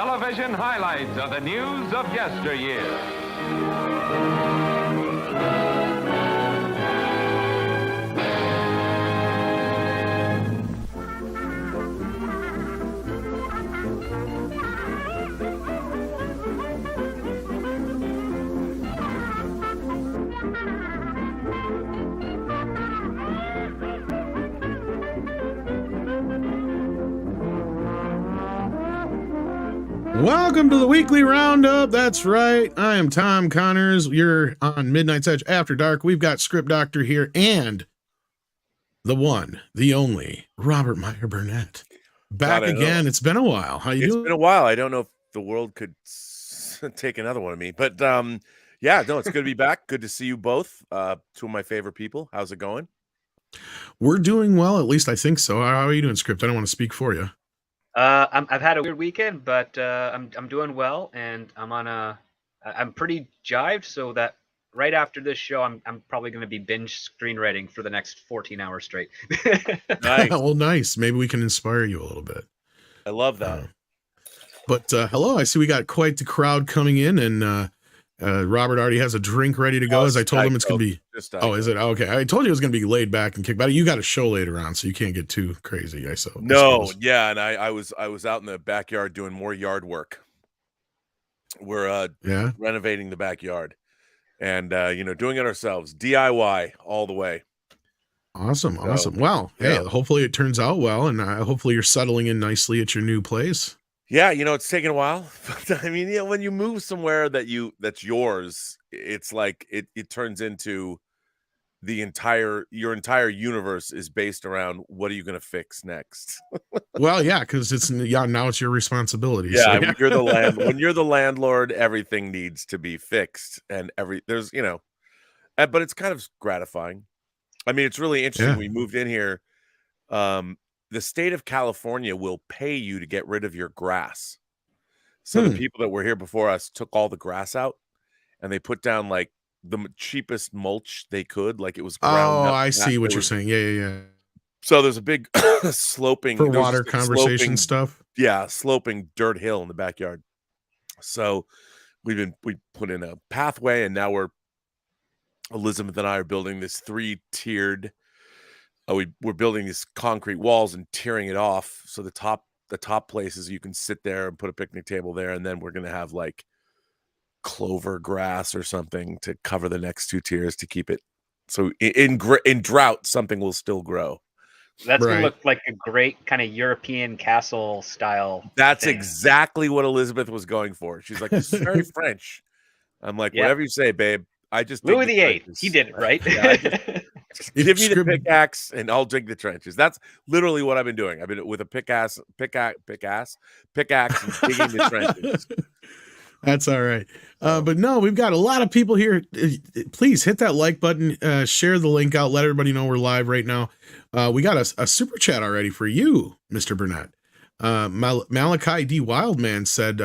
television highlights of the news of yesteryear. Welcome to the weekly roundup. That's right. I am Tom Connors. You're on Midnight's Edge After Dark. We've got Script Doctor here and the one, the only, Robert Meyer Burnett. Back again. It's been a while. How you doing? It's been a while. I don't know if the world could take another one of me, but yeah, no, it's good to be back. Good to see you both. Two of my favorite people. How's it going? We're doing well. At least I think so. How are you doing, Script? I don't want to speak for you. I've had a weird weekend, but I'm doing well, and I'm pretty jived, so that right after this show, I'm probably going to be binge screenwriting for the next 14 hours straight. Nice. Well, nice. Maybe we can inspire you a little bit. I love that. But hello, I see we got quite the crowd coming in, and Robert already has a drink ready to go. As I told him, it's going to be. Is it okay? I told you it was going to be laid back and kick back. You got a show later on, so you can't get too crazy. I suppose. No, yeah, and I was out in the backyard doing more yard work. We're renovating the backyard, and doing it ourselves, DIY all the way. Awesome. Well, hey, hopefully it turns out well, and hopefully you're settling in nicely at your new place. Yeah, it's taken a while, but I mean, when you move somewhere that's yours, it's like it turns into your entire universe is based around what are you going to fix next? Well, yeah, because now it's your responsibility. Yeah, so, yeah. When you're the landlord, everything needs to be fixed, and but it's kind of gratifying. I mean, it's really interesting. Yeah. We moved in here. The state of California will pay you to get rid of your grass. So the people that were here before us took all the grass out, and they put down like the cheapest mulch they could. Like it was ground up. I see what you're saying. Yeah. So there's a big sloping for water conversation stuff. Yeah, sloping dirt hill in the backyard. So we put in a pathway, and now Elizabeth and I are building this 3-tiered. We're building these concrete walls and tearing it off. So the top places you can sit there and put a picnic table there, and then we're gonna have like clover grass or something to cover the next 2 tiers to keep it. So in drought, something will still grow. That's gonna look like a great kind of European castle style. That's thing. Exactly what Elizabeth was going for. She's like, "This is very French." I'm like, "Whatever you say, babe." I just Louis VIII. He did it right. Yeah, give me the pickaxe and I'll dig the trenches. That's literally what I've been doing. I've been with a pickaxe and digging the trenches. That's all right. But no, we've got a lot of people here. Please hit that like button, share the link out, let everybody know we're live right now. We got a super chat already for you, Mr. Burnett. Malachi D. Wildman said,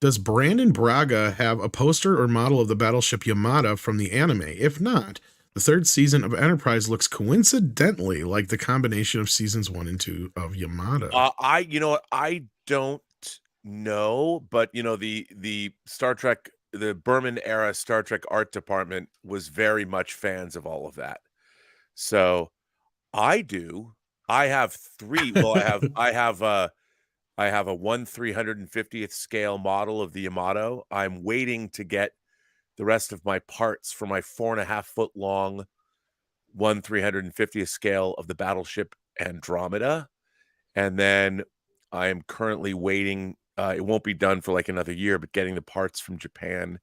does Brandon Braga have a poster or model of the battleship Yamada from the anime? If not, the 3rd season of Enterprise looks coincidentally like the combination of seasons 1 and 2 of Yamada. I don't know, but the Star Trek, the Berman era Star Trek art department was very much fans of all of that. So I do. I have 3. Well, I have a 1/350th scale model of the Yamato. I'm waiting to get the rest of my parts for my 4.5 foot long 1/350th scale of the battleship Andromeda. And then I am currently waiting. It won't be done for like another year, but getting the parts from Japan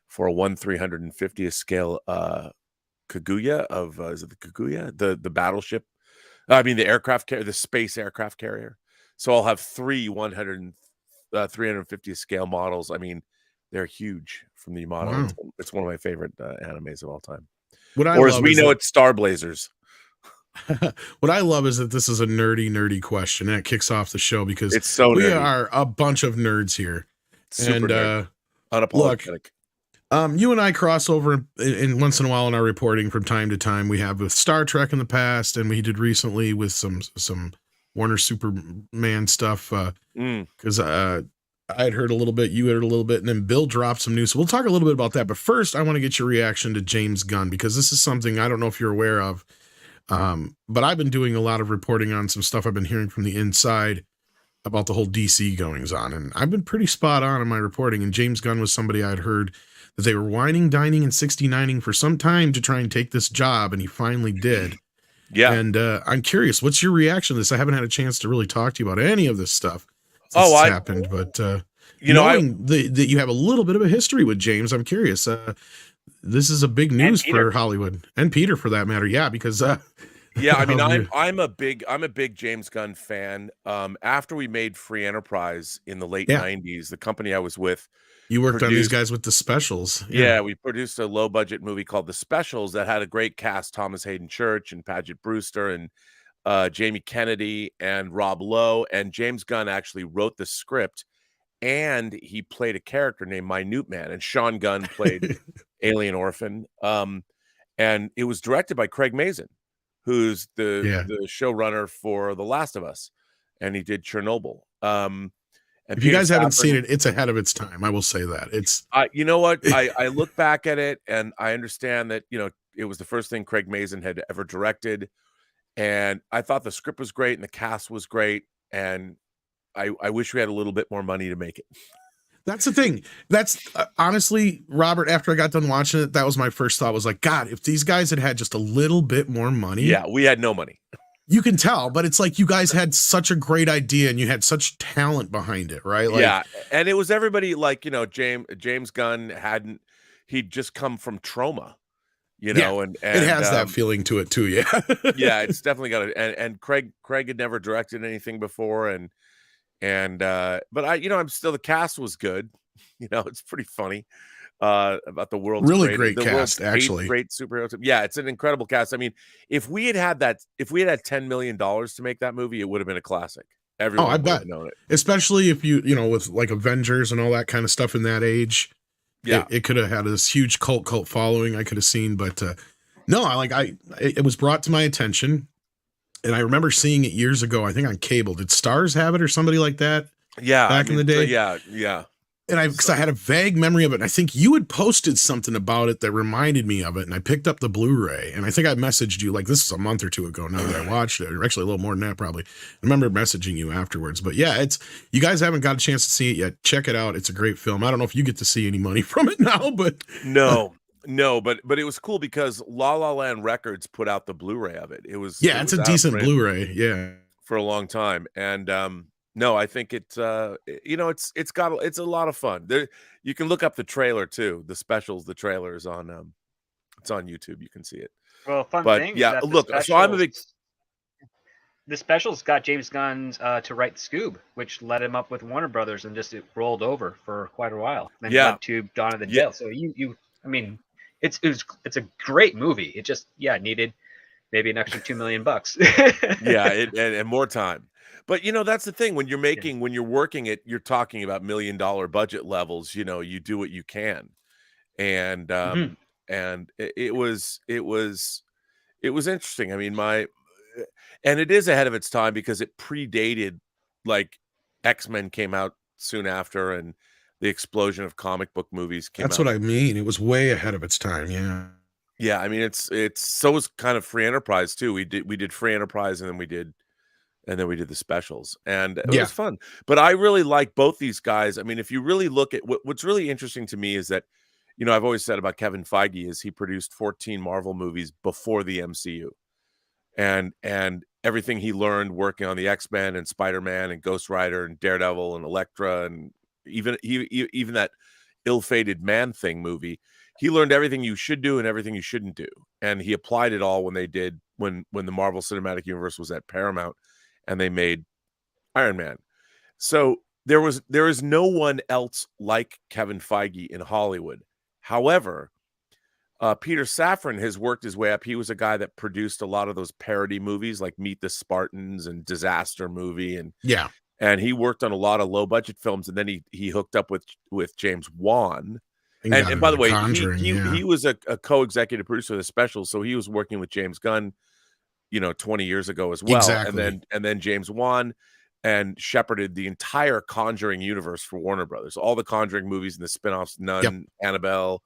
for a 1/350th scale Kaguya of is it the Kaguya? The battleship? I mean the aircraft carrier, the space aircraft carrier. So I'll have 3 350th scale models. I mean, they're huge from the Yamato. Wow. It's one of my favorite animes of all time. Or as we know, it's Star Blazers. What I love is that this is a nerdy question, and it kicks off the show because it's so we nerdy. Are a bunch of nerds here. Super nerd. Unapologetic. Look, you and I cross over in once in a while in our reporting from time to time. We have with Star Trek in the past, and we did recently with some Warner Superman stuff. Because I had heard a little bit, you had heard a little bit, and then Bill dropped some news. So we'll talk a little bit about that. But first, I want to get your reaction to James Gunn, because this is something I don't know if you're aware of. But I've been doing a lot of reporting on some stuff I've been hearing from the inside about the whole DC goings on. And I've been pretty spot on in my reporting. And James Gunn was somebody I'd heard that they were whining, dining, and 69ing for some time to try and take this job. And he finally did. Yeah. And I'm curious, what's your reaction to this? I haven't had a chance to really talk to you about any of this stuff. Happened, but knowing that you have a little bit of a history with James, I'm curious. This is a big news for Hollywood, and Peter for that matter. Yeah, because yeah, I mean, I'm a big James Gunn fan. After we made Free Enterprise in the late 90s, the company I was with, you worked on these guys with The Specials. Yeah, we produced a low budget movie called The Specials that had a great cast: Thomas Hayden Church and Paget Brewster and Jamie Kennedy and Rob Lowe. And James Gunn actually wrote the script, and he played a character named Minute Man, and Sean Gunn played Alien Orphan. And it was directed by Craig Mazin, who's the showrunner for The Last of Us, and he did Chernobyl. And if you guys haven't seen it, it's ahead of its time. I will say that. It's you know what? I look back at it and I understand that, it was the first thing Craig Mazin had ever directed. And I thought the script was great and the cast was great. And I wish we had a little bit more money to make it. That's the thing. That's honestly, Robert, after I got done watching it, that was my first thought, was like, God, if these guys had just a little bit more money. Yeah, we had no money. You can tell, but it's like you guys had such a great idea and you had such talent behind it, right? Like, yeah, and it was everybody, like, James Gunn he'd just come from Trauma. And it has that feeling to it too. Yeah. Yeah, it's definitely got it. And Craig had never directed anything before. But I'm still, the cast was good. It's pretty funny about the world's really great cast, actually. Great superhero team. Yeah, it's an incredible cast. I mean, if we had $10 million to make that movie, it would have been a classic. Everyone I bet. Known it. Especially if with like Avengers and all that kind of stuff in that age. Yeah, it could have had this huge cult following I could have seen, but no, it was brought to my attention, and I remember seeing it years ago. I think on cable. Did Stars have it or somebody like that? Yeah, back in the day. Yeah. And because I had a vague memory of it, and I think you had posted something about it that reminded me of it, and I picked up the Blu-ray, and I think I messaged you, like, this is a month or two ago now that I watched it, or actually a little more than that probably. I remember messaging you afterwards, but yeah, you guys haven't got a chance to see it yet. Check it out. It's a great film. I don't know if you get to see any money from it now, but no, but it was cool because La La Land Records put out the Blu-ray of it. It's a decent Blu-ray, yeah, for a long time, and no, I think it's it's a lot of fun. There, you can look up the trailer too. The Specials, the trailer is on it's on YouTube. You can see it. Well, thing. Yeah, look. So I'm a big. The Specials got James Gunn to write Scoob, which led him up with Warner Brothers, and it rolled over for quite a while. Then led to Dawn of the Dead. So I mean, it's a great movie. It just needed maybe an extra $2 million. Yeah, and more time. But that's the thing, when you're working it, you're talking about $1 million budget levels. You do what you can, and and it was interesting. I mean, and it is ahead of its time because it predated, like, X-Men came out soon after, and the explosion of comic book movies came out. That's what I mean. It was way ahead of its time. Yeah. Yeah, I mean, it's so was kind of Free Enterprise too. We did Free Enterprise, and then we did the Specials, and it was fun. But I really like both these guys. I mean, if you really look at what's really interesting to me is that, I've always said about Kevin Feige is he produced 14 Marvel movies before the MCU, and everything he learned working on the X-Men and Spider-Man and Ghost Rider and Daredevil and Elektra and even that ill-fated Man-Thing movie, he learned everything you should do and everything you shouldn't do, and he applied it all when the Marvel Cinematic Universe was at Paramount, and they made Iron Man. So there is no one else like Kevin Feige in Hollywood. However, Peter Safran has worked his way up. He was a guy that produced a lot of those parody movies like Meet the Spartans and Disaster Movie, and he worked on a lot of low budget films. And then he hooked up with James Wan. And by the way, he was a co-executive producer of the Specials, so he was working with James Gunn 20 years ago as well. Exactly. And then James Wan, and shepherded the entire Conjuring universe for Warner Brothers, all the Conjuring movies and the spinoffs, Nun, Yep. Annabelle.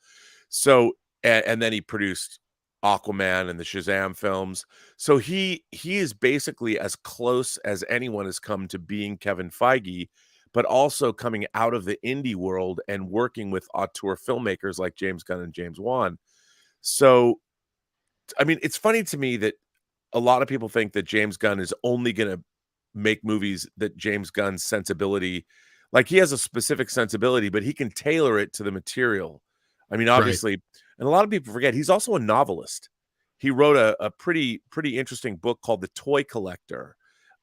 So, and then he produced Aquaman and the Shazam films. So he is basically as close as anyone has come to being Kevin Feige, but also coming out of the indie world and working with auteur filmmakers like James Gunn and James Wan. So, I mean, it's funny to me that a lot of people think that James Gunn is only going to make movies that James Gunn's sensibility, like he has a specific sensibility, but he can tailor it to the material. I mean, obviously, and a lot of people forget he's also a novelist. He wrote a pretty interesting book called The Toy Collector.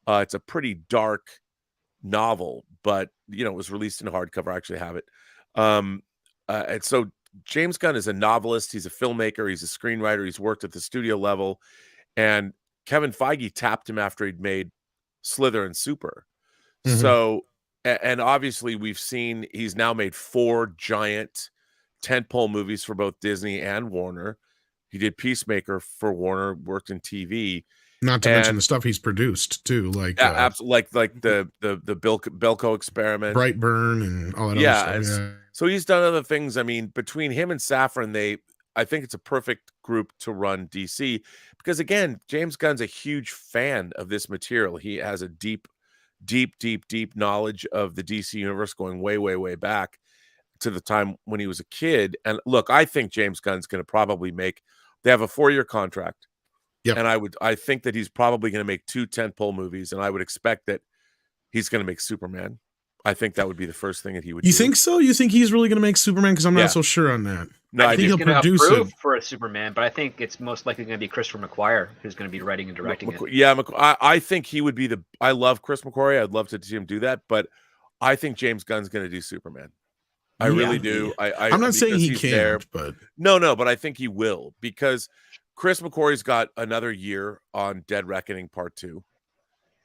It's a pretty dark novel, but it was released in hardcover. I actually have it. And so James Gunn is a novelist. He's a filmmaker. He's a screenwriter. He's worked at the studio level. And Kevin Feige tapped him after he'd made Slither and Super. Mhm. So, and obviously we've seen he's now made 4 giant tentpole movies for both Disney and Warner. He did Peacemaker for Warner, worked in TV. Not to mention the stuff he's produced too, like absolutely, like the Belko Experiment, Brightburn, and all that other stuff. Yeah. So he's done other things. I mean, between him and Safran, I think it's a perfect group to run DC because, again, James Gunn's a huge fan of this material. He has a deep knowledge of the DC universe going way, way, way back to the time when he was a kid. And look, I think James Gunn's going to probably they have a 4-year contract. Yep. And I think that he's probably going to make 2 tentpole movies, and I would expect that he's going to make Superman. I think that would be the first thing that he would do. You think so? You think he's really going to make Superman? Because I'm not so sure on that. No, I think he'll he's going to produce approve it for a Superman, but I think it's most likely going to be Christopher McQuarrie who's going to be writing and directing it. Yeah, I think he would be I love Chris McQuarrie. I'd love to see him do that, but I think James Gunn's going to do Superman. I really do. I'm not saying he can't, but no, but I think he will because Chris McQuarrie's got another year on Dead Reckoning Part 2.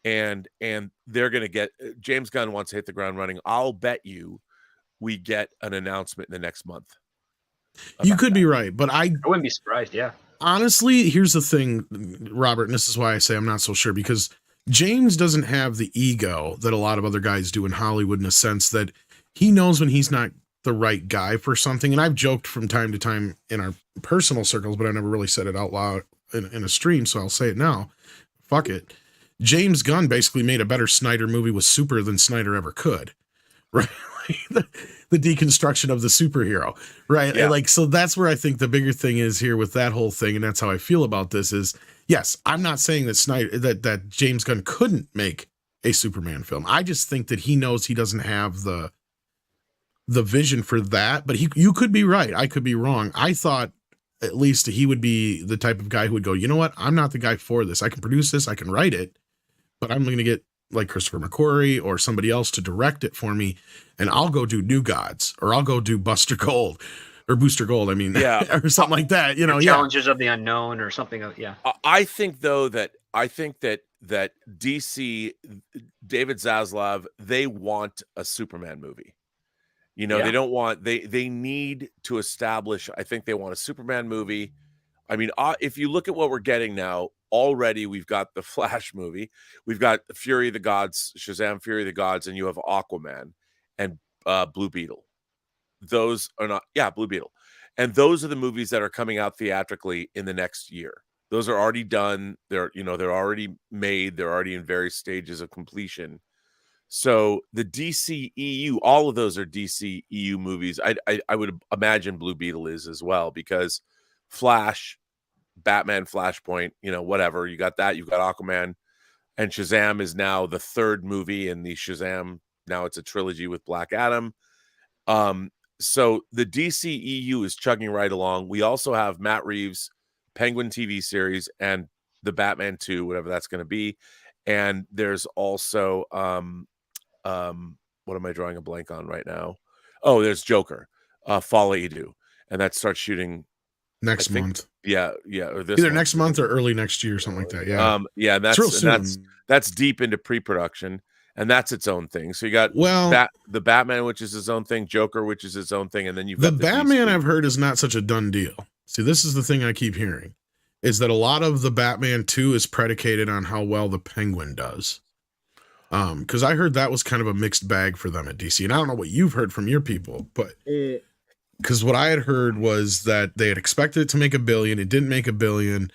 And they're going to get James Gunn wants to hit the ground running. I'll bet you we get an announcement in the next month. You could be right, but I wouldn't be surprised. Yeah. Honestly, here's the thing, Robert, and this is why I say I'm not so sure, because James doesn't have the ego that a lot of other guys do in Hollywood, in a sense that he knows when he's not the right guy for something. And I've joked from time to time in our personal circles, but I never really said it out loud in a stream. So I'll say it now. Fuck it. James Gunn basically made a better Snyder movie with Super than Snyder ever could. Right. The deconstruction of the superhero. Right. Yeah. Like, so that's where I think the bigger thing is here with that whole thing. And that's how I feel about this is, yes, I'm not saying that that James Gunn couldn't make a Superman film. I just think that he knows he doesn't have the vision for that, but you could be right. I could be wrong. I thought at least he would be the type of guy who would go, you know what? I'm not the guy for this. I can produce this. I can write it, but I'm going to get like Christopher McQuarrie or somebody else to direct it for me. And I'll go do New Gods, or I'll go do Booster Gold. I mean, yeah, or something like that, you know, Challenges of the Unknown or something. Yeah. I think though that DC, David Zaslav, they want a Superman movie. You know, they don't want, they need to establish, I think they want a Superman movie. I mean, if you look at what we're getting now, already we've got the Flash movie, we've got Fury of the Gods, Shazam, Fury of the Gods, and you have Aquaman and Blue Beetle. Those are not, Blue Beetle. And those are the movies that are coming out theatrically in the next year. Those are already done. They're already made. They're already in various stages of completion. So the DCEU, all of those are DCEU movies. I would imagine Blue Beetle is as well, because Flash, Batman, Flashpoint, whatever. You got that. You've got Aquaman, and Shazam is now the 3rd movie in the Shazam. Now it's a trilogy with Black Adam. So the DCEU is chugging right along. We also have Matt Reeves' Penguin TV series and the Batman 2, whatever that's going to be. And there's also, what am I drawing a blank on right now? Oh, there's Joker, Fall Edu, and that starts shooting next month. Yeah, or this either month. Next month or early next year, something like that. Yeah, that's deep into pre-production, and that's its own thing. So you got the Batman, which is his own thing, Joker, which is his own thing, and then you've got the Batman. I've heard is not such a done deal. See, this is the thing I keep hearing, is that a lot of the Batman 2 is predicated on how well the Penguin does. Because I heard that was kind of a mixed bag for them at DC, and I don't know what you've heard from your people, but because what I had heard was that they had expected it to make $1 billion, it didn't make $1 billion.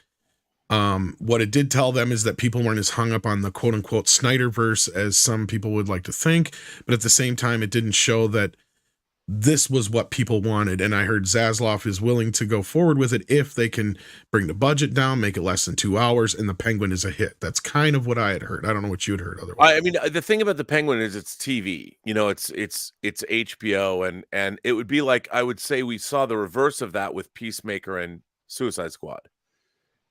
What it did tell them is that people weren't as hung up on the quote unquote Snyderverse as some people would like to think, but at the same time, it didn't show that this was what people wanted. And I heard Zaslav is willing to go forward with it if they can bring the budget down, make it less than 2 hours, and the Penguin is a hit. That's kind of what I had heard. I don't know what you had heard otherwise. I mean, the thing about the Penguin is it's TV. You know, it's HBO, and it would be like, I would say we saw the reverse of that with Peacemaker and Suicide Squad.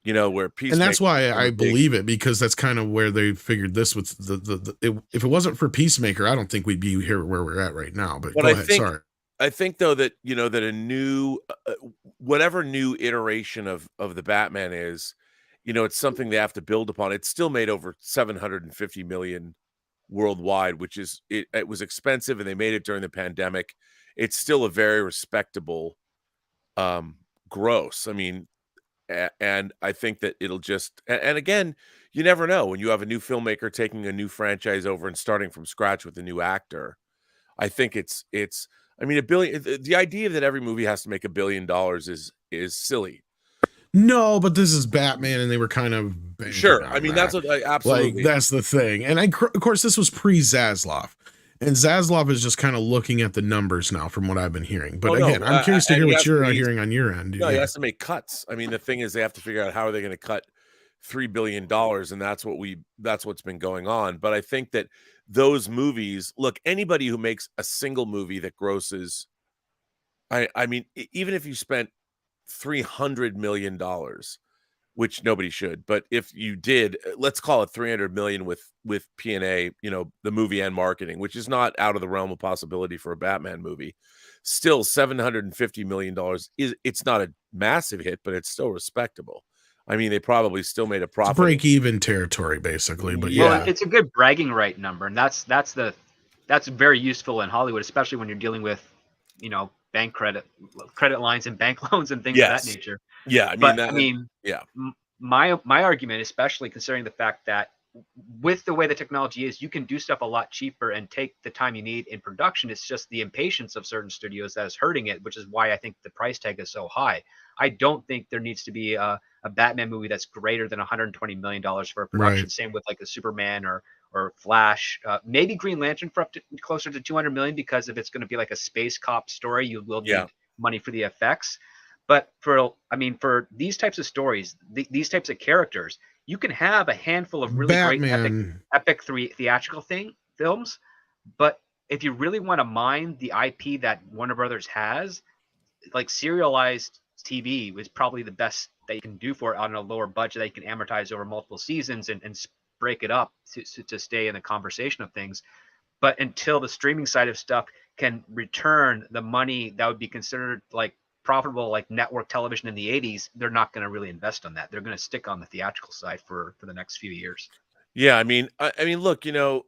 You know, where Peacemaker, and that's why I believe it, because that's kind of where they figured this with if it wasn't for Peacemaker, I don't think we'd be here where we're at right now. But go ahead. Sorry. I think though that, you know, that a new whatever new iteration of the Batman is, you know, it's something they have to build upon. It's still made over 750 million worldwide, which is it was expensive, and they made it during the pandemic. It's still a very respectable gross. I mean, and I think that it'll just, and again, you never know when you have a new filmmaker taking a new franchise over and starting from scratch with a new actor. I think it's I mean, $1 billion, the idea that every movie has to make $1 billion is silly. No, but this is Batman, and they were kind of sure. I mean, that's what absolutely, like, that's the thing. And of course, this was pre-Zaslav, and Zaslav is just kind of looking at the numbers now, from what I've been hearing. But again, I'm curious to hear what you're hearing on your end. No, he has to make cuts. I mean, the thing is, they have to figure out how are they going to cut $3 billion, and that's what's been going on. But I think that those movies, look, anybody who makes a single movie that grosses, I mean, even if you spent $300 million, which nobody should, but if you did, let's call it 300 million with P&A, you know, the movie and marketing, which is not out of the realm of possibility for a Batman movie. Still, $750 million it's not a massive hit, but it's still respectable. I mean, they probably still made a profit. It's break even territory, basically. But well, it's a good bragging right number, and that's very useful in Hollywood, especially when you're dealing with, you know, bank credit lines and bank loans and things of that nature. Yeah, I mean, my argument, especially considering the fact that with the way the technology is, you can do stuff a lot cheaper and take the time you need in production. It's just the impatience of certain studios that is hurting it, which is why I think the price tag is so high. I don't think there needs to be a Batman movie that's greater than $120 million for a production. Right. Same with like a Superman or Flash, maybe Green Lantern for up to closer to 200 million, because if it's going to be like a space cop story, you will need money for the effects. But for these types of stories, these types of characters, you can have a handful of really great epic theatrical films. But if you really want to mine the IP that Warner Brothers has, like serialized TV is probably the best that you can do for it on a lower budget that you can amortize over multiple seasons and break it up to stay in the conversation of things. But until the streaming side of stuff can return the money that would be considered like profitable, like network television in the 80s, they're not going to really invest on that. They're going to stick on the theatrical side for the next few years. Yeah, I mean, look, you know,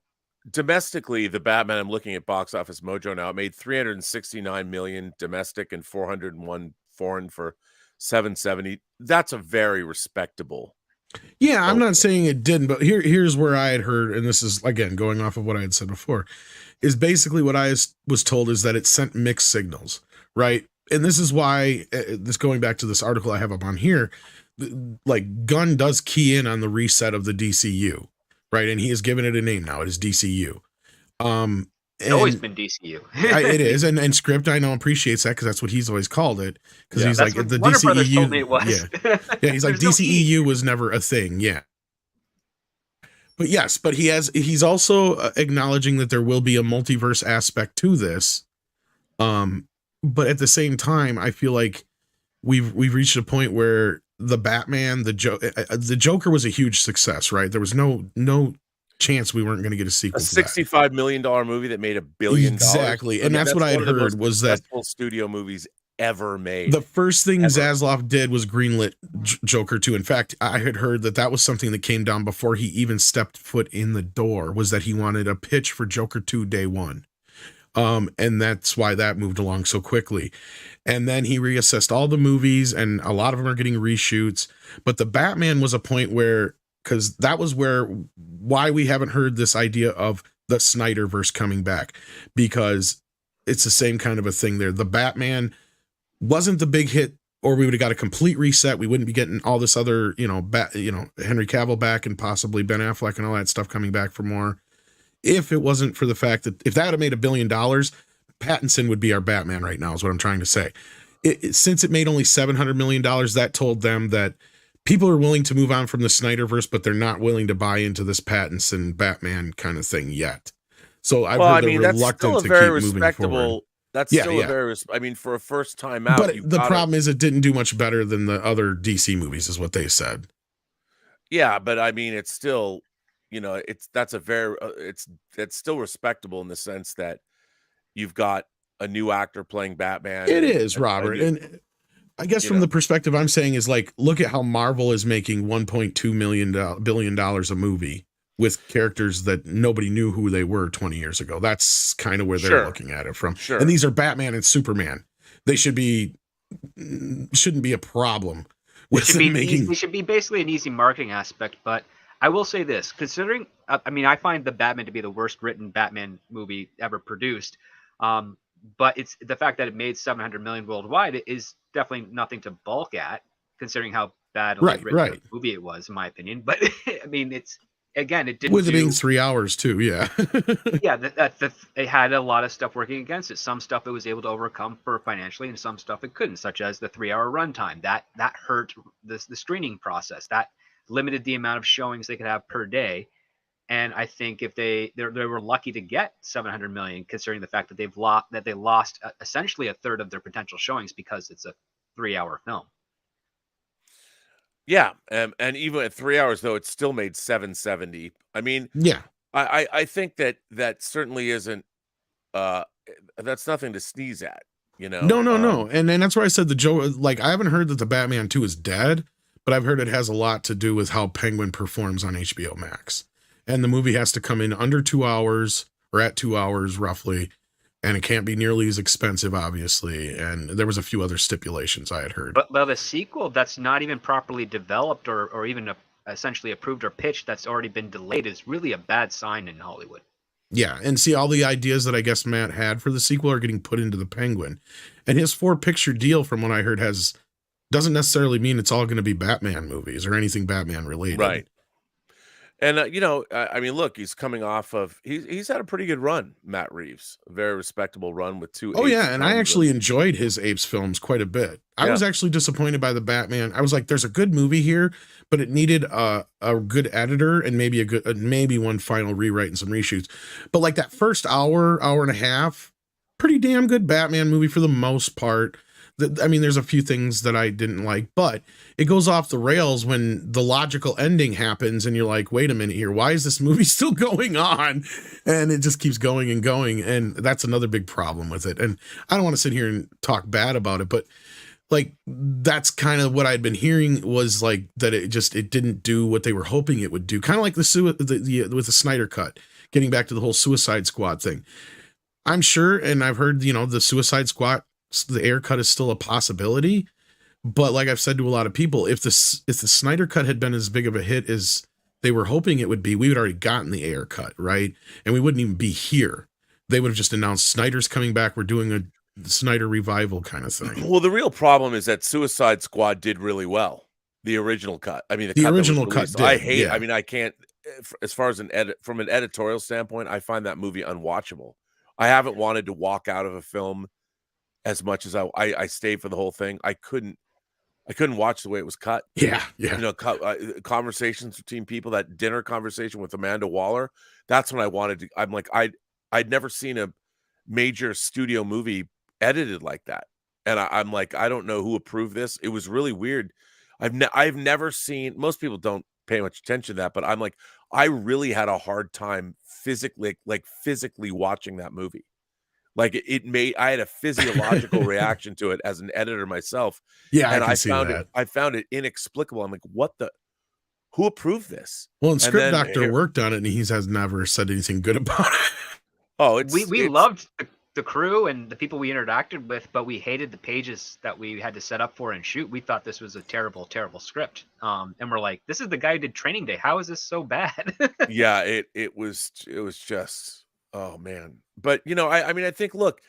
domestically, the Batman, I'm looking at Box Office Mojo now, it made 369 million domestic and 401 foreign for 770. That's a very respectable. Yeah, I'm not saying it didn't, but here's where I had heard, and this is again going off of what I had said before, is basically what I was told is that it sent mixed signals, right? And this is why, this going back to this article I have up on here, like Gunn does key in on the reset of the DCU, right? And he has given it a name now. It is DCU. It's always been DCU. It is, and Script I know appreciates that because that's what he's always called it. Because he's like the Warner Brothers told DCEU. Me it was. Yeah, he's like DCEU was never a thing. Yeah. But yes, but he's also acknowledging that there will be a multiverse aspect to this. But at the same time, I feel like we've reached a point where the Batman, the Joker was a huge success, right? There was no chance we weren't going to get a sequel. A $65 million movie that made $1 billion. Exactly, and that's what I had heard was that studio movies ever made. The first thing Zaslav did was greenlit Joker 2. In fact, I had heard that was something that came down before he even stepped foot in the door, was that he wanted a pitch for Joker 2 day one. And that's why that moved along so quickly. And then he reassessed all the movies, and a lot of them are getting reshoots. But the Batman was a point where because that was why we haven't heard this idea of the Snyderverse coming back, because it's the same kind of a thing there. The Batman wasn't the big hit, or we would have got a complete reset. We wouldn't be getting all this other, Henry Cavill back and possibly Ben Affleck and all that stuff coming back for more. If it wasn't for the fact that if that would have made $1 billion, Pattinson would be our Batman right now, is what I'm trying to say. Since it made only $700 million, that told them that people are willing to move on from the Snyderverse, but they're not willing to buy into this Pattinson Batman kind of thing yet. So I've heard they're reluctant to keep moving forward. That's still a very, for a first time out. But the problem is it didn't do much better than the other DC movies, is what they said. Yeah, but I mean, it's still, it's still respectable in the sense that you've got a new actor playing Batman. It is, Robert. And I guess from the perspective I'm saying is like, look at how Marvel is making $1.2 billion a movie with characters that nobody knew who they were 20 years ago. That's kind of where they're looking at it from. Sure. And these are Batman and Superman. They shouldn't be a problem with them making. They should be basically an easy marketing aspect. But I will say this, considering, I find the Batman to be the worst written Batman movie ever produced. But it's the fact that it made 700 million worldwide is definitely nothing to balk at, considering how bad a movie it was, in my opinion. But I mean, it didn't. With it being 3 hours too, yeah. Yeah, it had a lot of stuff working against it. Some stuff it was able to overcome for financially, and some stuff it couldn't, such as the 3-hour runtime. That hurt the screening process. That limited the amount of showings they could have per day. And I think if they were lucky to get 700 million, considering the fact that they lost essentially a third of their potential showings because it's a 3-hour film. Yeah, and even at 3 hours though, it still made 770. I mean, yeah, I think that certainly isn't that's nothing to sneeze at, No, and that's why I said I haven't heard that the Batman 2 is dead, but I've heard it has a lot to do with how Penguin performs on HBO Max. And the movie has to come in under 2 hours, or at 2 hours roughly, and it can't be nearly as expensive, obviously. And there was a few other stipulations I had heard. But the sequel that's not even properly developed or even essentially approved or pitched, that's already been delayed, is really a bad sign in Hollywood. Yeah, and see, all the ideas that I guess Matt had for the sequel are getting put into the Penguin. And his 4-picture deal, from what I heard, doesn't necessarily mean it's all going to be Batman movies or anything Batman related. Right. And, I mean, look, he's coming off of, he's had a pretty good run, Matt Reeves, a very respectable run with 2 Oh, yeah, and I actually enjoyed his Apes films quite a bit. I was actually disappointed by the Batman. I was like, there's a good movie here, but it needed a good editor and maybe one final rewrite and some reshoots. But like that first hour and a half, pretty damn good Batman movie for the most part. I mean, there's a few things that I didn't like, but it goes off the rails when the logical ending happens and you're like, wait a minute here, why is this movie still going on? And it just keeps going and going. And that's another big problem with it. And I don't want to sit here and talk bad about it, but like, that's kind of what I'd been hearing, was like that it didn't do what they were hoping it would do. Kind of like with the Snyder Cut, getting back to the whole Suicide Squad thing. I'm sure, and I've heard, the Suicide Squad, the air cut is still a possibility, but like I've said to a lot of people, if the Snyder Cut had been as big of a hit as they were hoping it would be, we would already gotten the air cut, right? And we wouldn't even be here. They would have just announced Snyder's coming back. We're doing a Snyder revival kind of thing. Well, the real problem is that Suicide Squad did really well. The original cut. I mean, the original cut did. I mean, I can't. As far as from an editorial standpoint, I find that movie unwatchable. I haven't wanted to walk out of a film as much as I stayed for the whole thing. I couldn't watch the way it was cut. Yeah. Conversations between people, that dinner conversation with Amanda Waller. That's when I wanted to. I'm like, I'd never seen a major studio movie edited like that, and I'm like, I don't know who approved this. It was really weird. I've never seen. Most people don't pay much attention to that, but I'm like, I really had a hard time physically watching that movie. Like I had a physiological reaction to it as an editor myself. Yeah, and I found it inexplicable. I'm like, who approved this? Well, and Script Doctor worked on it, and he has never said anything good about it. Oh, we loved the crew and the people we interacted with, but we hated the pages that we had to set up for and shoot. We thought this was a terrible, terrible script. And we're like, this is the guy who did Training Day. How is this so bad? Yeah, it was just, oh man. But I mean, I think, look,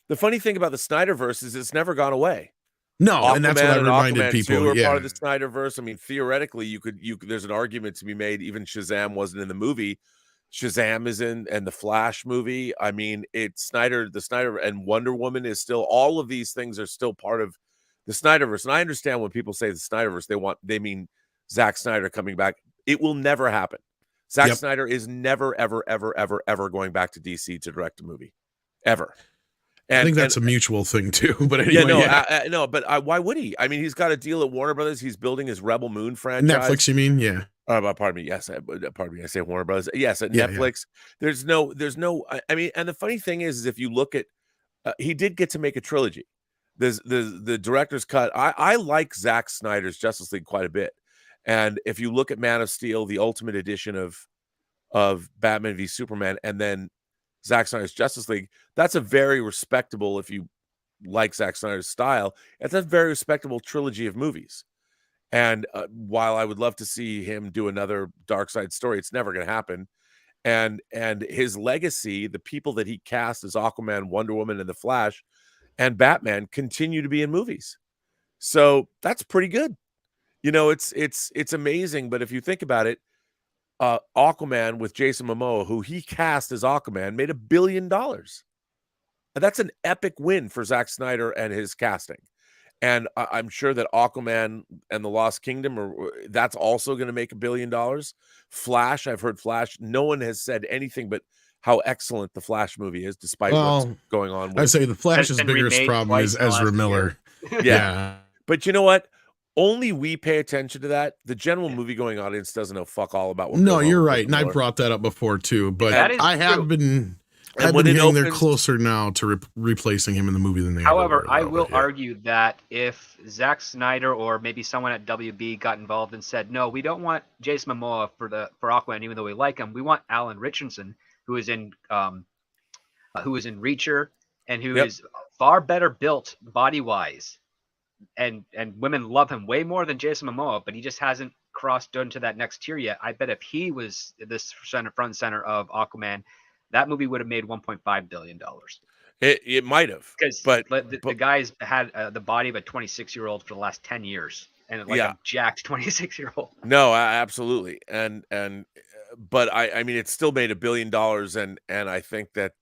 the funny thing about the Snyderverse is it's never gone away. No, and that's what I and reminded Aquaman people. 2 are Yeah. part of the Snyderverse. I mean, theoretically, you could there's an argument to be made. Even Shazam wasn't in the movie. Shazam is in, and the Flash movie. I mean, the Snyder and Wonder Woman is still, all of these things are still part of the Snyderverse. And I understand when people say the Snyderverse, they mean Zack Snyder coming back. It will never happen. Zack Snyder is never, ever, ever, ever, ever going back to DC to direct a movie, ever. And, I think that's a mutual thing too. But anyway, no, but why would he? I mean, he's got a deal at Warner Brothers. He's building his Rebel Moon franchise. Netflix, you mean? Yeah. Pardon me. Yes, pardon me. I say Warner Brothers. Yes, at Netflix. Yeah. There's no. I mean, and the funny thing is if you look at, he did get to make a trilogy. The director's cut. I like Zack Snyder's Justice League quite a bit, and if you look at Man of Steel, the Ultimate Edition of Batman v Superman, and then Zack Snyder's Justice League, that's a very respectable. If you like Zack Snyder's style, it's a very respectable trilogy of movies. And while I would love to see him do another Dark Side story, it's never going to happen. And his legacy, the people that he cast as Aquaman, Wonder Woman, and the Flash, and Batman continue to be in movies. So that's pretty good. It's amazing. But if you think about it, Aquaman with Jason Momoa, who he cast as Aquaman, made $1 billion. And that's an epic win for Zack Snyder and his casting. And I'm sure that Aquaman and the Lost Kingdom, that's also going to make $1 billion. Flash, I've heard Flash. No one has said anything but how excellent the Flash movie is, despite what's going on with. I'd say the Flash's biggest problem is Ezra Miller. Yeah. But you know what? Only we pay attention to that. The general movie-going audience doesn't know fuck all about what. No, you're right. And I brought that up before too. But I have been. I've been hearing they're closer now to replacing him in the movie than they. However, I will argue that if Zack Snyder or maybe someone at WB got involved and said, "No, we don't want Jason Momoa for Aquaman, even though we like him. We want Alan Richardson, who is in Reacher and who is far better built body-wise, and women love him way more than Jason Momoa, but he just hasn't crossed into that next tier yet. I bet if he was this front and center of Aquaman, that movie would have made $1.5 billion. It might have, but the guy's had the body of a 26-year-old for the last 10 years, and a jacked 26-year-old. No, absolutely, but I mean, it still made $1 billion, and I think that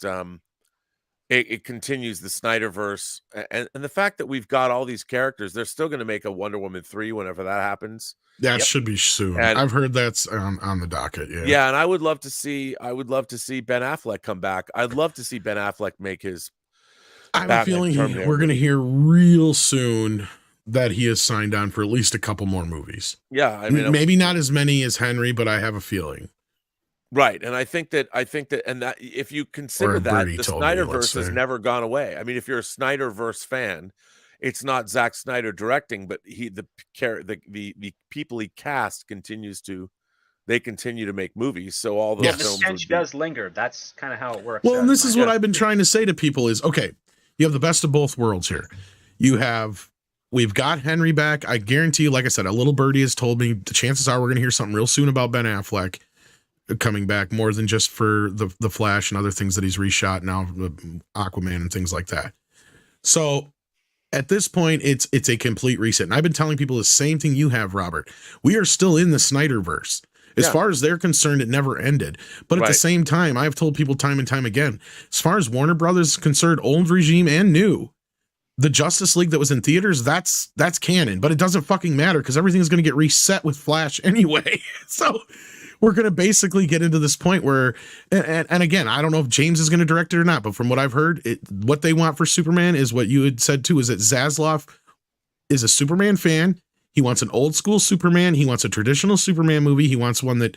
it continues the Snyderverse, and the fact that we've got all these characters, they're still going to make a Wonder Woman 3 whenever that happens. That should be soon. And I've heard that's on the docket. Yeah, and I would love to see Ben Affleck come back. I'd love to see Ben Affleck make his. I have a feeling we're going to hear real soon that he is signed on for at least a couple more movies. Yeah, I mean, maybe not as many as Henry, but I have a feeling. Right, and I think that, and that if you consider that, the Snyderverse has never gone away. I mean, if you're a Snyderverse fan, it's not Zack Snyder directing, but the people he cast continue to make movies. So all those films the stench does linger. That's kind of how it works. Well, and this is what I've been trying to say to people is, okay, you have the best of both worlds here. We've got Henry back. I guarantee you, like I said, a little birdie has told me the chances are we're going to hear something real soon about Ben Affleck coming back, more than just for the Flash and other things that he's reshot now, Aquaman and things like that. So at this point, it's a complete reset. And I've been telling people the same thing you have, Robert. We are still in the Snyderverse. As far as they're concerned, it never ended. But at the same time, I've told people time and time again, as far as Warner Brothers is concerned, old regime and new, the Justice League that was in theaters, that's canon. But it doesn't fucking matter because everything's going to get reset with Flash anyway. So we're going to basically get into this point where, and again, I don't know if James is going to direct it or not, but from what I've heard, what they want for Superman is what you had said too, is that Zaslav is a Superman fan. He wants an old school Superman. He wants a traditional Superman movie. He wants one that,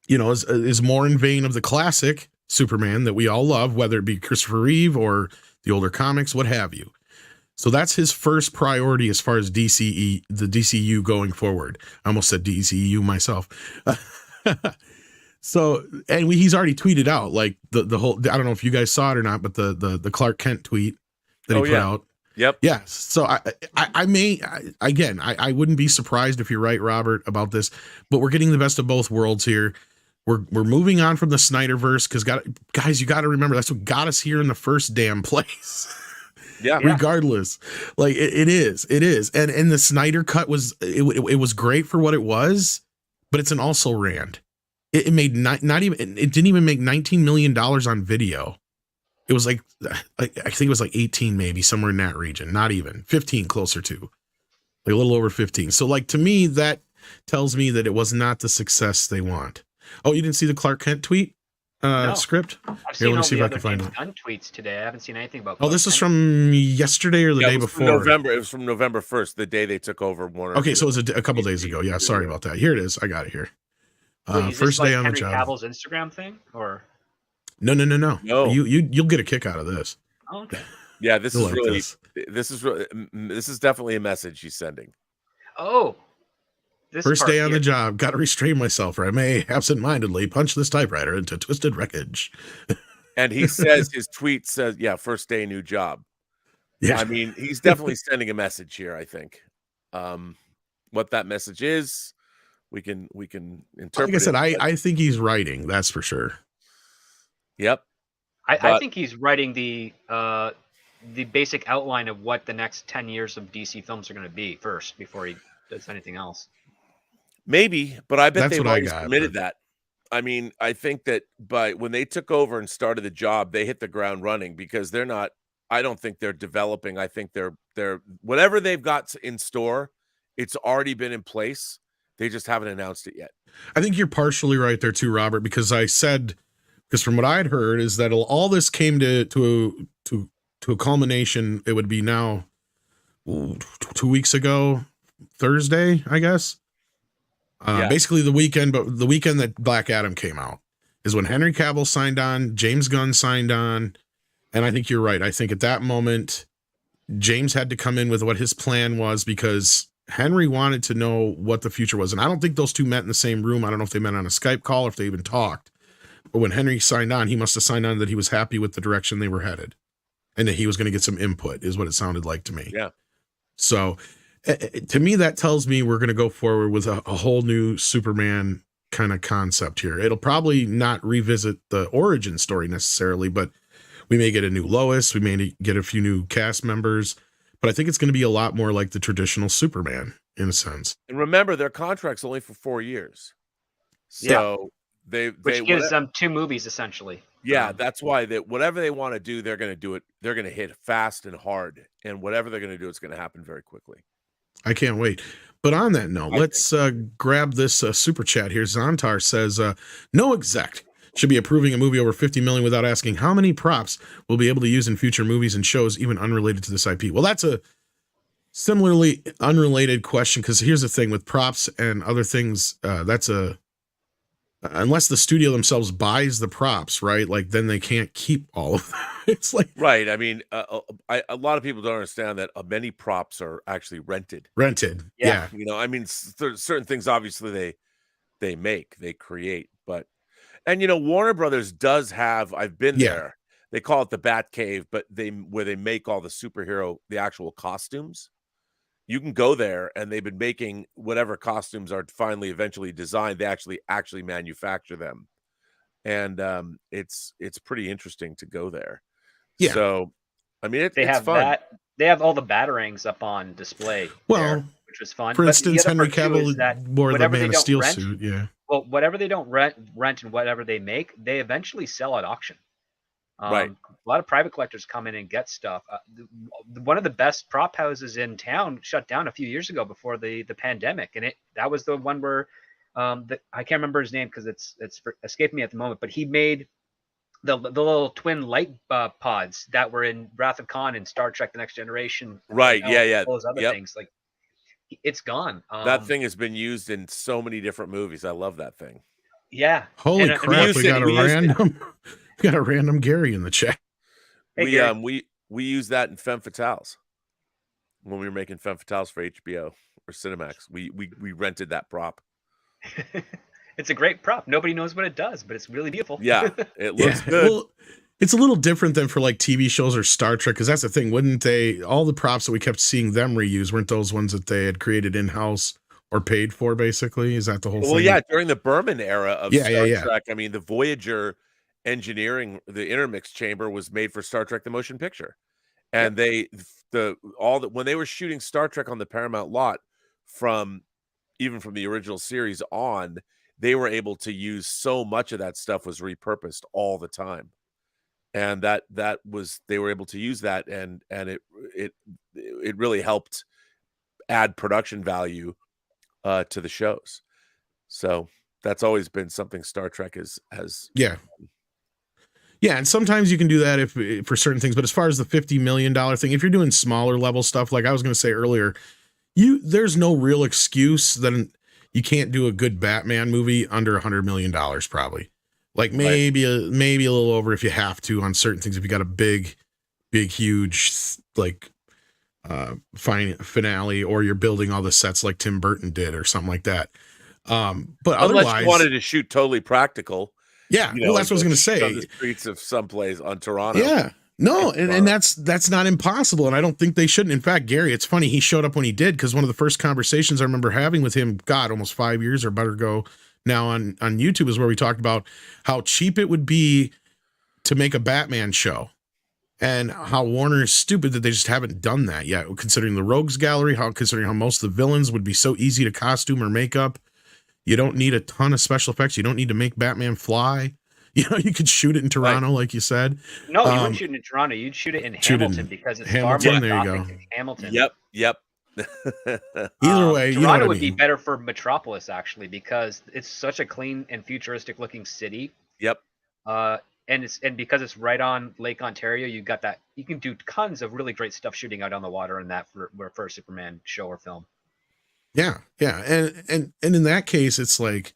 is more in vein of the classic Superman that we all love, whether it be Christopher Reeve or the older comics, what have you. So that's his first priority as far as the DCU going forward. I almost said DCU myself. So, and he's already tweeted out like the whole. I don't know if you guys saw it or not, but the Clark Kent tweet that he put out. Yep. Yeah. So I wouldn't be surprised if you're right, Robert, about this. But we're getting the best of both worlds here. We're moving on from the Snyderverse because guys, you got to remember that's what got us here in the first damn place. Yeah. Regardless, like it is, and the Snyder cut was it was great for what it was, but it's an also ran. It made not even it didn't even make $19 million on video. It was like I think it was like 18 maybe somewhere in that region, not even 15, closer to like a little over 15. So like to me that tells me that it was not the success they want. Oh, you didn't see the Clark Kent tweet No. script? I've Here, seen let me all see the if I other can find James it. Gunn tweets today. I haven't seen anything about. Oh, this is from yesterday or the day it was from before. November. It was from November 1st, the day they took over Warner. Okay, so it was a couple days ago. Yeah, sorry about that. Here it is. I got it here. Wait, is First this day like on Henry the job. Cavill's Instagram thing, or No. No. You'll get a kick out of this. oh, okay. Yeah, this You'll is like really this. this is definitely a message he's sending. Oh, this First part day on here. the job. Got to restrain myself, or I may absentmindedly punch this typewriter into twisted wreckage. And he says his tweet says, "Yeah, first day, new job." Yeah, I mean, he's definitely sending a message here. I think what that message is, we can interpret. like I said, it, I think he's writing. That's for sure. Yep. I think he's writing the basic outline of what the next 10 years of DC films are going to be first before he does anything else. Maybe, but I bet That's they've what I already got, submitted but- that. I mean, I think that when they took over and started the job, they hit the ground running because they're not. I don't think they're developing. I think they're whatever they've got in store, it's already been in place. They just haven't announced it yet. I think you're partially right there too, Robert, because from what I'd heard is that all this came to a culmination. It would be now 2 weeks ago, Thursday, I guess. Yeah. Basically the weekend that Black Adam came out is when Henry Cavill signed on, James Gunn signed on, and I think you're right. I think at that moment, James had to come in with what his plan was because Henry wanted to know what the future was. And I don't think those two met in the same room. I don't know if they met on a Skype call or if they even talked. But when Henry signed on, he must have signed on that he was happy with the direction they were headed and that he was going to get some input is what it sounded like to me. Yeah. So to me, that tells me we're going to go forward with a whole new Superman kind of concept here. It'll probably not revisit the origin story necessarily, but we may get a new Lois. We may get a few new cast members, but I think it's going to be a lot more like the traditional Superman in a sense. And remember, their contract's only for 4 years. So Which gives them 2 movies essentially. Yeah, that's why whatever they want to do, they're going to do it. They're going to hit fast and hard, and whatever they're going to do, it's going to happen very quickly. I can't wait. But on that note, let's grab this super chat here. Zontar says, no exec should be approving a movie over 50 million without asking how many props we'll be able to use in future movies and shows, even unrelated to this IP. Well, that's a similarly unrelated question, because here's the thing with props and other things, unless the studio themselves buys the props, right? Like then they can't keep all of them. It's like right. I mean, a lot of people don't understand that many props are actually rented. Yeah. You know, I mean, certain things obviously they create, but Warner Brothers does have. I've been there. They call it the Bat Cave, but where they make all the actual costumes. You can go there, and they've been making whatever costumes are finally eventually designed. They actually manufacture them, and it's pretty interesting to go there. Yeah. So, I mean, it's have fun. They have all the batarangs up on display. Well, which was fun. For But instance, the other Henry part, too, is Cavill that wore the whatever Man they of don't Steel rent- suit. Yeah. Well, whatever they don't rent and whatever they make, they eventually sell at auction. Right. A lot of private collectors come in and get stuff. One of the best prop houses in town shut down a few years ago before the pandemic, and that was the one where I can't remember his name because it's escaping me at the moment. But he made the little twin light pods that were in Wrath of Khan and Star Trek: The Next Generation. Right. And Yeah. all those other things, like it's gone. That thing has been used in so many different movies. I love that thing. Yeah. Holy And crap! We got a random Gary in the chat. Hey, We use that in Femme Fatales when we were making Femme Fatales for HBO or Cinemax. We rented that prop. It's a great prop. Nobody knows what it does, but it's really beautiful. Yeah, it looks good. Well, it's a little different than for like TV shows or Star Trek, because that's the thing. Wouldn't they? All the props that we kept seeing them reuse weren't those ones that they had created in house or paid for? Basically, is that the whole Well, thing? yeah, during the Berman era of Yeah, Star yeah. Trek, I mean, the Voyager engineering, the intermix chamber was made for Star Trek: The Motion Picture, and when they were shooting Star Trek on the Paramount lot from the original series on, they were able to use so much of that stuff was repurposed all the time, and they were able to use that, and it really helped add production value to the shows. So that's always been something Star Trek has. Yeah. Yeah, and sometimes you can do that if for certain things, but as far as the $50 million thing, if you're doing smaller level stuff, like I was going to say earlier, there's no real excuse that you can't do a good Batman movie under $100 million, probably. Like maybe a little over if you have to on certain things. If you got a big, huge like fine finale, or you're building all the sets like Tim Burton did or something like that. But Unless otherwise, you wanted to shoot totally practical. Yeah, well, that's what I was going to say. On the streets of someplace on Toronto. Yeah, no, and that's not impossible, and I don't think they shouldn't. In fact, Gary, it's funny, he showed up when he did, because one of the first conversations I remember having with him, God, almost 5 years or better ago now on YouTube, is where we talked about how cheap it would be to make a Batman show, and how Warner is stupid that they just haven't done that yet, considering the Rogues Gallery, considering how most of the villains would be so easy to costume or make up. You don't need a ton of special effects. You don't need to make Batman fly. You could shoot it in Toronto, like you said. No, you wouldn't shoot it in Toronto. You'd shoot it in Hamilton, because it's Hamilton, far more there you go. than Hamilton. Yep. Either way, Toronto would be better for Metropolis, actually, because it's such a clean and futuristic looking city. Yep. And because it's right on Lake Ontario, you got that. You can do tons of really great stuff shooting out on the water in that for a Superman show or film. Yeah, and in that case, it's like,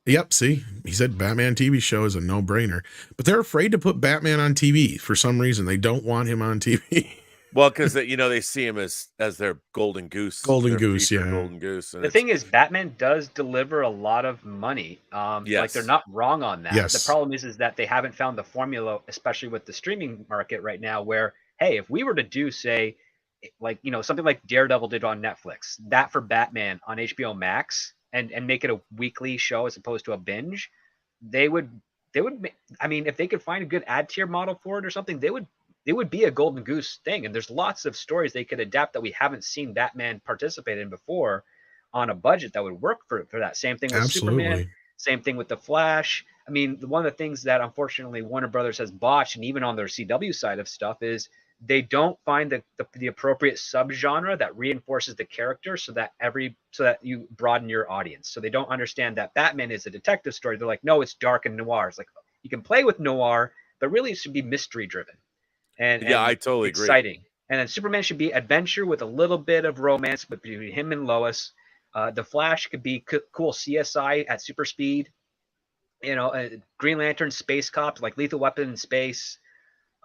yep. See, he said Batman TV show is a no-brainer, but they're afraid to put Batman on TV for some reason. They don't want him on TV. Well, because they see him as their golden goose. Golden goose. The thing is, Batman does deliver a lot of money. Yes. Like, they're not wrong on that. Yes. The problem is that they haven't found the formula, especially with the streaming market right now, where, hey, if we were to do, say, like, something like Daredevil did on Netflix, that for Batman on HBO Max, and make it a weekly show as opposed to a binge, they would, I mean, if they could find a good ad tier model for it or something, they would be a golden goose thing. And there's lots of stories they could adapt that we haven't seen Batman participate in before on a budget that would work for that. Same thing with Superman, same thing with the Flash. I mean, one of the things that unfortunately Warner Brothers has botched, and even on their CW side of stuff, is they don't find the appropriate subgenre that reinforces the character so that you broaden your audience. So they don't understand that Batman is a detective story. They're like, no, it's dark and noir. It's like, you can play with noir, but really it should be mystery driven. And I totally agree. Exciting. And then Superman should be adventure with a little bit of romance between him and Lois. The Flash could be cool CSI at super speed. Green Lantern, space cops, like Lethal Weapon in space.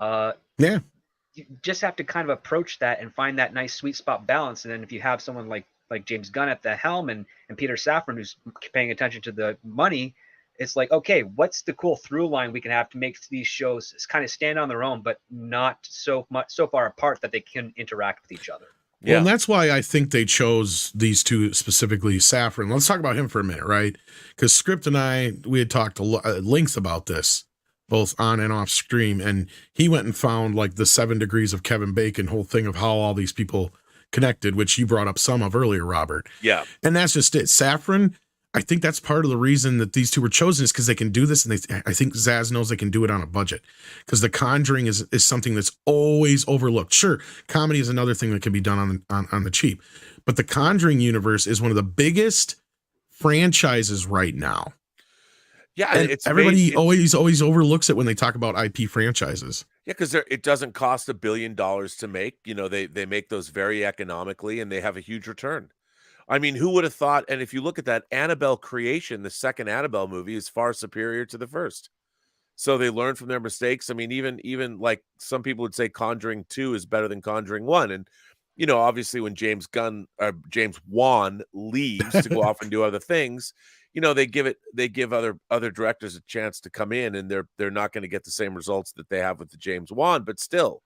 Yeah. You just have to kind of approach that and find that nice sweet spot balance. And then if you have someone like James Gunn at the helm and Peter Safran who's paying attention to the money, it's like, okay, what's the cool through line we can have to make these shows kind of stand on their own, but not so far apart that they can interact with each other. Well, and that's why I think they chose these two specifically, Safran. Let's talk about him for a minute, right? Because Script and we had talked at length about this, both on and off stream, and he went and found like the 7 degrees of Kevin Bacon whole thing of how all these people connected, which you brought up some of earlier, Robert. Yeah. And that's just it. Safran, I think that's part of the reason that these two were chosen, is because they can do this, and I think Zaz knows they can do it on a budget, because The Conjuring is something that's always overlooked. Sure, comedy is another thing that can be done on the cheap, but The Conjuring universe is one of the biggest franchises right now. Yeah, and everybody always overlooks it when they talk about IP franchises. Yeah, because it doesn't cost $1 billion to make. They make those very economically, and they have a huge return. I mean, who would have thought? And if you look at that Annabelle creation, the second Annabelle movie is far superior to the first. So they learn from their mistakes. I mean, even like some people would say Conjuring 2 is better than Conjuring 1. And obviously when James Wan leaves to go off and do other things, they give other directors a chance to come in, and they're not going to get the same results that they have with the James Wan, but still,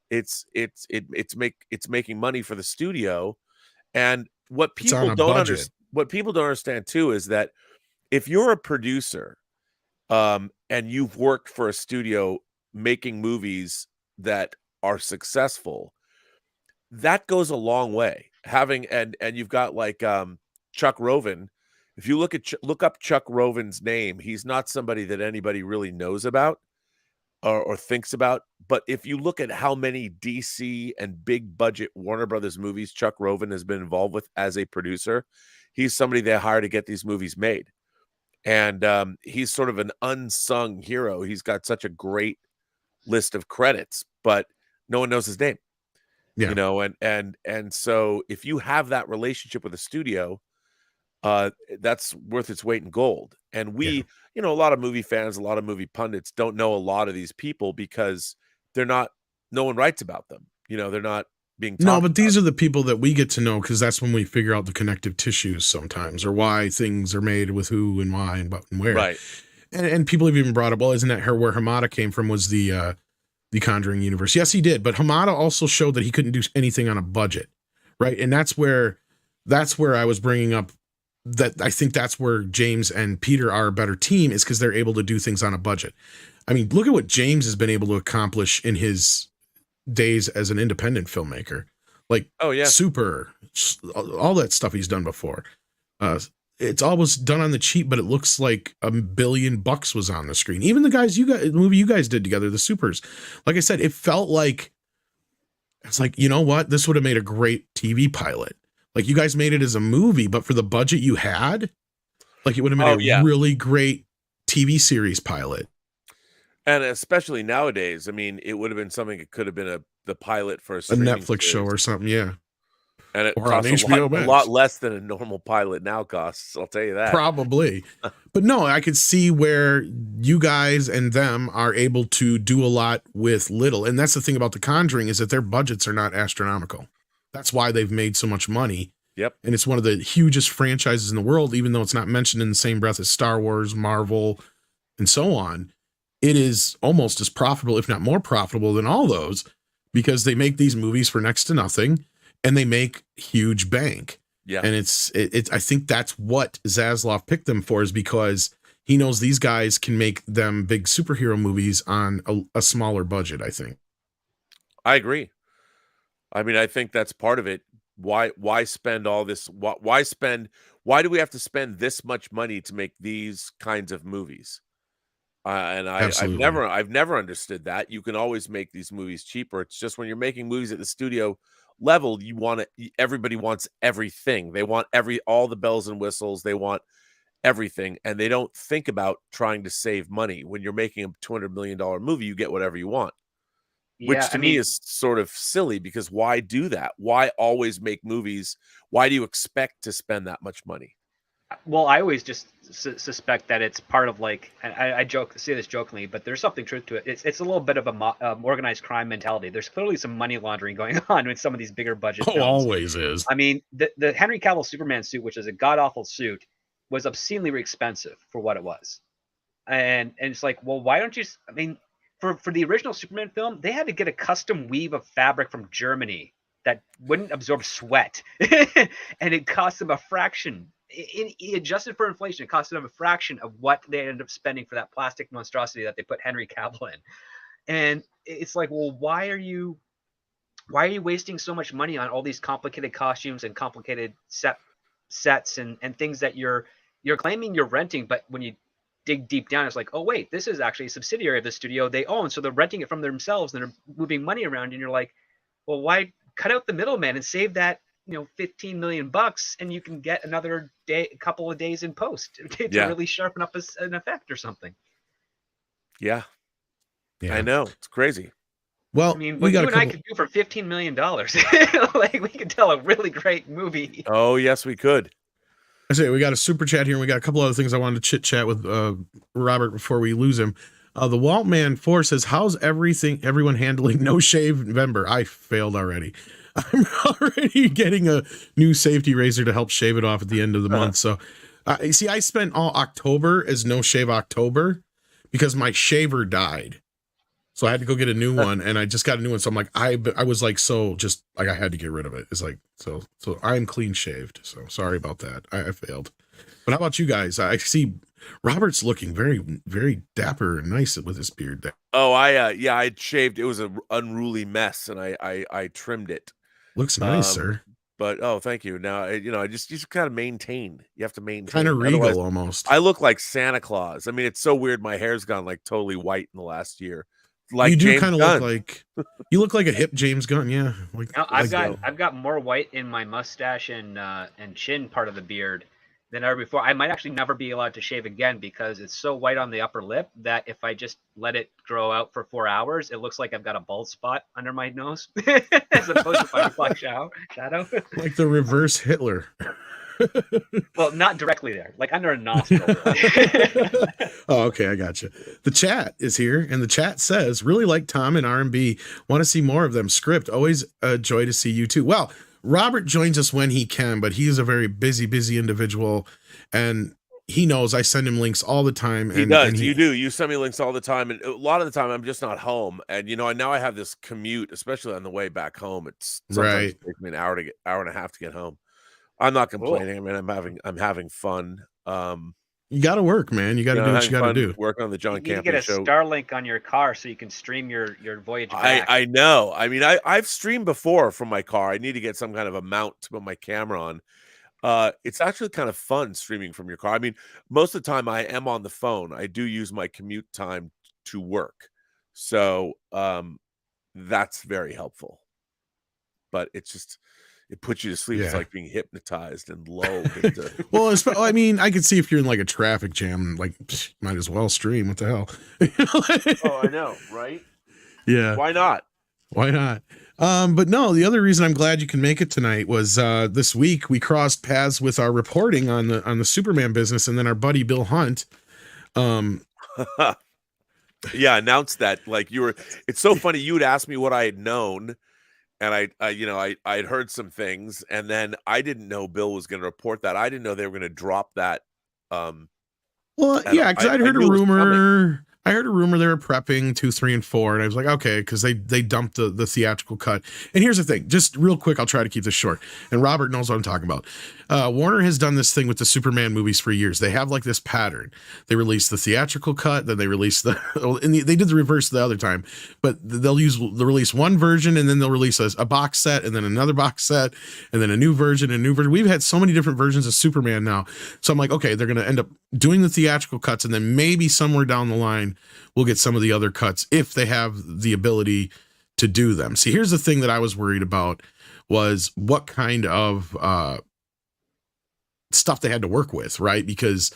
it's making money for the studio. And what It's on people a don't budget. understand too is that if you're a producer, and you've worked for a studio making movies that are successful, that goes a long way. And you've got like Chuck Roven. If you look up Chuck Roven's name, he's not somebody that anybody really knows about or thinks about. But if you look at how many DC and big budget Warner Brothers movies Chuck Roven has been involved with as a producer, he's somebody they hire to get these movies made. And he's sort of an unsung hero. He's got such a great list of credits, but no one knows his name. Yeah. And so if you have that relationship with a studio, that's worth its weight in gold. And we, a lot of movie fans, a lot of movie pundits don't know a lot of these people because no one writes about them. They're not being talked No, but these about. are the people that we get to know, because that's when we figure out the connective tissues sometimes, or why things are made with who and why and where. Right. And people have even brought up, well, isn't that where Hamada came from, was the Conjuring universe? Yes, he did. But Hamada also showed that he couldn't do anything on a budget. Right. And that's where I was bringing up that I think that's where James and Peter are a better team, is because they're able to do things on a budget. I mean, look at what James has been able to accomplish in his days as an independent filmmaker. Like, Oh yeah. Super, all that stuff he's done before. It's always done on the cheap, but it looks like $1 billion was on the screen. Even the movie you guys did together, The Supers. Like I said, it felt like, it's like, you know what? This would have made a great TV pilot. Like, you guys made it as a movie, but for the budget you had, like, it would have made a really great TV series pilot. And especially nowadays, I mean, it would have been something. It could have been the pilot for a Netflix show or something. Yeah. And it or on costs HBO a lot less than a normal pilot now costs. I'll tell you that. Probably. But no, I could see where you guys and them are able to do a lot with little. And that's the thing about The Conjuring, is that their budgets are not astronomical. That's why they've made so much money. Yep. And it's one of the hugest franchises in the world, even though it's not mentioned in the same breath as Star Wars, Marvel, and so on. It is almost as profitable, if not more profitable than all those, because they make these movies for next to nothing and they make huge bank. Yeah. And it's I think that's what Zaslav picked them for, is because he knows these guys can make them big superhero movies on a smaller budget, I think. I agree. I mean, I think that's part of it. Why spend all this? Why do we have to spend this much money to make these kinds of movies? And I've never understood that. You can always make these movies cheaper. It's just when you're making movies at the studio level, everybody wants everything. They want all the bells and whistles. They want everything, and they don't think about trying to save money. When you're making a $200 million movie, you get whatever you want. Which to me is sort of silly, because why do that? Why always make movies? Why do you expect to spend that much money? Well, I always just suspect that it's part of, like, I say this jokingly, but there's something truth to it. It's a little bit of a organized crime mentality. There's clearly some money laundering going on with some of these bigger budget films. Always is. I mean, the Henry Cavill Superman suit, which is a god awful suit, was obscenely expensive for what it was, and it's like, well, why don't you? I mean, for the original Superman film, they had to get a custom weave of fabric from Germany that wouldn't absorb sweat, and it cost them a fraction. Adjusted for inflation, it cost them a fraction of what they ended up spending for that plastic monstrosity that they put Henry Cavill in. And it's like, well, why are you wasting so much money on all these complicated costumes and complicated sets and things that you're claiming you're renting, but when you dig deep down, it's like, oh wait, this is actually a subsidiary of the studio they own, so they're renting it from themselves and they're moving money around, and you're like, well, why cut out the middleman and save that $15 million, and you can get another couple of days in post to really sharpen up an effect or something. Yeah, I know, it's crazy. Well, I mean, what you and I could do for $15 million, like, we could tell a really great movie. Oh yes, we could. I say we got a super chat here, and we got a couple other things I wanted to chit chat with Robert before we lose him. The Waltman 4 says, "How's everyone handling No Shave November?" I failed already. I'm already getting a new safety razor to help shave it off at the end of the month. So, you see, I spent all October as No Shave October because my shaver died. So I had to go get a new one, and I just got a new one. So I'm like, I was like, so just like I had to get rid of it. It's like, so I'm clean shaved. So sorry about that. I failed. But how about you guys? I see Robert's looking very, very dapper and nice with his beard there. Oh, I shaved. It was an unruly mess, and I trimmed it. Looks nice, sir. But thank you. Now, I just kind of maintain. You have to maintain. Kind of regal. Otherwise, almost. I look like Santa Claus. I mean, it's so weird. My hair's gone like totally white in the last year. Like you do James kind of Gunn. look like you look like a hip James Gunn. Yeah. I've got more white in my mustache and chin part of the beard than ever before. I might actually never be allowed to shave again because it's so white on the upper lip that if I just let it grow out for 4 hours, it looks like I've got a bald spot under my nose as opposed to Firefly shadow. Like the reverse Hitler. Well, not directly there, like under a nostril. Oh, okay, I got you. The chat is here, and the chat says, really like Tom and R&B. Want to see more of them. Script, always a joy to see you too. Well, Robert joins us when he can, but he is a very busy individual, and he knows I send him links all the time. He does. You do. You send me links all the time, and a lot of the time I'm just not home. And now I have this commute, especially on the way back home. It's sometimes it takes me an hour and a half to get home. I'm not complaining. Cool. I mean, I'm having fun. You got to work, man. You got to do what you got to do. Work on the John Camping show. You need to get a Starlink on your car so you can stream your voyage back. I know. I mean, I've streamed before from my car. I need to get some kind of a mount to put my camera on. It's actually kind of fun streaming from your car. I mean, most of the time I am on the phone. I do use my commute time to work. So that's very helpful. But it's just... it puts you to sleep. Yeah. It's like being hypnotized and lulled. Well, I mean, I could see if you're in like a traffic jam, like might as well stream. What the hell? Oh, I know, right? Yeah. Why not? Why not? But no, the other reason I'm glad you can make it tonight was this week we crossed paths with our reporting on the Superman business, and then our buddy Bill Hunt. Yeah, announced that like you were. It's so funny. You would ask me what I had known. And I'd heard some things, and then I didn't know Bill was going to report that. I didn't know they were going to drop that. Well, yeah, because I'd heard a rumor. I heard a rumor they were prepping 2, 3, and 4, and I was like, okay, because they dumped the theatrical cut. And here's the thing, just real quick, I'll try to keep this short. And Robert knows what I'm talking about. Warner has done this thing with the Superman movies for years. They have like this pattern. They release the theatrical cut, then they release they did the reverse the other time, but they'll release one version, and then they'll release a box set, and then another box set, and then a new version. We've had so many different versions of Superman now. So I'm like, okay, they're going to end up doing the theatrical cuts, and then maybe somewhere down the line, we'll get some of the other cuts if they have the ability to do them. See, here's the thing that I was worried about was what kind of stuff they had to work with, right? Because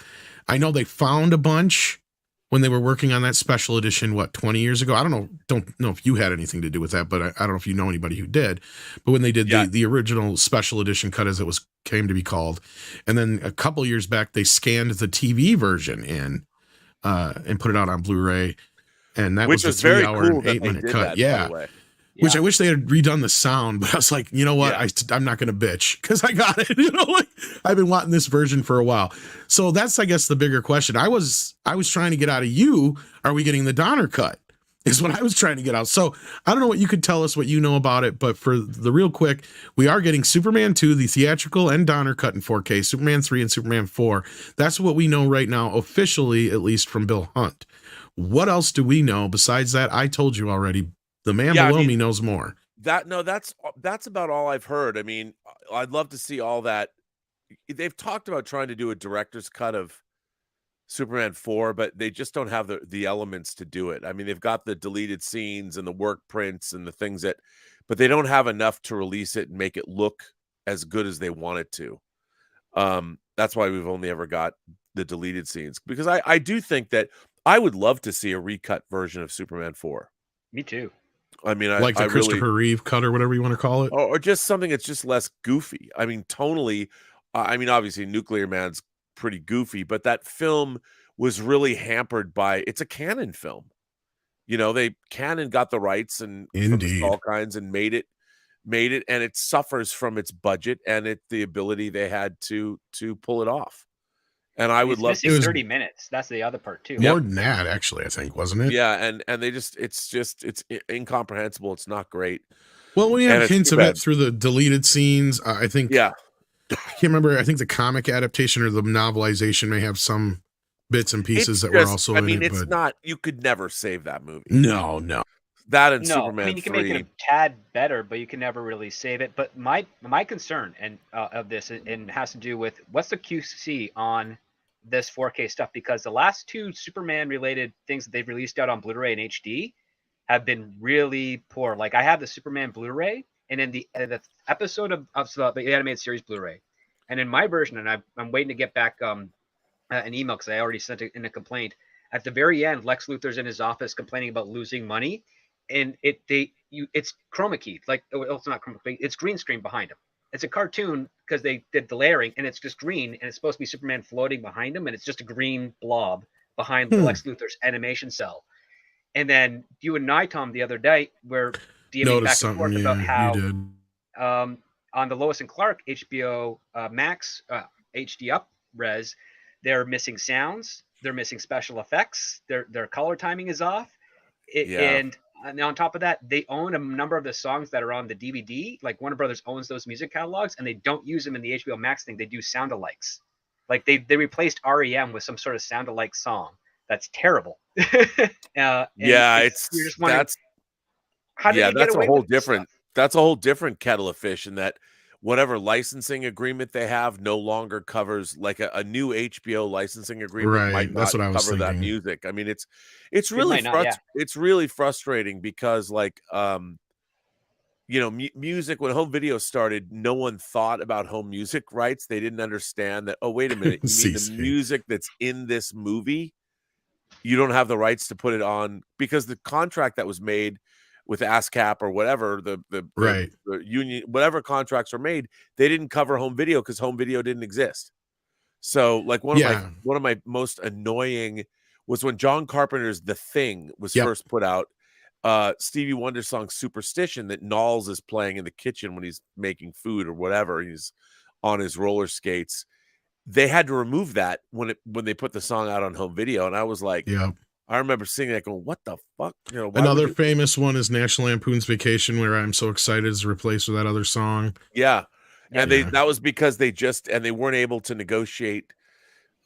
I know they found a bunch when they were working on that special edition, 20 years ago? I don't know if you had anything to do with that, but I don't know if you know anybody who did. But when they did the original special edition cut, as it came to be called, and then a couple years back, they scanned the TV version in and put it out on Blu-ray, and that was a 3 hour and 8 minute cut. Yeah. Which I wish they had redone the sound, but I was like, you know what? I'm not going to bitch because I got it. I've been wanting this version for a while. So that's, I guess, the bigger question. I was trying to get out of you. Are we getting the Donner cut? Is what I was trying to get out. So I don't know what you could tell us what you know about it, but for the real quick, we are getting Superman 2, the theatrical and Donner cut in 4K, Superman 3 and Superman 4. That's what we know right now, officially, at least from Bill Hunt. What else do we know besides that? I told you already. The man below me knows more. That's about all I've heard. I mean, I'd love to see all that. They've talked about trying to do a director's cut of Superman 4, but they just don't have the elements to do it. I mean, they've got the deleted scenes and the work prints and the things but they don't have enough to release it and make it look as good as they want it to. That's why we've only ever got the deleted scenes, because I do think that I would love to see a recut version of Superman 4. Me too. I mean, like the Christopher Reeve cut or whatever you want to call it, or just something that's just less goofy. I mean, tonally, I mean, obviously, Nuclear Man's pretty goofy, but that film was really hampered by it's a Canon film. Canon got the rights and all kinds and made it made it, and it suffers from its budget and the ability they had to pull it off. And I would It's love missing It was 30 minutes. That's the other part too. more than that, actually, I think, wasn't it? yeah, and it's incomprehensible. It's not great. Well, we And have it's hints too of it bad. through the deleted scenes. I think, Yeah, I can't remember. I think the comic adaptation or the novelization may have some bits and pieces that were also in it. it's But not. You could never save that movie. no. That and No, Superman I mean you can make it 3. a tad better, but you can never really save it. But my concern and of this and has to do with what's the QC on this 4K stuff, because the last two Superman related things that they've released out on Blu-ray and HD have been really poor. Like I have the Superman Blu-ray, and in the episode of the animated series Blu-ray, and in my version, and I'm waiting to get back an email because I already sent it in a complaint. At the very end, Lex Luthor's in his office complaining about losing money, and it's chroma keyed. Like, it's not chroma keyed, it's green screen behind him. It's a cartoon because they did the layering, and it's just green, and it's supposed to be Superman floating behind him, and it's just a green blob behind Lex Luthor's animation cell. And then you and I, Tom, the other day, were DMing back and forth about how on the Lois and Clark HBO Max HD up res, they're missing sounds, they're missing special effects, their color timing is off, and on top of that, they own a number of the songs that are on the DVD. Like Warner Brothers owns those music catalogs, and they don't use them in the HBO Max thing. They do sound-alikes. Like they replaced REM with some sort of sound-alike song. That's terrible. You're just wondering, how did they get away with this stuff? That's a whole different kettle of fish, in that whatever licensing agreement they have no longer covers, like a new HBO licensing agreement. Right, might that's not what I was cover that thinking. music. I mean, it's really frustrating because, like, music, when home video started, no one thought about home music rights. They didn't understand that, oh, wait a minute, you mean the music that's in this movie, you don't have the rights to put it on, because the contract that was made with ASCAP or whatever, the union, whatever contracts were made, they didn't cover home video because home video didn't exist. So, like, one of my most annoying was when John Carpenter's The Thing was first put out. Stevie Wonder's song Superstition that Knowles is playing in the kitchen when he's making food or whatever, he's on his roller skates. They had to remove that when they put the song out on home video, and I was like, I remember singing that going, what the fuck? Another famous one is National Lampoon's Vacation, where I'm So Excited is replaced with that other song. Yeah. And that was because they weren't able to negotiate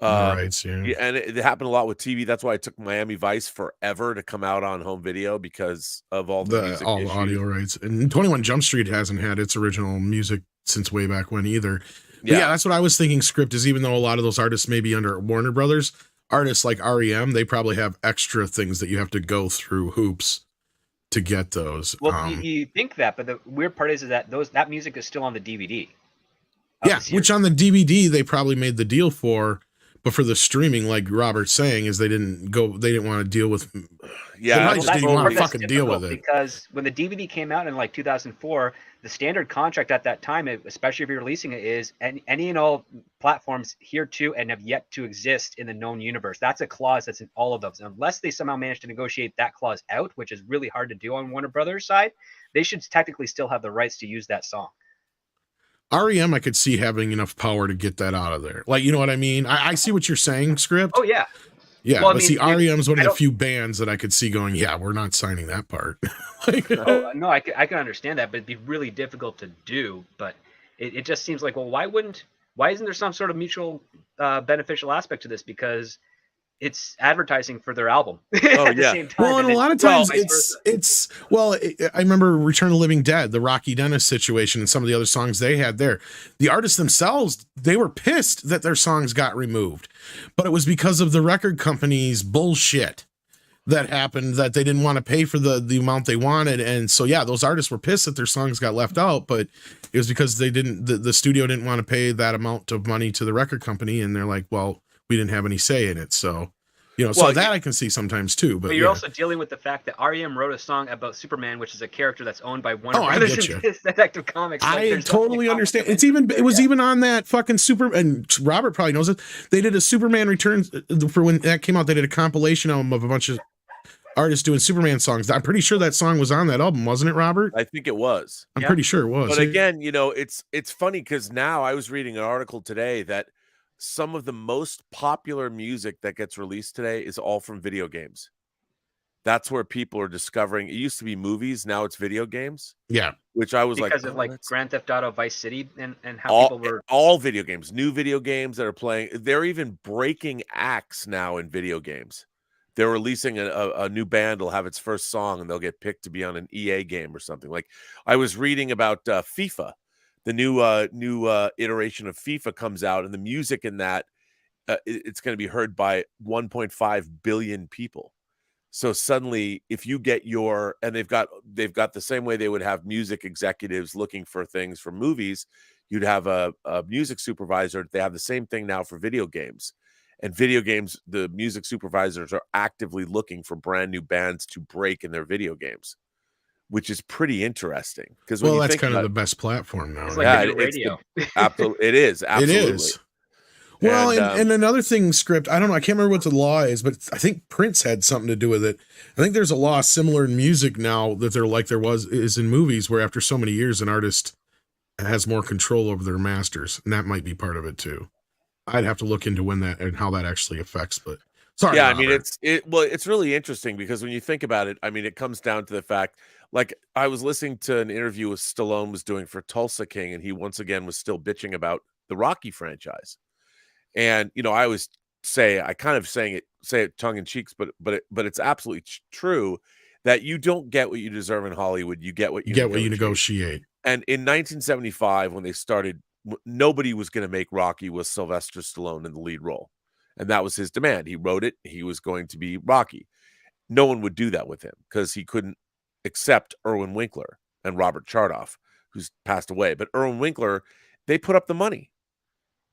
rights. And it happened a lot with TV. That's why it took Miami Vice forever to come out on home video, because of all the audio rights. And 21 Jump Street hasn't had its original music since way back when either. But yeah, that's what I was thinking. Script is, even though a lot of those artists may be under Warner Brothers, artists like REM, they probably have extra things that you have to go through hoops to get those. Well, you think that, but the weird part is that that music is still on the DVD. Which on the DVD they probably made the deal for, but for the streaming, like Robert's saying, is they didn't want to deal with. They just didn't want to fucking deal with it. Because when the DVD came out in like 2004, the standard contract at that time, especially if you're releasing it, is any and all platforms here to and have yet to exist in the known universe. That's a clause that's in all of those. Unless they somehow manage to negotiate that clause out, which is really hard to do on Warner Brothers' side, they should technically still have the rights to use that song. REM, I could see having enough power to get that out of there. Like, you know what I mean? I see what you're saying, Script. Oh, yeah. Yeah, well, but see, REM is one of the few bands that I could see going, we're not signing that part. No, I can understand that, but it'd be really difficult to do. But it just seems like, well, why isn't there some sort of mutual beneficial aspect to this? Because it's advertising for their album at the same time. Well, and a lot of times I remember Return of the Living Dead, the Rocky Dennis situation, and some of the other songs they had there. The artists themselves, they were pissed that their songs got removed, but it was because of the record company's bullshit that happened, that they didn't want to pay for the amount they wanted. And so, those artists were pissed that their songs got left out, but it was because the studio didn't want to pay that amount of money to the record company. And they're like, well, we didn't have any say in it. So, that I can see sometimes too. But you're also dealing with the fact that REM wrote a song about Superman, which is a character that's owned by Warner Brothers in Detective Comics. I totally understand. It was even on that fucking and Robert probably knows it. They did a Superman Returns for when that came out. They did a compilation album of a bunch of artist doing Superman songs. I'm pretty sure that song was on that album, wasn't it, Robert? I think it was. I'm Yeah. pretty sure it was. But again, you know, it's funny because now I was reading an article today that some of the most popular music that gets released today is all from video games. That's where people are discovering. It used to be movies, now it's video games. Yeah. Which I was because like, of oh, like that's Grand Theft Auto Vice City and how people were. all video games, new video games that are playing. They're even breaking acts now in video games. They're releasing a new band will have its first song and they'll get picked to be on an EA game or something. Like I was reading about FIFA, the new iteration of FIFA comes out, and the music in that it's going to be heard by 1.5 billion people. So suddenly, if you get and they've got the same way they would have music executives looking for things for movies, you'd have a music supervisor. They have the same thing now for video games. And video games, the music supervisors are actively looking for brand new bands to break in their video games, which is pretty interesting. Because well, that's kind of the best platform now. It's Right? like the new radio. Absolutely, it is. Absolutely. It is. Well, and another thing, Script, I don't know, I can't remember what the law is, but I think Prince had something to do with it. I think there's a law similar in music now that is in movies, where after so many years, an artist has more control over their masters, and that might be part of it too. I'd have to look into when that and how that actually affects, but sorry. Yeah, Robert. I mean, it's really interesting because when you think about it, I mean, it comes down to the fact, like I was listening to an interview with Stallone was doing for Tulsa King, and he once again was still bitching about the Rocky franchise. And, you know, I always say, I kind of say it tongue in cheeks, but it's absolutely true that you don't get what you deserve in Hollywood. You get what you negotiate. And in 1975, when they started, nobody was going to make Rocky with Sylvester Stallone in the lead role. And that was his demand. He wrote it. He was going to be Rocky. No one would do that with him because he couldn't accept Irwin Winkler and Robert Chardoff, who's passed away. But Irwin Winkler, they put up the money.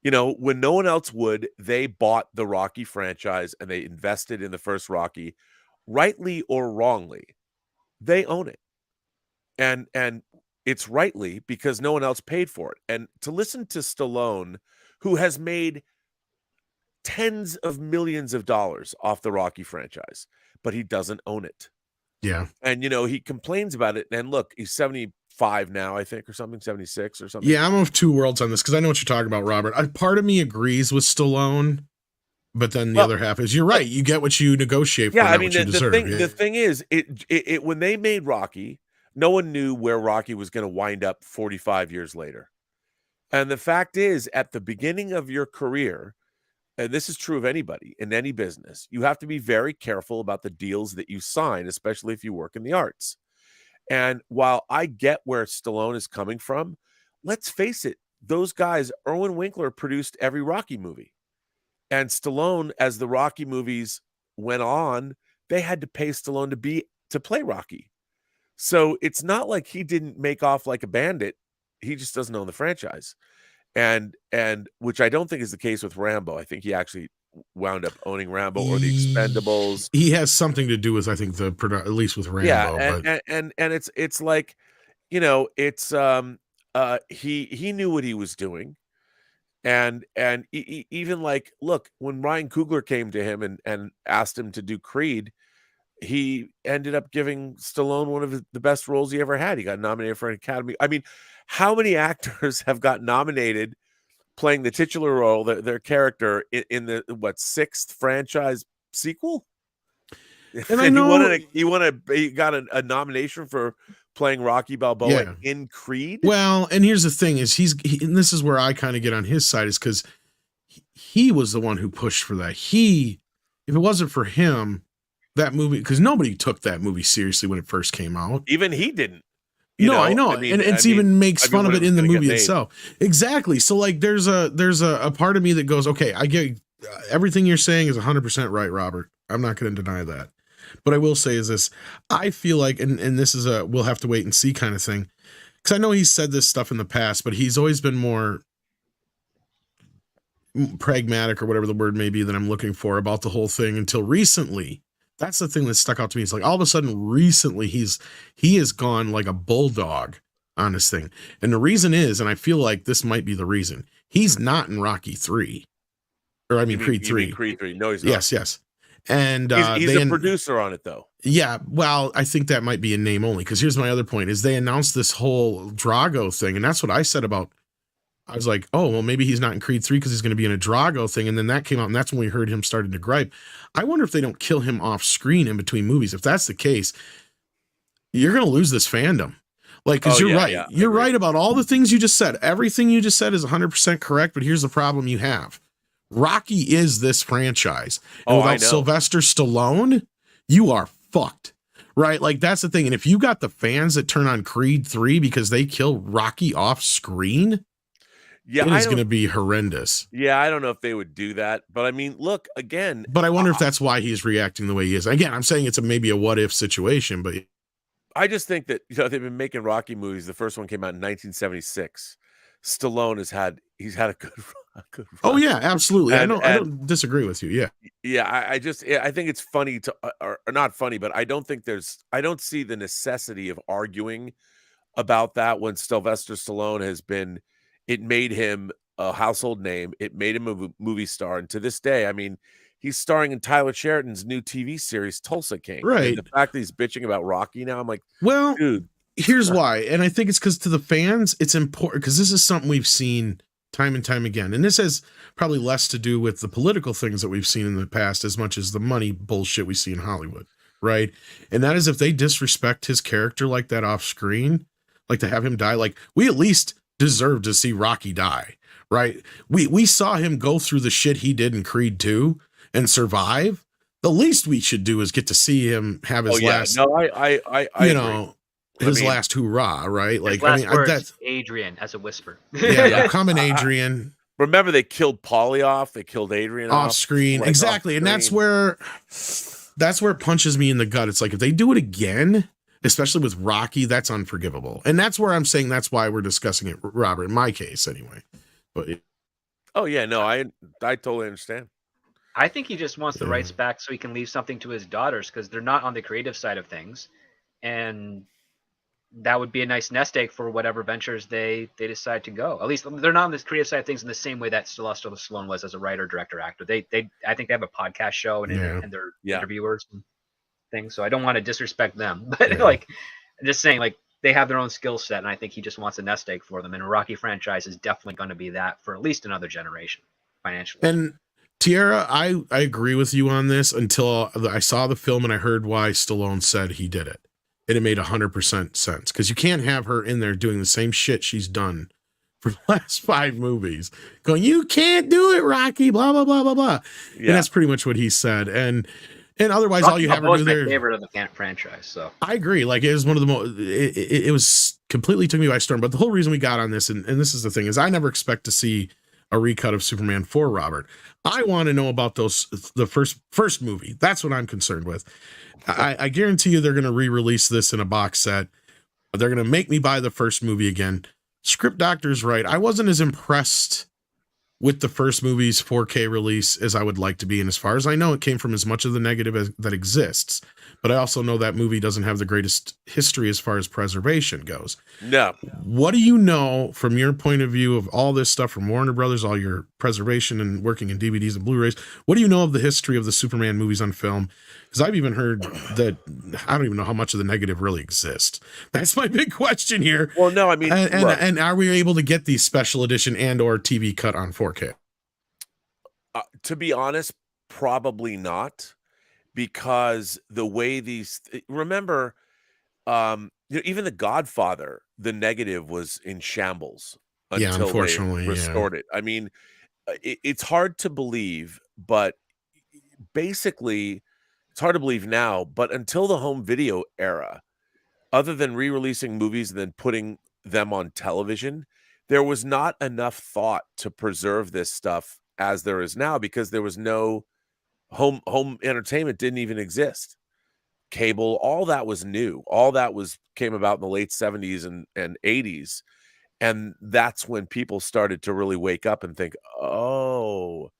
You know, when no one else would, they bought the Rocky franchise and they invested in the first Rocky. Rightly or wrongly, they own it. And it's rightly because no one else paid for it. And to listen to Stallone, who has made tens of millions of dollars off the Rocky franchise, but he doesn't own it. Yeah. And, you know, he complains about it. And look, he's 75 now, I think, or something, 76 or something. Yeah, I'm of two worlds on this because I know what you're talking about, Robert. Part of me agrees with Stallone, but then the other half is you're right. You get what you negotiate for. Yeah, I mean, what you deserve. The thing is, it when they made Rocky, no one knew where Rocky was going to wind up 45 years later. And the fact is, at the beginning of your career, and this is true of anybody in any business, you have to be very careful about the deals that you sign, especially if you work in the arts. And while I get where Stallone is coming from, let's face it, those guys, Irwin Winkler produced every Rocky movie. And Stallone, as the Rocky movies went on, they had to pay Stallone to play Rocky. So it's not like he didn't make off like a bandit. He just doesn't own the franchise. And which I don't think is the case with Rambo. I think he actually wound up owning Rambo or the Expendables. He has something to do with, I think, at least with Rambo. Yeah, and it's like, you know, it's he knew what he was doing. And even like, look, when Ryan Coogler came to him and asked him to do Creed, he ended up giving Stallone one of the best roles he ever had. He got nominated for an Academy. I mean, how many actors have got nominated playing the titular role, their character in the sixth franchise sequel? And I know he got a nomination for playing Rocky Balboa in Creed. Well, and here's the thing: is and this is where I kind of get on his side, is because he was the one who pushed for that. If it wasn't for him, that movie, because nobody took that movie seriously when it first came out. Even he didn't. I know. And it's even makes fun of it in the movie itself. Exactly. So like, there's a part of me that goes, okay, I get everything you're saying is 100% right, Robert. I'm not going to deny that. But I will say is this, I feel like, and this is we'll have to wait and see kind of thing. Because I know he's said this stuff in the past, but he's always been more pragmatic, or whatever the word may be that I'm looking for, about the whole thing until recently. That's the thing that stuck out to me. It's like all of a sudden recently he has gone like a bulldog on this thing. And the reason is, and I feel like this might be the reason, he's not in Rocky 3. Or I mean Creed 3. Creed 3. No, he's not. Yes. And he's a producer on it, though. Yeah, well, I think that might be a name only, because here's my other point: is they announced this whole Drago thing, and that's what I said about. I was like, oh, well, maybe he's not in Creed 3 because he's going to be in a Drago thing, and then that came out, and that's when we heard him starting to gripe. I wonder if they don't kill him off screen in between movies. If that's the case, you're going to lose this fandom. Like, because you're right. You're right about all the things you just said. Everything you just said is 100% correct, but here's the problem you have. Rocky is this franchise. And without Sylvester Stallone, you are fucked. Right? Like, that's the thing. And if you got the fans that turn on Creed 3 because they kill Rocky off screen, it is going to be horrendous. Yeah, I don't know if they would do that. But I mean, look, again. But I wonder if that's why he's reacting the way he is. Again, I'm saying it's maybe a what-if situation, but I just think that, they've been making Rocky movies. The first one came out in 1976. Stallone he's had a good run. Oh yeah, absolutely. I don't disagree with you. Yeah. Yeah. I think it's funny or not funny, but I don't see the necessity of arguing about that when Sylvester Stallone it made him a household name. It made him a movie star. And to this day, I mean, he's starring in Tyler Sheridan's new TV series, Tulsa King. Right. And the fact that he's bitching about Rocky now, I'm like, well, dude. Here's why. And I think it's because to the fans, it's important because this is something we've seen time and time again. And this has probably less to do with the political things that we've seen in the past as much as the money bullshit we see in Hollywood. Right. And that is if they disrespect his character like that off screen, like to have him die, like we at least deserve to see Rocky die. Right. We saw him go through the shit he did in Creed 2 and survive. The least we should do is get to see him have his last. No, I his last hoorah, right? Like, his last words, that's Adrian as a whisper. Yeah, coming Adrian. Remember, they killed Paulie off. They killed Adrian off screen. Like, exactly, and that's where it punches me in the gut. It's like if they do it again, especially with Rocky, that's unforgivable. And that's where I'm saying that's why we're discussing it, Robert. In my case, anyway. But I totally understand. I think he just wants the rights back so he can leave something to his daughters because they're not on the creative side of things, and that would be a nice nest egg for whatever ventures they decide to go. At least they're not on this creative side of things in the same way that Sylvester Stallone was as a writer, director, actor. I think they have a podcast show and they're interviewers and things. So I don't want to disrespect them, but like I'm just saying, like they have their own skill set, and I think he just wants a nest egg for them. And a Rocky franchise is definitely going to be that for at least another generation financially. And Tierra, I agree with you on this until I saw the film and I heard why Stallone said he did it. And it made 100% sense because you can't have her in there doing the same shit she's done for the last 5 movies going, you can't do it, Rocky, blah, blah, blah, blah, blah. Yeah. And that's pretty much what he said. And otherwise all you have her do there. Favorite of the franchise. So I agree. Like it was one of the most, it was completely took me by storm. But the whole reason we got on this, and this is the thing, is I never expect to see a recut of Superman 4, Robert. I want to know about the first movie. That's what I'm concerned with. I guarantee you they're going to re-release this in a box set. They're going to make me buy the first movie again. Script Doctor's right. I wasn't as impressed with the first movie's 4K release as I would like to be. And as far as I know, it came from as much of the negative that exists. But I also know that movie doesn't have the greatest history as far as preservation goes. No. What do you know from your point of view of all this stuff from Warner Brothers, all your preservation and working in DVDs and Blu-rays? What do you know of the history of the Superman movies on film? Because I've even heard that I don't even know how much of the negative really exists. That's my big question here. Well, no, I mean, and are we able to get these special edition and or TV cut on 4K? To be honest, probably not, because the way remember, even The Godfather, the negative was in shambles until unfortunately, they restored it. I mean, it's hard to believe, but basically it's hard to believe now, but until the home video era, other than re-releasing movies and then putting them on television, there was not enough thought to preserve this stuff as there is now, because there was no home entertainment didn't even exist. Cable, all that was new. All that came about in the late 70s and 80s. And that's when people started to really wake up and think, oh,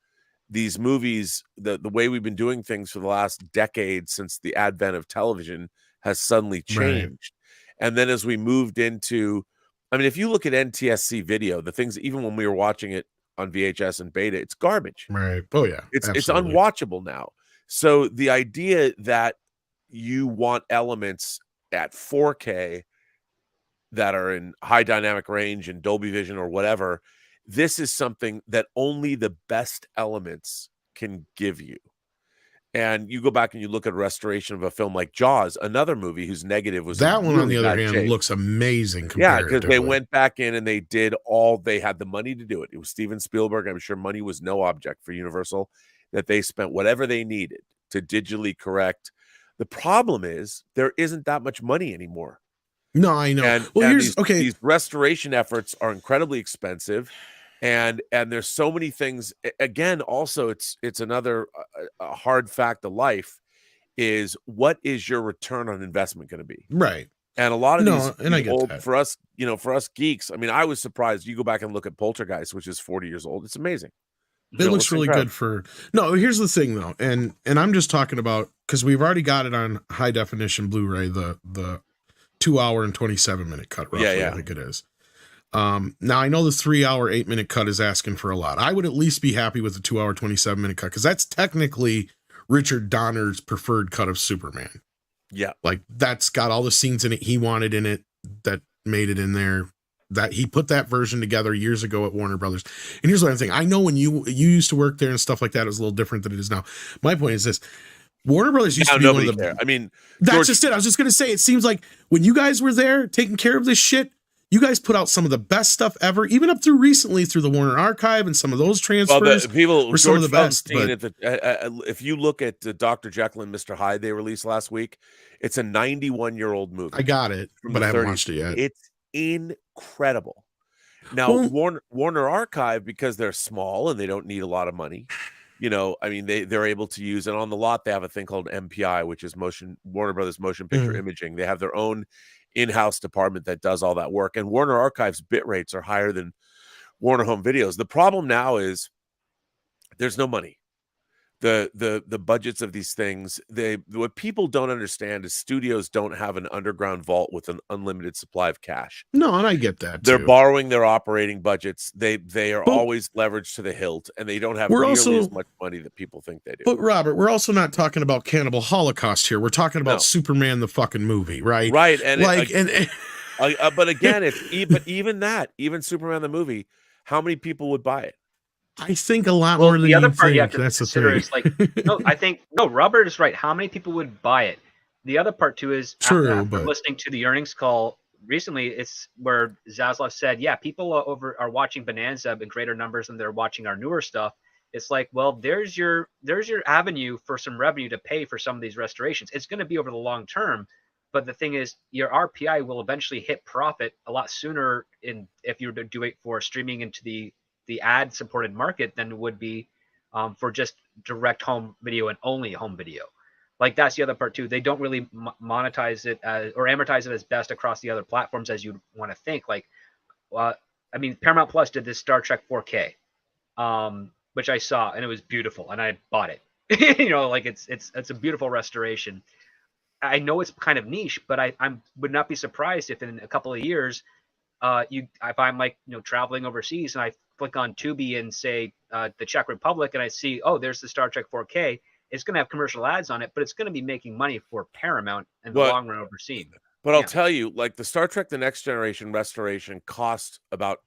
these movies, the way we've been doing things for the last decade since the advent of television has suddenly changed. Right. And then as we moved into, I mean, if you look at NTSC video, the things, even when we were watching it on VHS and beta, it's garbage. Right. Oh yeah. It's unwatchable now. So the idea that you want elements at 4K that are in high dynamic range and Dolby Vision or whatever, this is something that only the best elements can give you. And you go back and you look at a restoration of a film like Jaws, another movie whose negative was That one, on the really other bad hand, shape. looks amazing Yeah, because comparatively. they went back in and they had the money to do it. It was Steven Spielberg. I'm sure money was no object for Universal, that they spent whatever they needed to digitally correct. The problem is there isn't that much money anymore. No, I know. And, Well, and here's these restoration efforts are incredibly expensive. And there's so many things. Again, also, it's another a hard fact of life is, what is your return on investment going to be? Right. And a lot of and I these get old, that. for us geeks, I mean, I was surprised. You go back and look at Poltergeist, which is 40 years old. It's amazing. It looks really incredible. good for. No, here's the thing though, and I'm just talking about, because we've already got it on high definition Blu-ray, the 2 hour and 27-minute cut, roughly. Yeah. I think it is. Now I know the 3 hour 8-minute cut is asking for a lot. I would at least be happy with the 2 hour 27-minute cut, because that's technically Richard Donner's preferred cut of Superman. Yeah. Like, that's got all the scenes in it he wanted in it, that made it in there. That he put that version together years ago at Warner Brothers. And here's what I'm saying. I know when you used to work there and stuff like that, it was a little different than it is now. My point is this: Warner Brothers used to be one of the. I mean, that's just it. I was just going to say, it seems like when you guys were there taking care of this shit, you guys put out some of the best stuff ever, even up through recently through the Warner Archive and some of those transfers. Were some of the best. But if you look at Dr. Jekyll and Mr. Hyde they released last week, it's a 91-year-old movie. I got it, but I haven't watched it yet. It's incredible. Now, Warner Archive, because they're small and they don't need a lot of money, I mean, they're able to use, and on the lot they have a thing called MPI, which is Warner Brothers Motion Picture Imaging. They have their own in-house department that does all that work, and Warner Archive's bit rates are higher than Warner Home Videos. The problem now is there's no money. The budgets of these things, what people don't understand is studios don't have an underground vault with an unlimited supply of cash. No, and I get that. They're borrowing their operating budgets. They are always leveraged to the hilt, and they don't have nearly as much money that people think they do. But Robert, we're also not talking about Cannibal Holocaust here. We're talking about Superman the fucking movie, right? Right, and but again, even Superman the movie, how many people would buy it? I think a lot more than the other you part think. you have to That's consider the is like Robert is right. How many people would buy it? The other part too is after listening to the earnings call recently, it's where Zaslav said, yeah, people are watching Bonanza in greater numbers than they're watching our newer stuff. It's like, well, there's your avenue for some revenue to pay for some of these restorations. It's going to be over the long term, but the thing is, your RPI will eventually hit profit a lot sooner if you were to do it for streaming into the ad supported market than it would be for just direct home video and only home video. Like, that's the other part too. They don't really monetize it or amortize it as best across the other platforms as you'd want to think. Like, I mean, Paramount Plus did this Star Trek 4K, which I saw, and it was beautiful, and I bought it. Like it's a beautiful restoration. I know it's kind of niche, but I would not be surprised if in a couple of years, if I'm like traveling overseas and I click on Tubi and say the Czech Republic, and I see, oh, there's the Star Trek 4K. It's going to have commercial ads on it, but it's going to be making money for Paramount in the long run overseas. But I'll tell you, like, the Star Trek The Next Generation restoration cost about,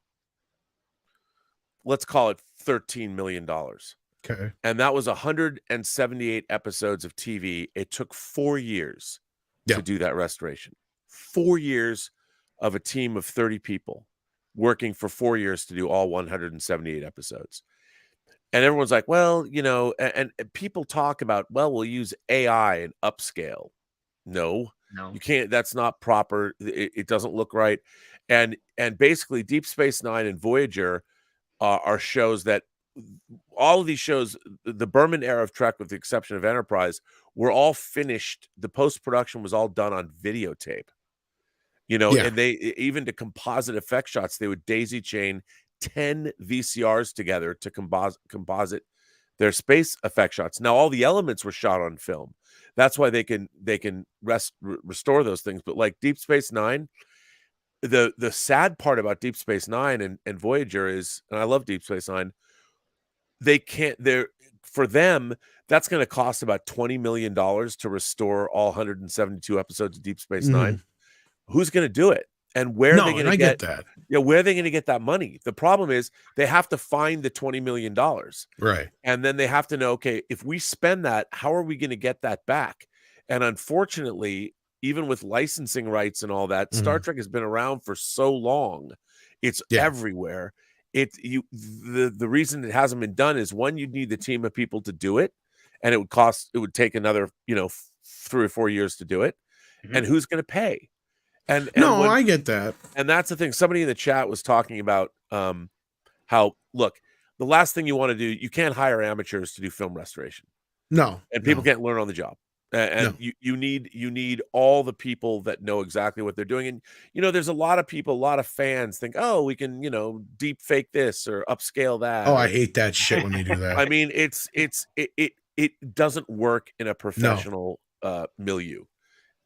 let's call it $13 million. Okay. And that was 178 episodes of TV. It took 4 years to do that restoration. 4 years of a team of 30 people working for 4 years to do all 178 episodes. And everyone's like, well, and people talk about, well, we'll use AI and upscale. No, you can't. That's not proper. It doesn't look right. And basically Deep Space Nine and Voyager are shows that all of these shows, the Berman era of Trek, with the exception of Enterprise, were all finished. The post-production was all done on videotape. And they, even to composite effect shots, they would daisy chain 10 VCRs together to composite their space effect shots. Now, all the elements were shot on film. That's why they can restore those things. But like Deep Space Nine, the sad part about Deep Space Nine and Voyager is, and I love Deep Space Nine, they're for them, that's going to cost about $20 million to restore all 172 episodes of Deep Space Nine. Who's going to do it? And where are they going to get that? Where are they going to get that money? The problem is they have to find the $20 million. Right. And then they have to know, okay, if we spend that, how are we going to get that back? And unfortunately, even with licensing rights and all that, Star Trek has been around for so long. It's everywhere. The reason it hasn't been done is, one, you'd need the team of people to do it, and it would take another 3 or 4 years to do it. And who's going to pay? And I get that. And that's the thing. Somebody in the chat was talking about how, look, the last thing you want to do, you can't hire amateurs to do film restoration. No. And people can't learn on the job. And you need all the people that know exactly what they're doing. And there's a lot of people, a lot of fans think, oh, we can deep fake this or upscale that. I hate that shit when they do that. I mean, it doesn't work in a professional milieu.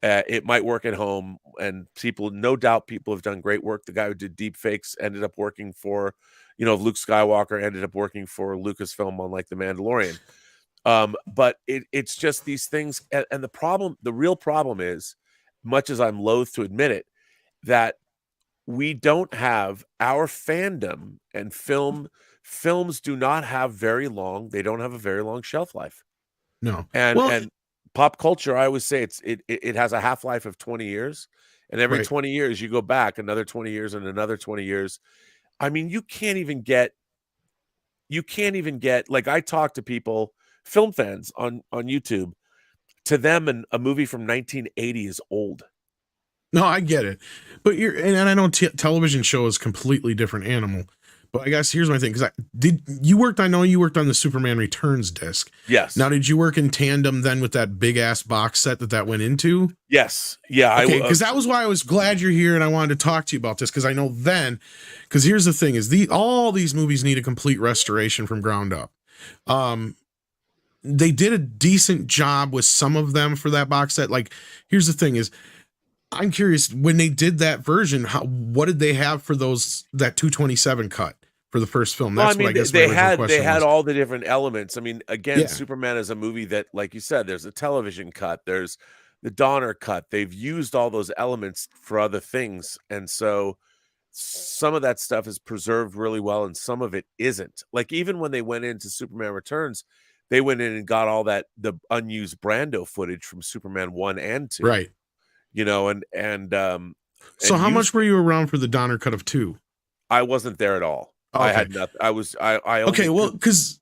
It might work at home, and no doubt people have done great work. The guy who did deep fakes ended up working for Luke Skywalker, ended up working for Lucasfilm on like The Mandalorian. But it's just these things, and the real problem is, much as I'm loath to admit it, that we don't have our fandom, and films do not have they don't have a very long shelf life. No. And pop culture, I always say it has a half-life of 20 years, and every 20 years you go back another 20 years and another 20 years. I mean, you can't even get, like, I talk to people, film fans on YouTube, to them a movie from 1980 is old. No, I get it. But and I know television show is a completely different animal. But I guess here's my thing, because I know you worked on the Superman Returns disc. Yes. Now, did you work in tandem then with that big ass box set that went into? Yes. Yeah. Okay, because that was why I was glad you're here, and I wanted to talk to you about this, because I know because here's the thing: is all these movies need a complete restoration from ground up. They did a decent job with some of them for that box set. Like, here's the thing: is I'm curious, when they did that version, what did they have for that 227 cut for the first film? That's what I guess they had all the different elements. I mean, again, Superman is a movie that, like you said, there's a television cut, there's the Donner cut. They've used all those elements for other things, and so some of that stuff is preserved really well, and some of it isn't. Like, even when they went into Superman Returns, they went in and got all the unused Brando footage from Superman 1 and 2. Right. So how much were you around for the Donner cut of 2? I wasn't there at all. Okay. I had nothing. Okay, well, because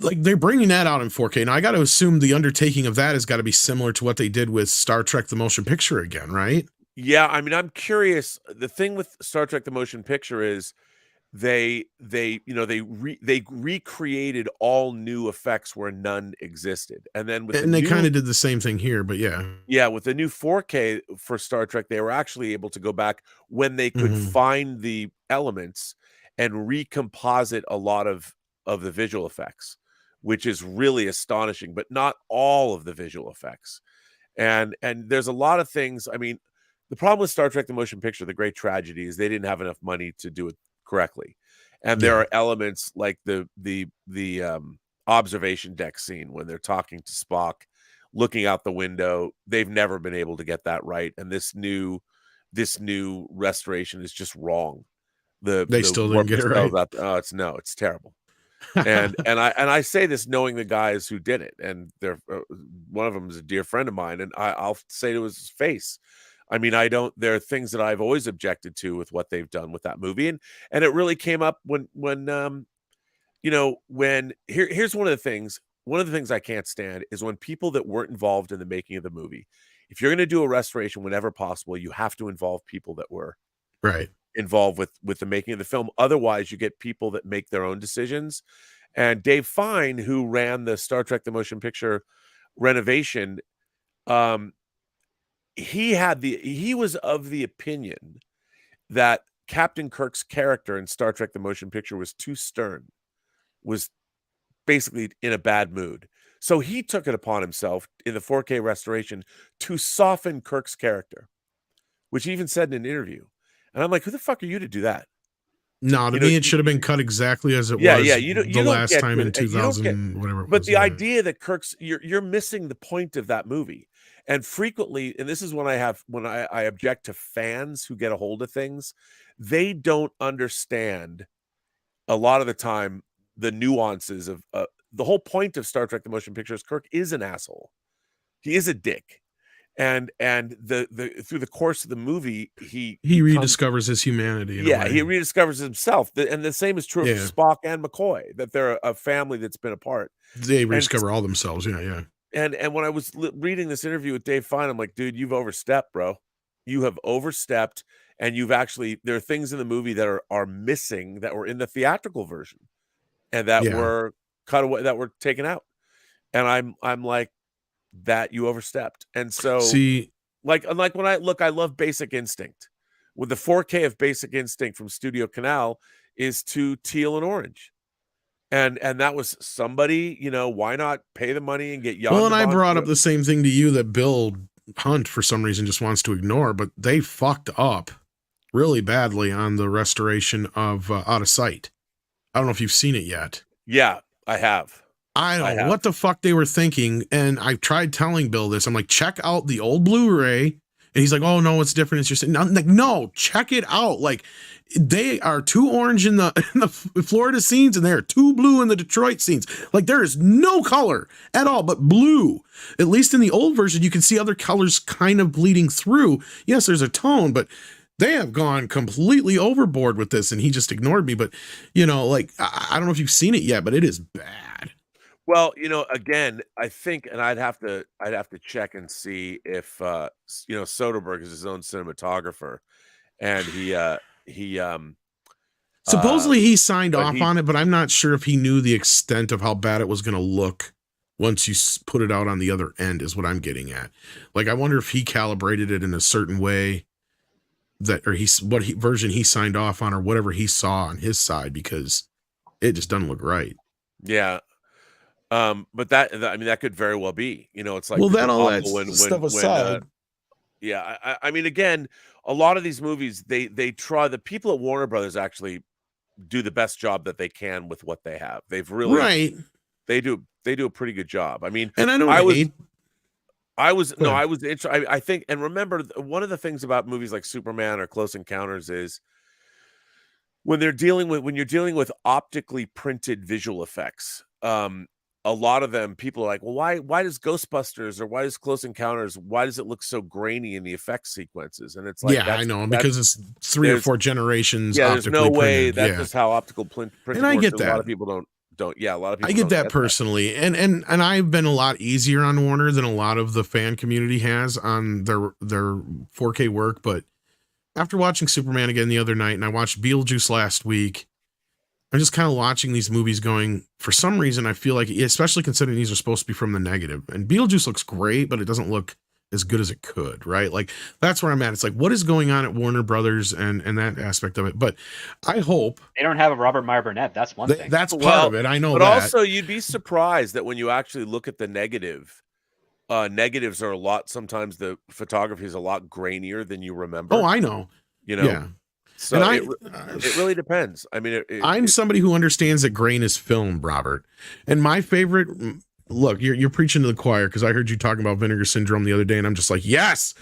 like they're bringing that out in 4K. Now I got to assume the undertaking of that has got to be similar to what they did with Star Trek the Motion Picture again, right? Yeah, I mean, I'm curious. The thing with Star Trek the Motion Picture is they recreated all new effects where none existed, and then they kind of did the same thing here, but with the new 4K for Star Trek, they were actually able to go back when they could find the elements and recomposite a lot of the visual effects, which is really astonishing, but not all of the visual effects. And there's a lot of things. I mean, the problem with Star Trek the Motion Picture, the great tragedy, is they didn't have enough money to do it correctly. And there are elements like the observation deck scene when they're talking to Spock, looking out the window. They've never been able to get that right, and this new restoration is just wrong. They still didn't get it right. It's terrible. And I say this knowing the guys who did it, and they're one of them is a dear friend of mine, and I'll say to his face, I mean, there are things that I've always objected to with what they've done with that movie. And it really came up when here's one of the things I can't stand is when people that weren't involved in the making of the movie, if you're going to do a restoration whenever possible, you have to involve people that were involved with the making of the film. Otherwise, you get people that make their own decisions. And Dave Fine, who ran the Star Trek the Motion Picture renovation, he was of the opinion that Captain Kirk's character in Star Trek the Motion Picture was too stern, was basically in a bad mood. So he took it upon himself in the 4K restoration to soften Kirk's character, which he even said in an interview. And I'm like, who the fuck are you to do that? No, to You know, me, it should have been cut exactly as it yeah, was yeah. the You don't last get time in to, you don't get. 2000, whatever it But was. the Yeah. idea that you're missing the point of that movie. And frequently, and this is when I object to fans who get a hold of things, they don't understand a lot of the time the nuances of the whole point of Star Trek: The Motion Picture is Kirk is an asshole. He is a dick. And the through the course of the movie, he becomes, rediscovers his humanity. In a yeah, way. he rediscovers himself. And the same is true of Yeah. Spock and McCoy, that they're a family that's been apart. They And rediscover all themselves. Yeah, yeah. and when I was reading this interview with Dave Fine, I'm like, dude, you've overstepped, bro. You have overstepped, and you've actually, there are things in the movie that are missing that were in the theatrical version, and that Yeah. were cut away, that were taken out. And I'm like, that you overstepped. And so, See, like when I love Basic Instinct. With the 4K of Basic Instinct from Studio Canal is to teal and orange. And that was somebody, why not pay the money and get Jan well, and de I Bont brought to up the same thing to you that Bill Hunt, for some reason, just wants to ignore, but they fucked up really badly on the restoration of Out of Sight. I don't know if you've seen it yet. Yeah, I have. I don't know what the fuck they were thinking. And I tried telling Bill this. I'm like, check out the old Blu-ray. And he's like, oh, no, it's different. It's just, I'm like, no, check it out. Like, they are too orange in the Florida scenes, and they are too blue in the Detroit scenes. Like, there is no color at all but blue. At least in the old version, you can see other colors kind of bleeding through. Yes, there's a tone, but they have gone completely overboard with this, and he just ignored me. But, like, I don't know if you've seen it yet, but it is bad. Well, again, I think, and I'd have to check and see if Soderbergh is his own cinematographer, and he supposedly he signed but off on it, but I'm not sure if he knew the extent of how bad it was going to look once you put it out on the other end, is what I'm getting at. Like, I wonder if he calibrated it in a certain way version he signed off on, or whatever he saw on his side, because it just doesn't look right. Yeah. But that could very well be, it's like, well, then all that when stuff aside. Yeah, I mean, again, a lot of these movies, they try, the people at Warner Brothers actually do the best job that they can with what they have. They've really, right. They do a pretty good job. I mean, and I think, and remember, one of the things about movies like Superman or Close Encounters is when you're dealing with optically printed visual effects, a lot of them, people are like, well, why does Ghostbusters or why does Close Encounters, why does it look so grainy in the effect sequences? And it's like, yeah, I know, because it's 3 or 4 generations. Yeah, there's no way printed. that's just how optical print and I get that. A lot of people don't. Yeah, a lot of people. I get that personally, that. And I've been a lot easier on Warner than a lot of the fan community has on their 4K work. But after watching Superman again the other night, and I watched Beetlejuice last week, I'm just kind of watching these movies going, for some reason, I feel like, especially considering these are supposed to be from the negative, and Beetlejuice looks great, but it doesn't look as good as it could, right? Like, that's where I'm at. It's like, what is going on at Warner Brothers and that aspect of it? But I hope they don't have a Robert Meyer Burnett. That's one thing. That's part of it. I know but that. But also, you'd be surprised that when you actually look at the negative, negatives are a lot, sometimes the photography is a lot grainier than you remember. Oh, I know. Yeah. So it really depends. I mean, I'm somebody who understands that grain is film, Robert. And my favorite, look, you're preaching to the choir, because I heard you talking about Vinegar Syndrome the other day, and I'm just like, yes,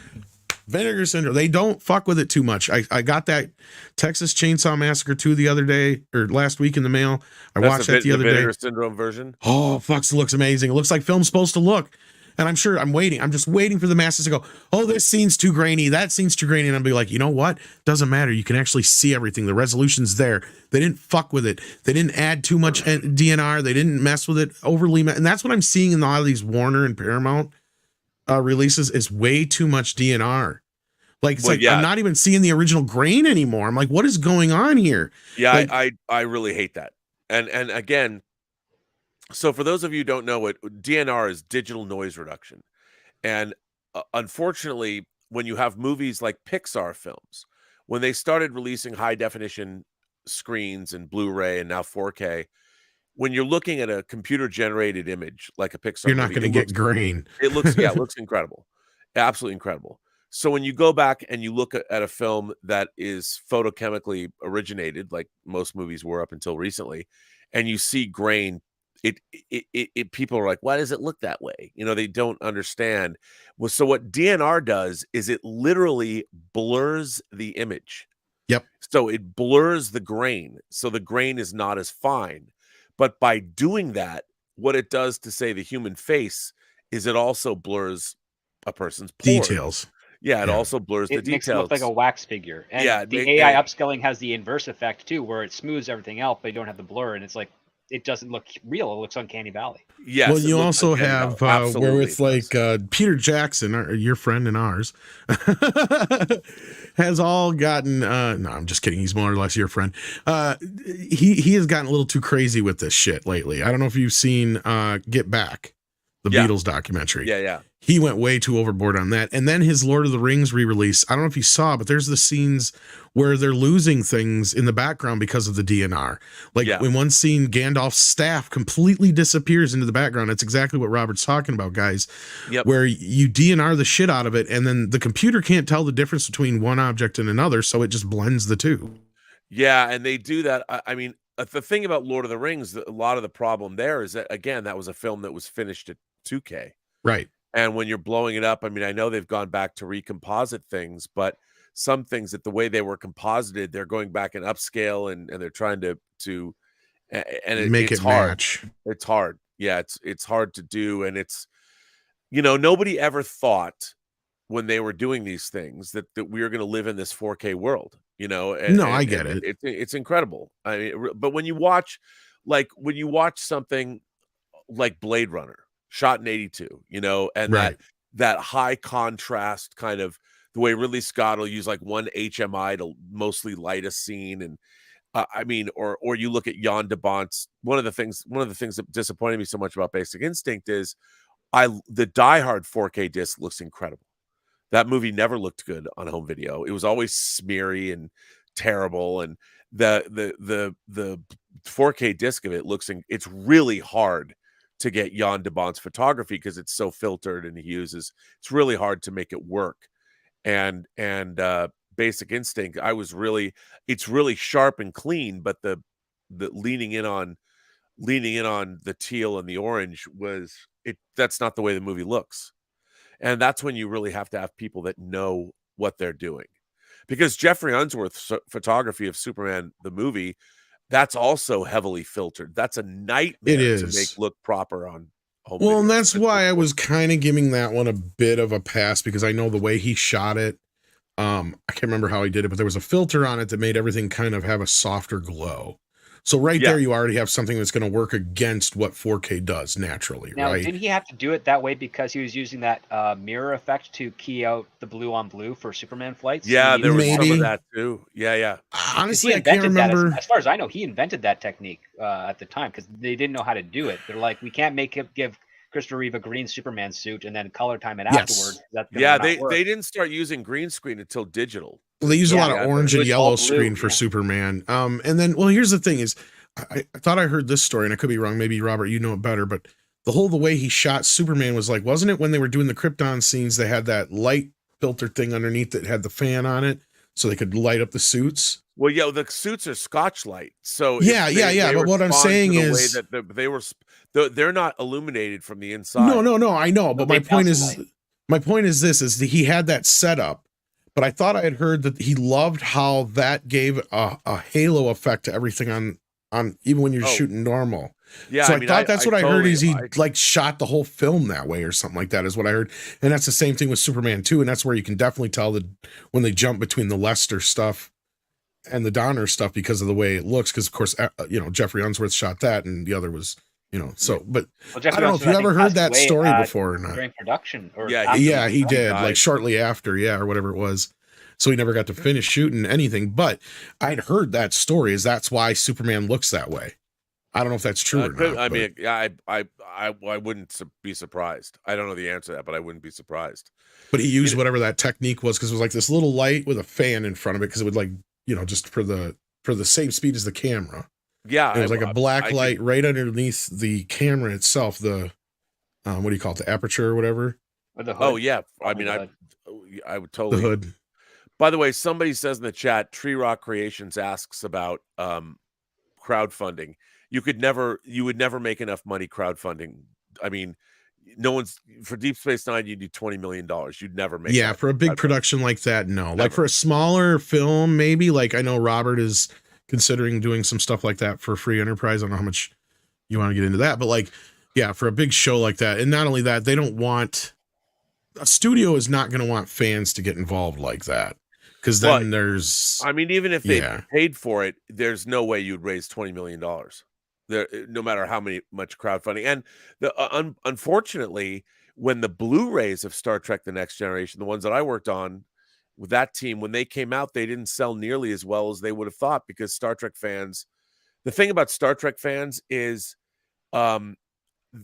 Vinegar Syndrome. They don't fuck with it too much. I got that Texas Chainsaw Massacre 2 the other day, or last week in the mail. That's watched that the other day. Vinegar Syndrome version. Oh, fuck, it looks amazing. It looks like film's supposed to look. And I'm sure I'm just waiting for the masses to go, oh, this scene's too grainy, that scene's too grainy. And I'll be like, you know what? Doesn't matter. You can actually see everything. The resolution's there. They didn't fuck with it. They didn't add too much DNR. They didn't mess with it overly. And that's what I'm seeing in a lot of these Warner and Paramount releases, is way too much DNR. Like, it's I'm not even seeing the original grain anymore. I'm like, what is going on here? Yeah, like, I really hate that. And again, so for those of you who don't know what DNR is, digital noise reduction. And unfortunately, when you have movies like Pixar films, when they started releasing high definition screens and Blu-ray and now 4K, when you're looking at a computer generated image like a Pixar, you're not going to get grain. It looks incredible. Absolutely incredible. So when you go back and you look at a film that is photochemically originated, like most movies were up until recently, and you see grain, it people are like, why does it look that way? You know, they don't understand. Well, so what DNR does is it literally blurs the image. Yep. So it blurs the grain. So the grain is not as fine. But by doing that, what it does to, say, the human face is it also blurs a person's pores. Details. Yeah, it also blurs the It makes it details. look like a wax figure. And Yeah, the AI upscaling has the inverse effect too, where it smooths everything out, but you don't have the blur, and it's like it doesn't look real. It looks uncanny valley. Yes. Well, you it looks also uncanny have valley. where it's Absolutely it like Peter Jackson, your friend and ours, has all gotten. No, I'm just kidding. He's more or less your friend. He has gotten a little too crazy with this shit lately. I don't know if you've seen Get Back, the Beatles documentary. Yeah. He went way too overboard on that. And then his Lord of the Rings re-release, I don't know if you saw, but there's the scenes where they're losing things in the background because of the DNR. Like in one scene, Gandalf's staff completely disappears into the background. That's exactly what Robert's talking about, guys. Yep. Where you DNR the shit out of it, and then the computer can't tell the difference between one object and another, so it just blends the two. Yeah, and they do that. I mean, the thing about Lord of the Rings, a lot of the problem there is that, again, that was a film that was finished at 2K. Right. And when you're blowing it up, I mean, I know they've gone back to recomposite things, but some things that the way they were composited, they're going back and upscale and they're trying to make it's it hard. match. It's hard. Yeah, it's hard to do. And it's, nobody ever thought when they were doing these things that we were going to live in this 4K world, I get it. It's incredible. I mean, but when you watch something like Blade Runner, shot in 82, and that high contrast kind of the way Ridley Scott will use like one HMI to mostly light a scene. And I mean, or you look at Jan de Bont's, one of the things that disappointed me so much about Basic Instinct is the Die Hard 4K disc looks incredible. That movie never looked good on home video. It was always smeary and terrible. And the 4K disc of it it's really hard to get Jan de Bont's photography because it's so filtered and it's really hard to make it work. And Basic Instinct, it's really sharp and clean, but the leaning in on the teal and the orange that's not the way the movie looks. And that's when you really have to have people that know what they're doing. Because Jeffrey Unsworth's photography of Superman, the movie, that's also heavily filtered. That's a nightmare to make look proper on home video. And that's why I was kind of giving that one a bit of a pass, because I know the way he shot it. I can't remember how he did it, but there was a filter on it that made everything kind of have a softer glow. So there you already have something that's going to work against what 4K does naturally, now, right? Didn't he have to do it that way because he was using that mirror effect to key out the blue on blue for Superman flights? Yeah, there was some of that too. Yeah. Honestly, I can't remember. As far as I know, he invented that technique at the time because they didn't know how to do it. They're like, we can't give Christopher Reeve a green Superman suit and then color time it afterwards. They didn't start using green screen until digital. Well, they use a lot of orange and yellow screen for Superman. And then, here's the thing is, I thought I heard this story, and I could be wrong. Maybe, Robert, you know it better, but the way he shot Superman was like, wasn't it when they were doing the Krypton scenes, they had that light filter thing underneath that had the fan on it so they could light up the suits? Well, yeah, the suits are Scotch light. So yeah. But what I'm saying is that they're not illuminated from the inside. No, I know. But my point is this, is that he had that set up. But I thought I had heard that he loved how that gave a halo effect to everything on even when you're shooting normal. Yeah, so I thought that's what I heard is he like shot the whole film that way or something like that is what I heard. And that's the same thing with Superman 2. And that's where you can definitely tell that when they jump between the Lester stuff and the Donner stuff because of the way it looks. Because of course, Jeffrey Unsworth shot that and the other was, but I don't know if you ever heard that story before or not. During production. He did like shortly after, or whatever it was. So he never got to finish shooting anything, but I'd heard that story. That's why Superman looks that way. I don't know if that's true or not. I mean, I wouldn't be surprised. I don't know the answer to that, but I wouldn't be surprised. But he used whatever that technique was because it was like this little light with a fan in front of it because it would like, just for the same speed as the camera. Yeah. And it was like a black light right underneath the camera itself. The, what do you call it? The aperture or whatever. Or the hood. Oh yeah. I mean, I would The totally. hood. By the way, somebody says in the chat, Tree Rock Creations asks about crowdfunding. You would never make enough money crowdfunding. I mean, no one's for Deep Space Nine. You need $20 million. You'd never make Yeah, that for a big crowdfunding. production like that, no. Like Never. for a smaller film, maybe. Like I know Robert is considering doing some stuff like that for Free Enterprise. I don't know how much you want to get into that, but like, yeah, for a big show like that, and not only that, they don't want a studio is not going to want fans to get involved like that because then But, there's. I mean, even if they Yeah. paid for it, there's no way you'd raise $20 million. There, no matter how much crowdfunding. And unfortunately, when the Blu-rays of Star Trek: The Next Generation, the ones that I worked on with that team, when they came out, they didn't sell nearly as well as they would have thought because Star Trek fans. The thing about Star Trek fans is,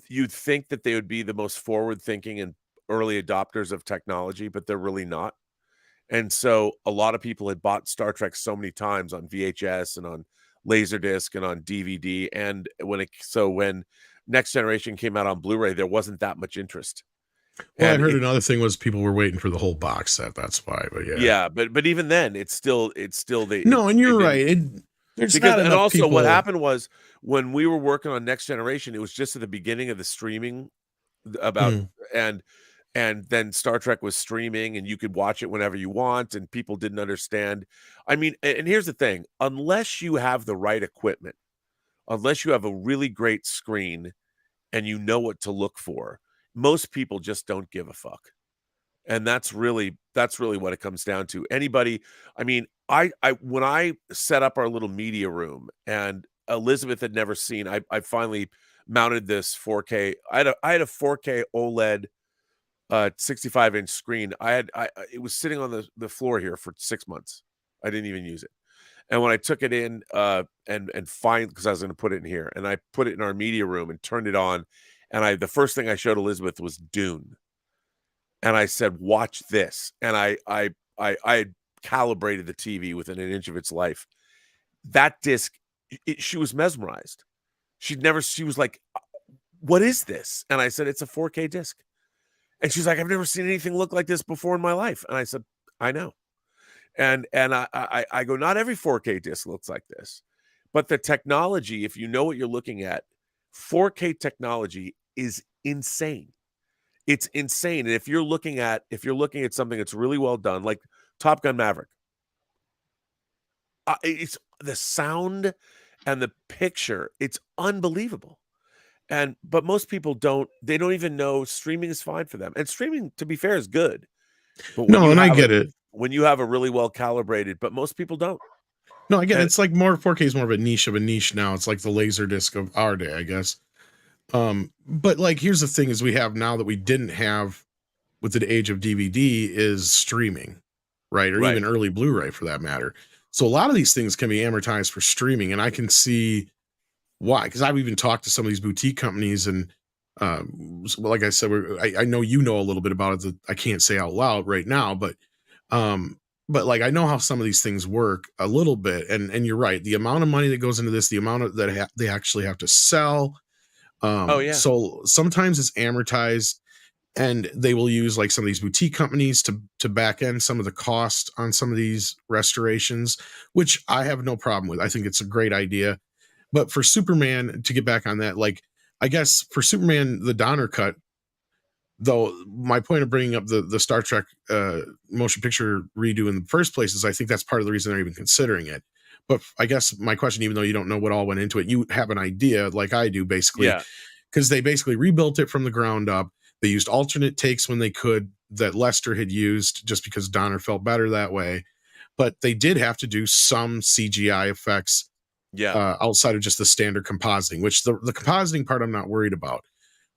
you'd think that they would be the most forward-thinking and early adopters of technology, but they're really not. And so a lot of people had bought Star Trek so many times on VHS and on Laserdisc and on DVD. And when Next Generation came out on Blu-ray, there wasn't that much interest. Well, I And heard another thing was people were waiting for the whole box set. That's why, but yeah. yeah, but even then, it's still the No, and you're it right. There's because not and enough also people. what happened was when we were working on Next Generation, it was just at the beginning of the streaming about and then Star Trek was streaming and you could watch it whenever you want and people didn't understand. I mean, and here's the thing, unless you have the right equipment, unless you have a really great screen and you know what to look for, most people just don't give a fuck. And that's really what it comes down to. Anybody, I mean, I when I set up our little media room and Elizabeth had never seen, I finally mounted this 4K. I had a 4K OLED 65-inch screen. It was sitting on the floor here for 6 months. I didn't even use it. And when I took it in and because I was going to put it in here, and I put it in our media room and turned it on, and the first thing I showed Elizabeth was Dune. And I said, watch this. And I had calibrated the TV within an inch of its life. That disc, she was mesmerized. She was like, what is this? And I said, it's a 4K disc. And she's like, I've never seen anything look like this before in my life. And I said, I know. And I go, not every 4K disc looks like this. But the technology, if you know what you're looking at, 4K technology is insane. It's insane. And if you're looking at something that's really well done, like Top Gun Maverick, it's the sound and the picture, it's unbelievable. But most people don't even know streaming is fine for them. And streaming, to be fair, is good. But I get it. When you have a really well calibrated, but most people don't. No, I get it. It's like 4K is more of a niche now. It's like the laser disc of our day, I guess. But like, here's the thing is we have now that we didn't have with the age of DVD is streaming, right? Or even early Blu-ray for that matter. So a lot of these things can be amortized for streaming, and I can see why, because I've even talked to some of these boutique companies, and like I said, I know you know a little bit about it that I can't say out loud right now, but like I know how some of these things work a little bit, and you're right, the amount of money that goes into this, the amount of that they actually have to sell. So sometimes it's amortized, and they will use like some of these boutique companies to back end some of the cost on some of these restorations, which I have no problem with. I think it's a great idea. But for Superman, to get back on that, like, I guess for Superman, the Donner cut, though, my point of bringing up the Star Trek motion picture redo in the first place is I think that's part of the reason they're even considering it. But I guess my question, even though you don't know what all went into it, you have an idea like I do, basically, because they basically rebuilt it from the ground up. They used alternate takes when they could that Lester had used just because Donner felt better that way. But they did have to do some CGI effects outside of just the standard compositing, which the compositing part I'm not worried about.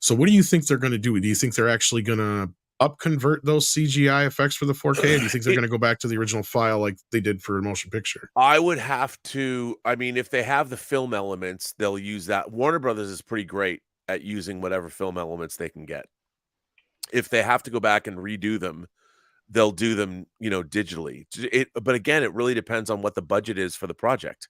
So what do you think they're going to do? Do you think they're actually going to upconvert those CGI effects for the 4K? Or do you think they're going to go back to the original file like they did for a motion picture? I would have to, I mean, if they have the film elements, they'll use that. Warner Brothers is pretty great at using whatever film elements they can get. If they have to go back and redo them, they'll do them, digitally. But again, it really depends on what the budget is for the project.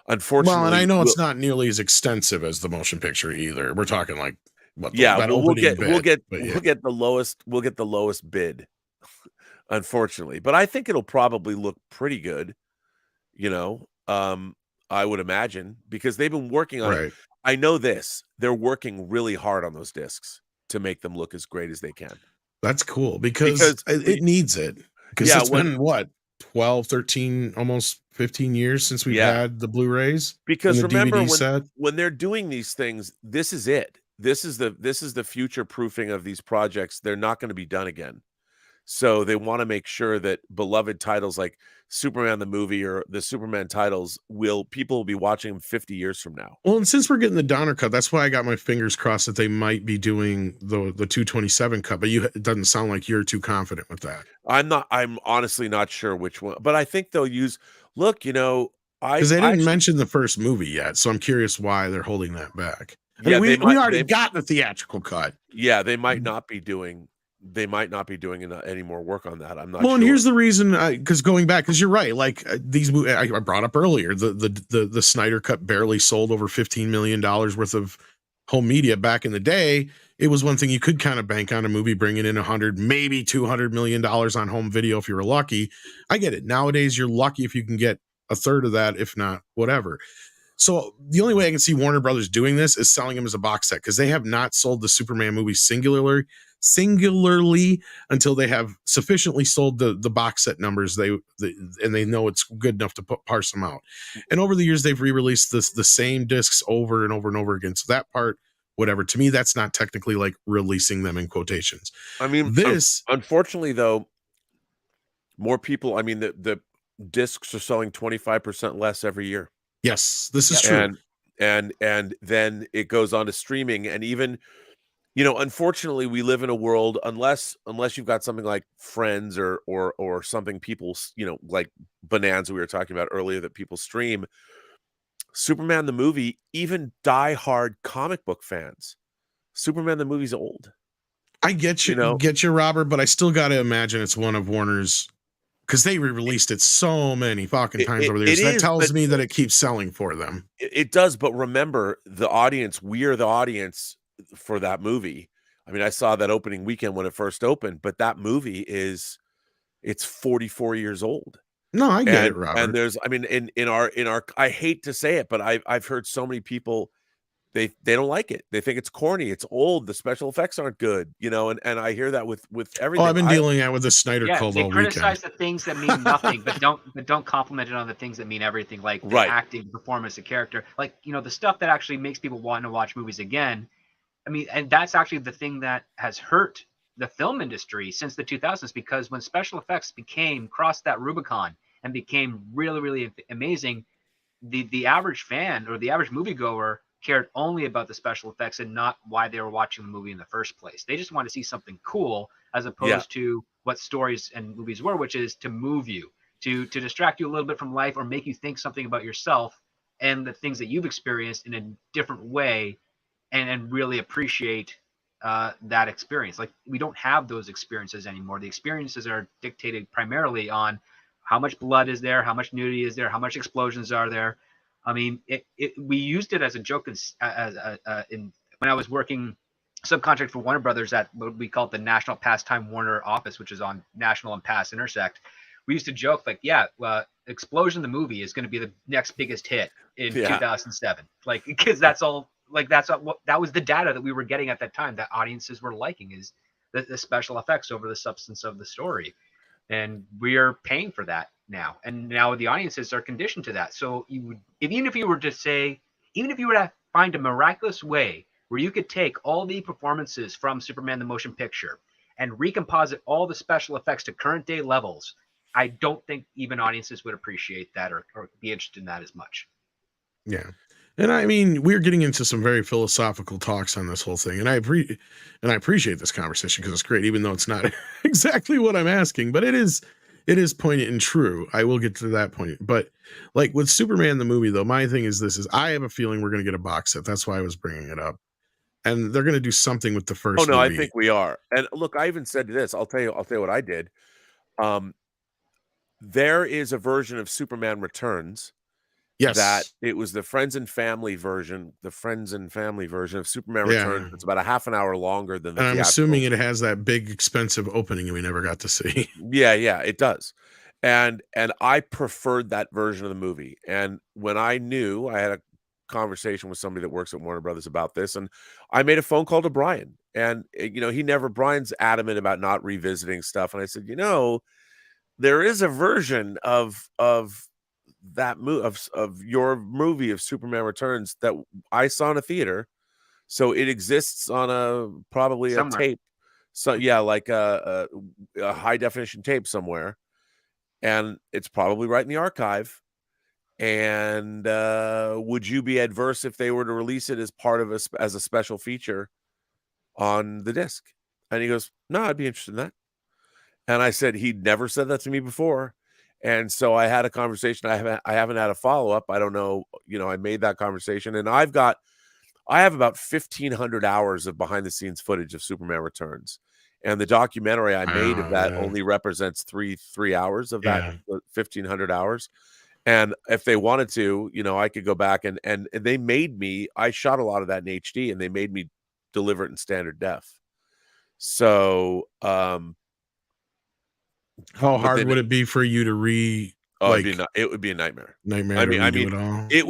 Unfortunately, well, and I know it's not nearly as extensive as the motion picture either. We're talking like we'll get the lowest bid. unfortunately. But I think it'll probably look pretty good, you know. I would imagine, because they've been working on it. Right. I know this. They're working really hard on those discs to make them look as great as they can. That's cool because Because it needs it. Because yeah, it's been what, 12, 13, almost 15 years since we've yeah. had the Blu-rays and Because the remember DVD set. when they're doing these things, this is it. This is the future proofing of these projects. They're not going to be done again. So they want to make sure that beloved titles like Superman the movie or the Superman titles people will be watching them 50 years from now. Well, and since we're getting the Donner cut, that's why I got my fingers crossed that they might be doing the 227 cut. But it doesn't sound like you're too confident with that. I'm honestly not sure which one, but I think they'll use. Look, Because they didn't mention the first movie yet, so I'm curious why they're holding that back. Yeah, I mean, we already got the theatrical cut. Yeah, they might not be doing. They might not be doing any more work on that. I'm not. Well, sure. And here's the reason, because going back, because you're right. Like these movies I brought up earlier, the Snyder cut barely sold over $15 million worth of home media back in the day. It was one thing you could kind of bank on a movie bringing in 100, maybe $200 million on home video if you were lucky. I get it. Nowadays, you're lucky if you can get a third of that, if not whatever. So the only way I can see Warner Brothers doing this is selling them as a box set, because they have not sold the Superman movie singularly until they have sufficiently sold the box set numbers and they know it's good enough to parse them out. And over the years, they've re-released the same discs over and over and over again. So that part, whatever, to me, that's not technically like releasing them in quotations. I mean, unfortunately, though, more people. I mean, the discs are selling 25% less every year. Yes, this is true. And then it goes on to streaming, and even, unfortunately, we live in a world, unless you've got something like Friends or something people, like Bonanza we were talking about earlier that people stream. Superman the movie, even diehard comic book fans, Superman the movie's old. I get you, Robert, but I still got to imagine it's one of Warner's, because they re-released it so many fucking times over the years. That tells me that it keeps selling for them. It does, but remember, the audience, we are the audience for that movie. I mean, I saw that opening weekend when it first opened, but that movie it's 44 years old. No, I get it, Robert. And there's, I mean, in our, I hate to say it, but I've heard so many people, they don't like it. They think it's corny, it's old, the special effects aren't good, and I hear that with everything. Oh, I've been dealing with the Snyder Cult all weekend. They criticize the things that mean nothing, but don't compliment it on the things that mean everything, like the acting, performance, the character, like the stuff that actually makes people want to watch movies again. I mean, and that's actually the thing that has hurt the film industry since the 2000s, because when special effects crossed that Rubicon and became really, really amazing, the average fan or the average moviegoer cared only about the special effects and not why they were watching the movie in the first place. They just want to see something cool, as opposed to what stories and movies were, which is to move you, to distract you a little bit from life, or make you think something about yourself and the things that you've experienced in a different way, and really appreciate that experience. Like, we don't have those experiences anymore. The experiences are dictated primarily on how much blood is there, how much nudity is there, how much explosions are there. I mean, we used it as a joke in when I was working subcontract for Warner Brothers at what we call the National Pastime Warner office, which is on National and Pass intersect. We used to joke like, Explosion the movie is going to be the next biggest hit in 2007. Like, because that was the data that we were getting at that time, that audiences were liking, is the special effects over the substance of the story. And we are paying for that now. And now the audiences are conditioned to that. So even if you were to find a miraculous way where you could take all the performances from Superman the Motion Picture and recomposite all the special effects to current day levels, I don't think even audiences would appreciate that or be interested in that as much. Yeah. And I mean, we're getting into some very philosophical talks on this whole thing, and I appreciate this conversation, because it's great, even though it's not exactly what I'm asking, but it is poignant and true. I will get to that point. But like with Superman the movie, though, my thing is I have a feeling we're going to get a box set. That's why I was bringing it up, and they're going to do something with the first. Oh no, movie. I think we are. And look, I even said this. I'll tell you what I did. There is a version of Superman Returns Yes. that it was the Friends and Family version of Superman Yeah. Returns. It's about a half an hour longer than the And I'm theatrical. assuming it has that big expensive opening we never got to see. Yeah, it does. And I preferred that version of the movie. And when I knew, I had a conversation with somebody that works at Warner Brothers about this, and I made a phone call to Brian. And Brian's adamant about not revisiting stuff. And I said, there is a version of that of your movie of Superman Returns that I saw in a theater. So it exists on probably Somewhere. a tape. So yeah, like a high definition tape somewhere, and it's probably right in the archive. And would you be adverse if they were to release it as part of as a special feature on the disc? And he goes, no, I'd be interested in that. And I said, he'd never said that to me before. And so I had a conversation. I haven't had a follow-up. I don't know. I made that conversation, and I have about 1,500 hours of behind the scenes footage of Superman Returns. And the documentary I made of that only represents three hours of that 1,500 hours. And if they wanted to, I could go back and they made me, I shot a lot of that in HD, and they made me deliver it in standard def. So, how hard would it be for you to it would be a nightmare. Nightmare. I mean, it all? it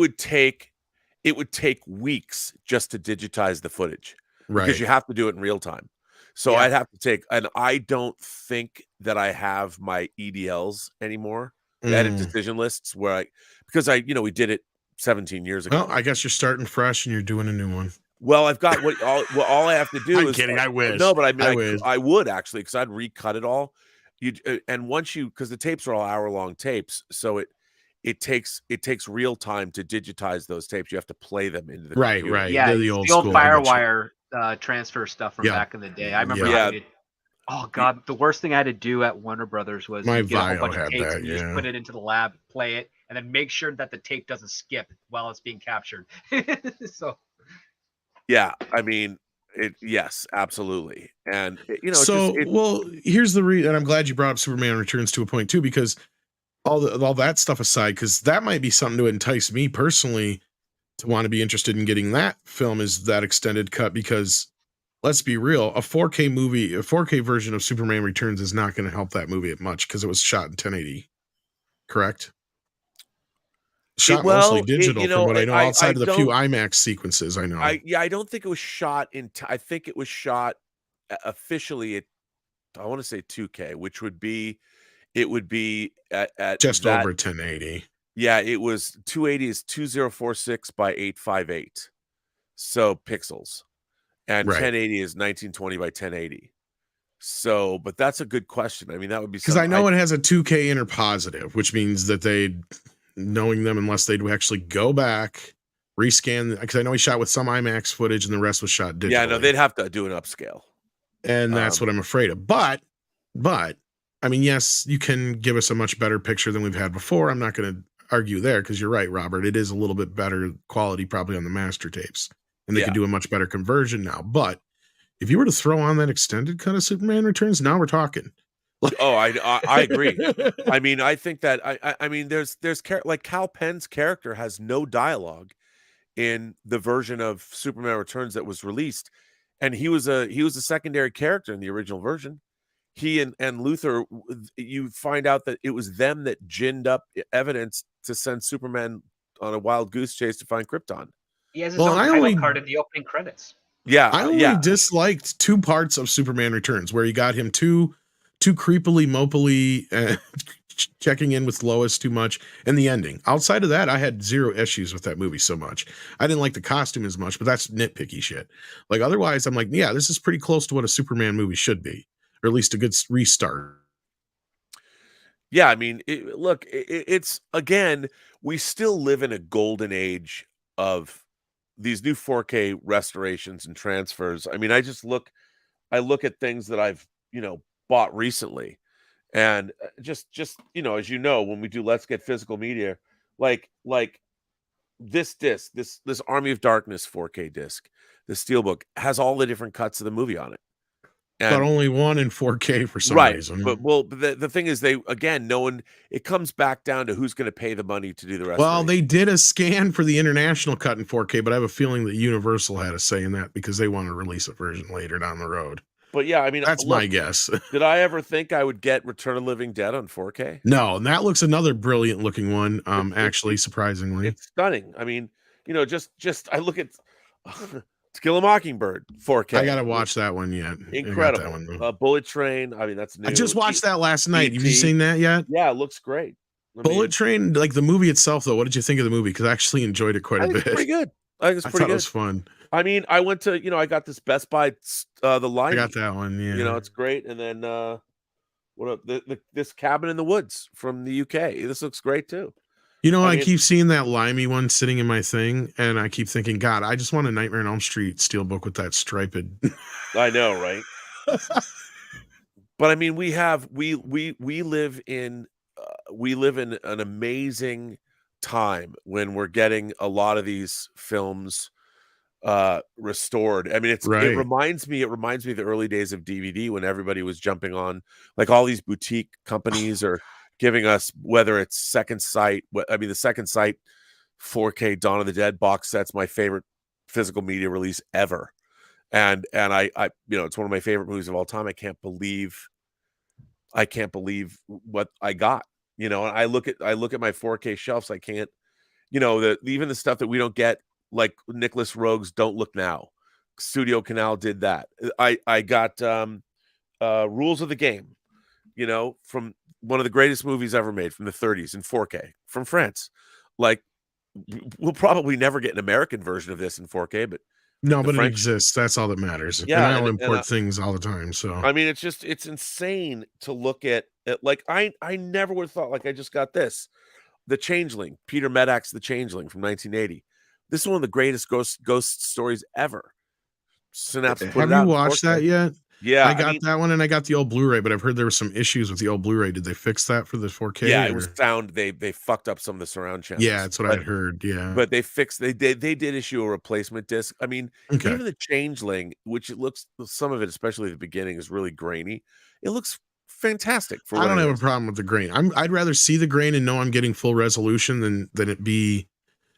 would take weeks just to digitize the footage, Right? Because you have to do it in real time. So I'd have to take, and I don't think that I have my EDLs anymore, the edit decision lists, because we did it 17 years ago. Well, I guess you're starting fresh and you're doing a new one. Well, I've got all I have to do I'm is kidding. I wish. No, but I mean, I wish. I would actually, because I'd recut it all. And once because the tapes are all hour-long tapes, so it takes real time to digitize those tapes. You have to play them into the computer. Right. Yeah, They're the old old school, Firewire transfer stuff from back in the day. I remember having to, oh god, the worst thing I had to do at Warner Brothers was My get a whole Vio bunch of had tapes that, and you just put it into the lab, play it, and then make sure that the tape doesn't skip while it's being captured. So yeah, I mean, yes, absolutely. And well, here's the and I'm glad you brought up Superman Returns to a point too, because all that stuff aside, because that might be something to entice me personally to want to be interested in getting that film, is that extended cut. Because let's be real, a 4K version of Superman Returns is not going to help that movie much, because it was shot in 1080, correct? Shot mostly digital, from what I know, outside of the few IMAX sequences I know. I don't think it was shot I think it was shot officially at, I want to say 2K, which would be, it would be at just over 1080. Yeah, it was 280 is 2046 by 858. So pixels. And 1080 is 1920 by 1080. So, but that's a good question. I mean, that would be, because I know it has a 2K interpositive, which means that knowing them, unless they'd actually go back, rescan, because I know he shot with some IMAX footage and the rest was shot digitally. Yeah, no, they'd have to do an upscale. And that's what I'm afraid of. But I mean, yes, you can give us a much better picture than we've had before. I'm not going to argue there, because you're right, Robert. It is a little bit better quality probably on the master tapes, and they could do a much better conversion now. But if you were to throw on that extended cut of Superman Returns, now we're talking. Oh, I agree. I mean, I think that I mean, there's like Cal Penn's character has no dialogue in the version of Superman Returns that was released, and he was a secondary character in the original version. He and Luthor, you find out that it was them that ginned up evidence to send Superman on a wild goose chase to find Krypton. He has his own title card in the opening credits. Yeah, I only disliked two parts of Superman Returns, where you got him too creepily, mopily, checking in with Lois too much, and the ending. Outside of that, I had zero issues with that movie so much. I didn't like the costume as much, but that's nitpicky shit. Like, otherwise, I'm like, yeah, this is pretty close to what a Superman movie should be, or at least a good restart. Yeah, I mean, it's again, we still live in a golden age of these new 4K restorations and transfers. I mean, I look at things that I've, bought recently, and just as when we do Let's Get Physical Media, like this disc, this Army of Darkness 4K disc, the Steelbook has all the different cuts of the movie on it. but And only one in 4K for some right, reason. but the thing is, they again, no one. It comes back down to who's going to pay the money to do the Well, restoration. they did a scan for the international cut in 4K, but I have a feeling that Universal had a say in that because they want to release a version later down the road. But yeah, I mean, That's look, my guess. did I ever think I would get Return of the Living Dead on 4K? No, and that looks another brilliant looking one. It- Actually, surprisingly, It's stunning. I mean, just I look at To Kill a Mockingbird 4K. I gotta watch that one yet. I got that Incredible. one, though. Bullet Train. I mean, that's new. I just watched that last night. Have you E.T.. seen that yet? Yeah, it looks great. I Bullet mean, Train, like the movie itself, though. What did you think of the movie? Because I actually enjoyed it quite I a think it's bit. pretty good. I think it's I pretty thought it good. was fun. I mean, I went to, I got this Best Buy, the line. I got that one. Yeah. It's great. And then this Cabin in the Woods from the UK. This looks great too. I mean, keep seeing that limey one sitting in my thing, and I keep thinking, God, I just want a Nightmare on Elm Street steelbook with that striped. I know, right? But I mean, we live in an amazing time when we're getting a lot of these films restored. I mean, it Right. reminds me of the early days of DVD when everybody was jumping on, like, all these boutique companies are giving us, whether it's Second Sight. The Second Sight 4K Dawn of the Dead box set's my favorite physical media release ever. And I it's one of my favorite movies of all time. I can't believe what I got. And I look at my 4K shelves. I can't, even the stuff that we don't get, like Nicholas Roeg's Don't Look Now. Studio Canal did that. I got Rules of the Game, from one of the greatest movies ever made from the 30s in 4K from France. Like, we'll probably never get an American version of this in 4K, but No, the but it French exists. That's all that matters. Yeah, and I'll and import things all the time. So I mean, it's insane to look at. Like, I never would have thought, like, I just got this, The Changeling, Peter Medak's The Changeling from 1980. This is one of the greatest ghost stories ever. Synapse put have it out you in watched 4K. that yet? Yeah, I got that one, and I got the old Blu-ray, but I've heard there were some issues with the old Blu-ray. Did they fix that for the 4K? Yeah, it was sound. They fucked up some of the surround channels. Yeah, that's what I heard. Yeah, but they fixed. They did issue a replacement disc. I mean, okay. even The Changeling, which it looks, some of it, especially at the beginning, is really grainy. It looks fantastic. I don't have a problem with the grain. I'd rather see the grain and know I'm getting full resolution than it be,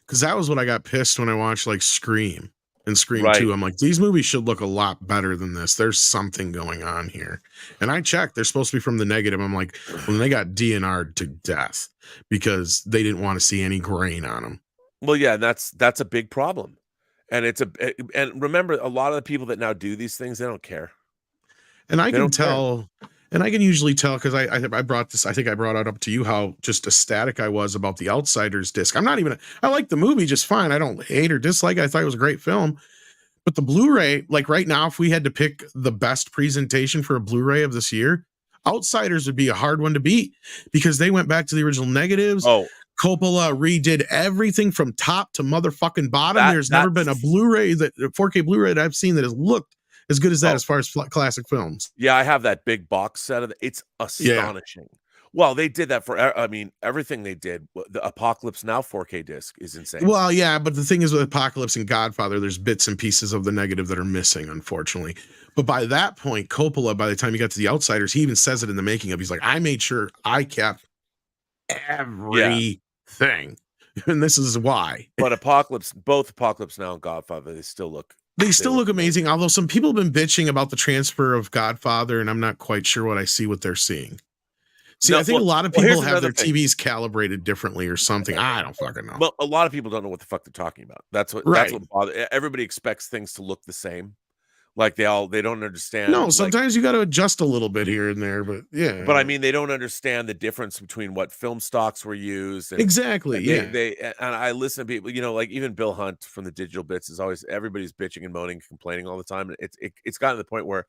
because that was what I got pissed when I watched like Scream and Scream 2. I'm like, these movies should look a lot better than this. There's something going on here. And I checked. They're supposed to be from the negative. I'm like, when they got DNR'd to death because they didn't want to see any grain on them. Well, yeah, and that's a big problem. And and remember, a lot of the people that now do these things, they don't care. And I can tell, and I can usually tell, because I brought this, I think I brought it up to you, how just ecstatic I was about the Outsiders disc. I like the movie just fine. I don't hate or dislike it. I thought it was a great film. But the Blu-ray, like right now, if we had to pick the best presentation for a Blu-ray of this year, Outsiders would be a hard one to beat, because they went back to the original negatives. Oh, Coppola redid everything from top to motherfucking bottom. There's never been a Blu-ray, 4K Blu-ray that I've seen that has looked as good as that, as far as classic films. Yeah, I have that big box set of it. It's astonishing. Yeah. Well, they did that for, everything they did. The Apocalypse Now 4K disc is insane. Well, yeah, but the thing is, with Apocalypse and Godfather, there's bits and pieces of the negative that are missing, unfortunately. But by that point, Coppola, by the time he got to The Outsiders, he even says it in the making of, he's like, I made sure I kept everything. And this is why. But both Apocalypse Now and Godfather, they still look amazing. Although some people have been bitching about the transfer of Godfather, and I'm not quite sure what I see what they're seeing. I think a lot of people have their TVs calibrated differently or something. I don't fucking know. Well, a lot of people don't know what the fuck they're talking about. That's what bothers. Everybody expects things to look the same. Like they don't understand. No, sometimes you got to adjust a little bit here and there, but yeah. But I mean, they don't understand the difference between what film stocks were used. And, exactly. And I listen to people, like even Bill Hunt from the Digital Bits is always, everybody's bitching and moaning, complaining all the time. And it's gotten to the point where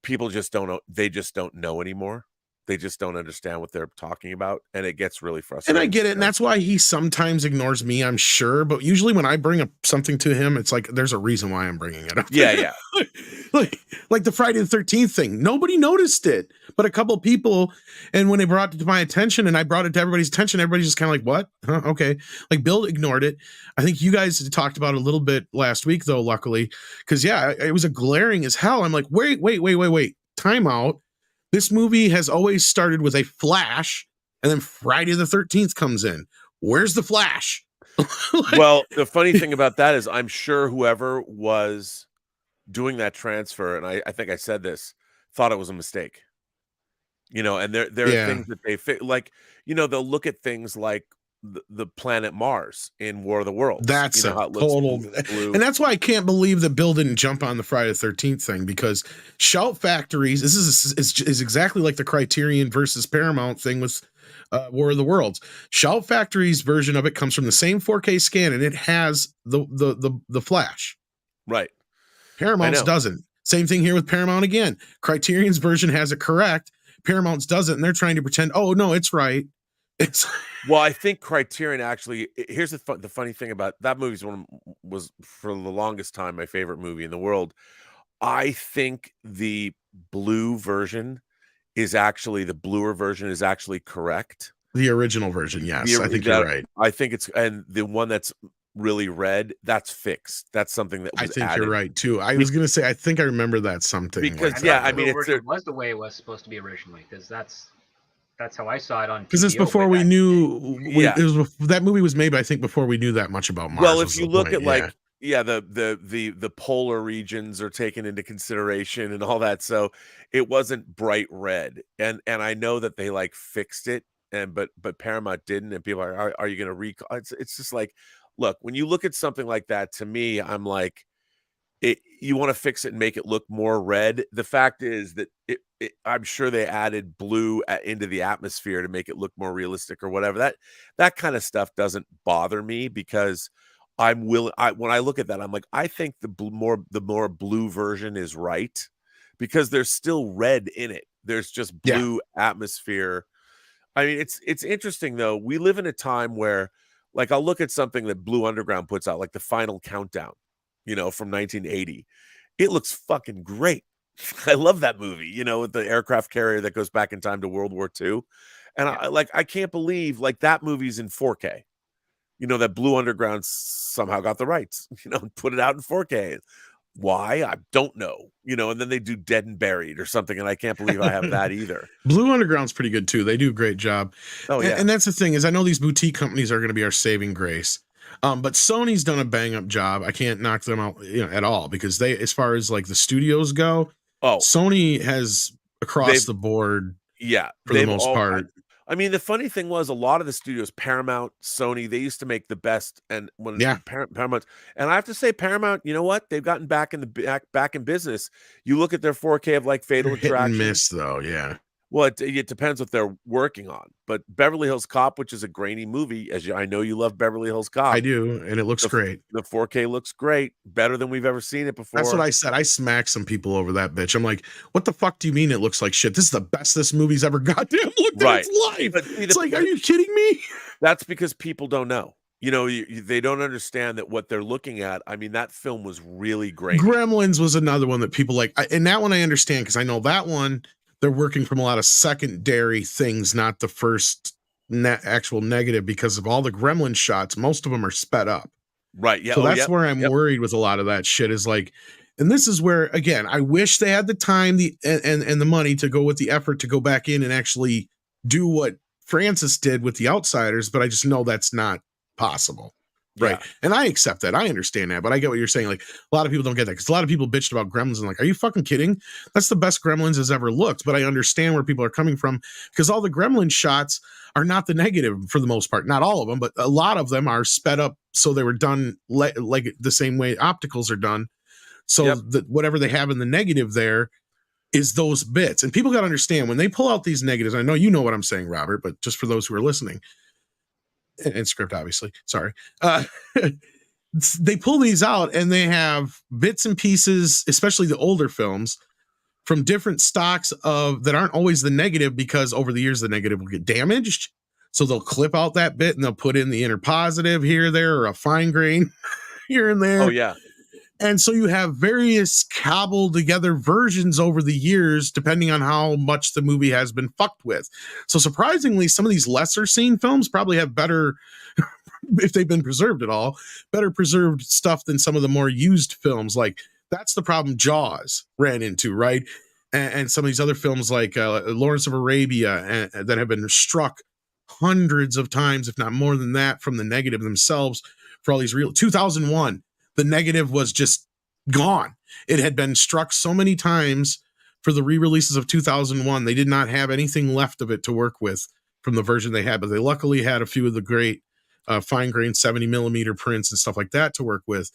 people just don't know. They just don't know anymore. They just don't understand what they're talking about, and it gets really frustrating. And I get it, and that's why he sometimes ignores me, I'm sure. But usually when I bring up something to him, it's like there's a reason why I'm bringing it up. Yeah. like the Friday the 13th thing. Nobody noticed it, but a couple people. And when they brought it to my attention, and I brought it to everybody's attention, everybody's just kind of like, "What? Huh, okay." Like Bill ignored it. I think you guys talked about it a little bit last week, though. Luckily, because it was a glaring as hell. I'm like, wait. time out. This movie has always started with a Flash, and then Friday the 13th comes in. Where's the Flash? Well, the funny thing about that is I'm sure whoever was doing that transfer, and I think I said this, thought it was a mistake. And there are things that they like, they'll look at things like the planet Mars in War of the Worlds. That's how it looks total, blue. and that's why I can't believe that Bill didn't jump on the Friday the 13th thing, because Shout Factories, this is exactly like the Criterion versus Paramount thing with War of the Worlds. Shout Factory's version of it comes from the same 4K scan, and it has the Flash. Right. Paramount's doesn't. Same thing here with Paramount again. Criterion's version has it correct. Paramount's doesn't, and they're trying to pretend, oh no, it's right. Well, I think Criterion actually. Here's the funny thing about that movie was for the longest time my favorite movie in the world. I think the blue version is actually the bluer version is actually correct. The original version, yes, I think you're right. I think it's, and the one that's really red, that's fixed. That's something that was I think added. You're right too. I was gonna say I think I remember that something because like yeah, that. I mean, it was the way it was supposed to be originally, because that's how I saw it on. Because it's before we knew. That movie was made, I think, before we knew that much about Mars. Well, if you look at the polar regions are taken into consideration and all that, so it wasn't bright red, and I know that they like fixed it, but Paramount didn't, and people are you going to recall? It's just like, look, when you look at something like that, to me, I'm like, you want to fix it and make it look more red. The fact is that I'm sure they added blue into the atmosphere to make it look more realistic or whatever. That kind of stuff doesn't bother me, because when I look at that, I'm like, I think the more blue version is right, because there's still red in it. There's just blue atmosphere. I mean, it's interesting though. We live in a time where, like, I'll look at something that Blue Underground puts out, like The Final Countdown, from 1980. It looks fucking great. I love that movie, with the aircraft carrier that goes back in time to World War II. And I can't believe, like, that movie's in 4K. That Blue Underground somehow got the rights, put it out in 4K. Why? I don't know. And then they do Dead and Buried or something, and I can't believe I have that either. Blue Underground's pretty good too. They do a great job. Oh yeah. And that's the thing, is I know these boutique companies are going to be our saving grace. But Sony's done a bang up job. I can't knock them out, at all, because they, as far as like the studios go, Sony has across the board. Yeah. For the most part. I mean, the funny thing was, a lot of the studios, Paramount, Sony, they used to make the best. And when Paramount, and I have to say, Paramount, you know what? They've gotten back in back in business. You look at their 4K of like Fatal Attraction. Hit and miss though, yeah. Well, it depends what they're working on. But Beverly Hills Cop, which is a grainy movie, I know you love Beverly Hills Cop. I do, and it looks great. The 4K looks great, better than we've ever seen it before. That's what I said. I smacked some people over that bitch. I'm like, what the fuck do you mean it looks like shit? This is the best this movie's ever goddamn looked at its life. It's like, are you kidding me? That's because people don't know. They don't understand that what they're looking at. I mean, that film was really great. Gremlins was another one that people like, and that one I understand, because I know that one, they're working from a lot of secondary things, not the first actual negative, because of all the Gremlin shots. Most of them are sped up. Right. Yeah. So that's where I'm worried with a lot of that shit, is like, and this is where, again, I wish they had the time, and the money to go with the effort to go back in and actually do what Francis did with The Outsiders, but I just know that's not possible. Right. Yeah. And I accept that. I understand that. But I get what you're saying. Like, a lot of people don't get that, because a lot of people bitched about Gremlins and like, are you fucking kidding? That's the best Gremlins has ever looked. But I understand where people are coming from, because all the Gremlin shots are not the negative for the most part. Not all of them, but a lot of them are sped up. So they were done like the same way opticals are done. So that whatever they have in the negative there is those bits. And people got to understand, when they pull out these negatives, I know you know what I'm saying, Robert, but just for those who are listening, and script, obviously, sorry. They pull these out and they have bits and pieces, especially the older films, from different stocks that aren't always the negative, because over the years the negative will get damaged. So they'll clip out that bit and they'll put in the inner positive here, there, or a fine grain here and there. Oh yeah. And so you have various cobbled together versions over the years, depending on how much the movie has been fucked with. So surprisingly, some of these lesser seen films probably have better, if they've been preserved at all, better preserved stuff than some of the more used films. Like, that's the problem Jaws ran into, right? and some of these other films like Lawrence of Arabia that have been struck hundreds of times, if not more than that, from the negative themselves for all these 2001, the negative was just gone. It had been struck so many times for the re-releases of 2001. They did not have anything left of it to work with from the version they had, but they luckily had a few of the great fine grain 70 millimeter prints and stuff like that to work with.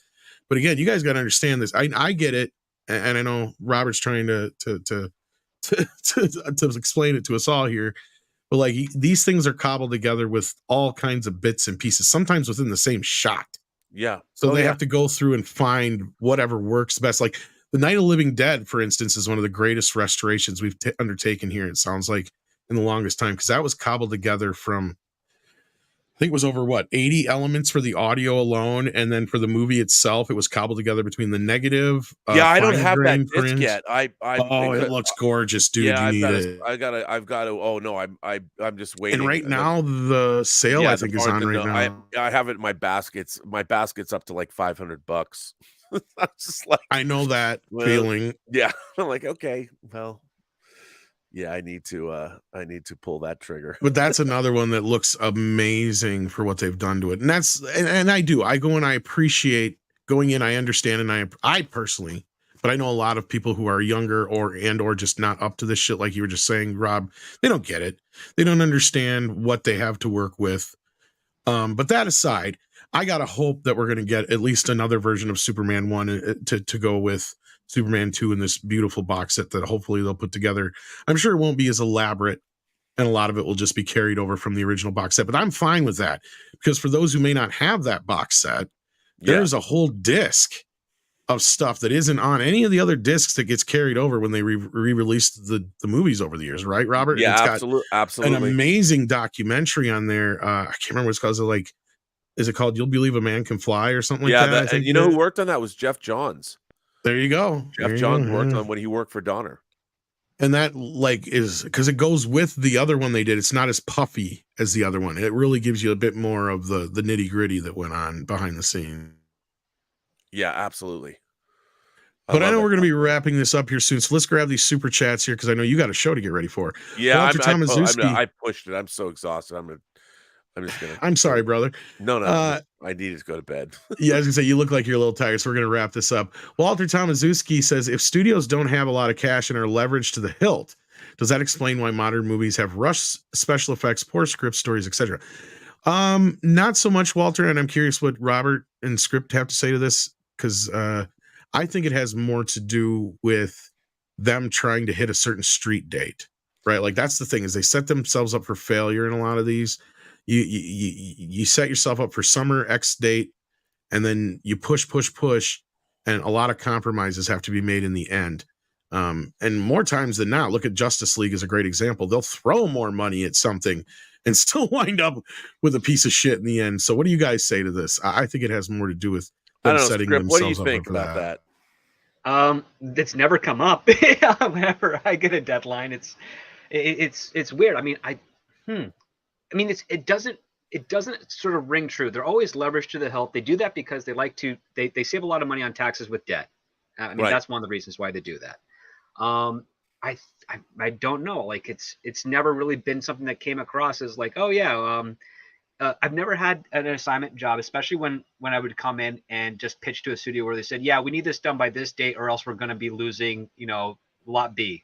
But again, you guys got to understand this. I get it, and I know Robert's trying to explain it to us all here. But like these things are cobbled together with all kinds of bits and pieces, sometimes within the same shot. Yeah. So they have to go through and find whatever works best. Like the Night of the Living Dead, for instance, is one of the greatest restorations we've undertaken here. It sounds like in the longest time, because that was cobbled together from, I think it was over 80 elements for the audio alone, and then for the movie itself, it was cobbled together between the negative. I don't have that disc yet. It looks gorgeous, dude. Yeah, you need it. I've got to. Oh no, I'm just waiting. And right now, the sale I think is on right now. I have it in my baskets. My basket's up to like $500. I'm just like, I know that feeling. Yeah, I'm like, okay, well. Yeah, I need to pull that trigger. But that's another one that looks amazing for what they've done to it. And I go and I appreciate going in. I understand. And I personally, but I know a lot of people who are younger or just not up to this shit. Like you were just saying, Rob, they don't get it. They don't understand what they have to work with. But that aside, I got to hope that we're going to get at least another version of Superman 1 to go with Superman 2 in this beautiful box set that hopefully they'll put together. I'm sure it won't be as elaborate, and a lot of it will just be carried over from the original box set, but I'm fine with that, because for those who may not have that box set, there's a whole disc of stuff that isn't on any of the other discs that gets carried over when they re-released the movies over the years, right, Robert? Yeah, it's got absolutely. An amazing documentary on there. I can't remember what it's called. Is it called You'll Believe a Man Can Fly or something like that? I think you know who worked on that was Jeff Johns. There you go. Jeff Johns worked on when he worked for Donner. And that is because it goes with the other one they did. It's not as puffy as the other one. It really gives you a bit more of the nitty gritty that went on behind the scene. Yeah, absolutely. But I know we're going to be wrapping this up here soon. So let's grab these super chats here, because I know you got a show to get ready for. Yeah, I pushed it. I'm so exhausted. I'm sorry, brother. No. I need to go to bed. Yeah, I was gonna say you look like you're a little tired, so we're gonna wrap this up. Walter Tomaszewski says, if studios don't have a lot of cash and are leveraged to the hilt, does that explain why modern movies have rushed special effects, poor script, stories, etc.? Not so much, Walter, and I'm curious what Robert and script have to say to this, because I think it has more to do with them trying to hit a certain street date, right? Like that's the thing, is they set themselves up for failure in a lot of these. You set yourself up for summer X date, and then you push, and a lot of compromises have to be made in the end. And more times than not, look at Justice League as a great example. They'll throw more money at something and still wind up with a piece of shit in the end. So what do you guys say to this? I think it has more to do with them setting themselves up. What do you think about that? It's never come up. Whenever I get a deadline, it's weird. I mean, it doesn't sort of ring true. They're always leveraged to the hilt. They do that because they like to. They save a lot of money on taxes with debt. I mean, that's one of the reasons why they do that. I don't know. Like it's never really been something that came across as like, oh yeah. I've never had an assignment job, especially when I would come in and just pitch to a studio where they said, yeah, we need this done by this date, or else we're going to be losing, lot B.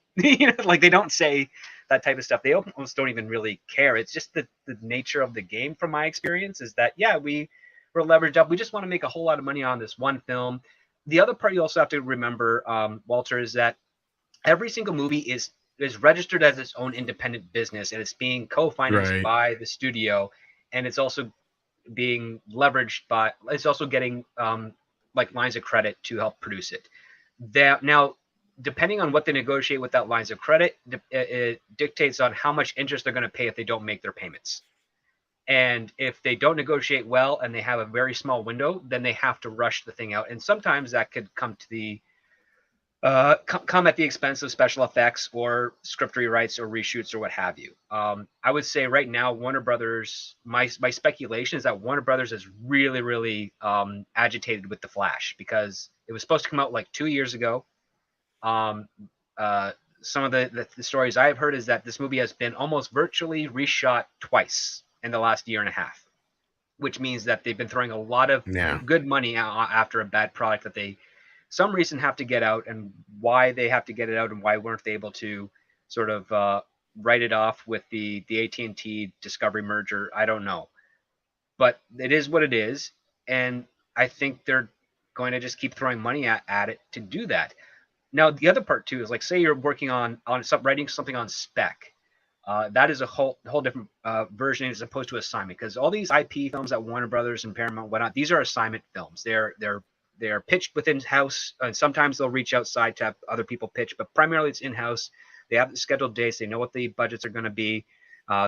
Like they don't say that type of stuff. They almost don't even really care. It's just the nature of the game, from my experience, is that, yeah, we're leveraged up. We just want to make a whole lot of money on this one film. The other part you also have to remember, Walter, is that every single movie is registered as its own independent business, and it's being co-financed by the studio, and it's also being leveraged by, it's also getting like lines of credit to help produce it. Now, depending on what they negotiate with that lines of credit, it dictates on how much interest they're going to pay if they don't make their payments. And if they don't negotiate well and they have a very small window, then they have to rush the thing out. And sometimes that could come to the come at the expense of special effects or script rewrites or reshoots or what have you. I would say right now, Warner Brothers, my speculation is that Warner Brothers is really, really agitated with The Flash, because it was supposed to come out like 2 years ago. some of the stories I've heard is that this movie has been almost virtually reshot twice in the last year and a half, which means that they've been throwing a lot of Yeah. good money after a bad product that they some reason have to get out, and why they have to get it out and why weren't they able to sort of write it off with the AT&T Discovery merger, I don't know. But it is what it is, and I think they're going to just keep throwing money at it to do that. Now, the other part too is like, say you're working on writing something on spec. That is a whole different version as opposed to assignment, because all these IP films that Warner Brothers and Paramount whatnot, these are assignment films. They're pitched within house, and sometimes they'll reach outside to have other people pitch, but primarily it's in house. They have the scheduled dates. They know what the budgets are going to be.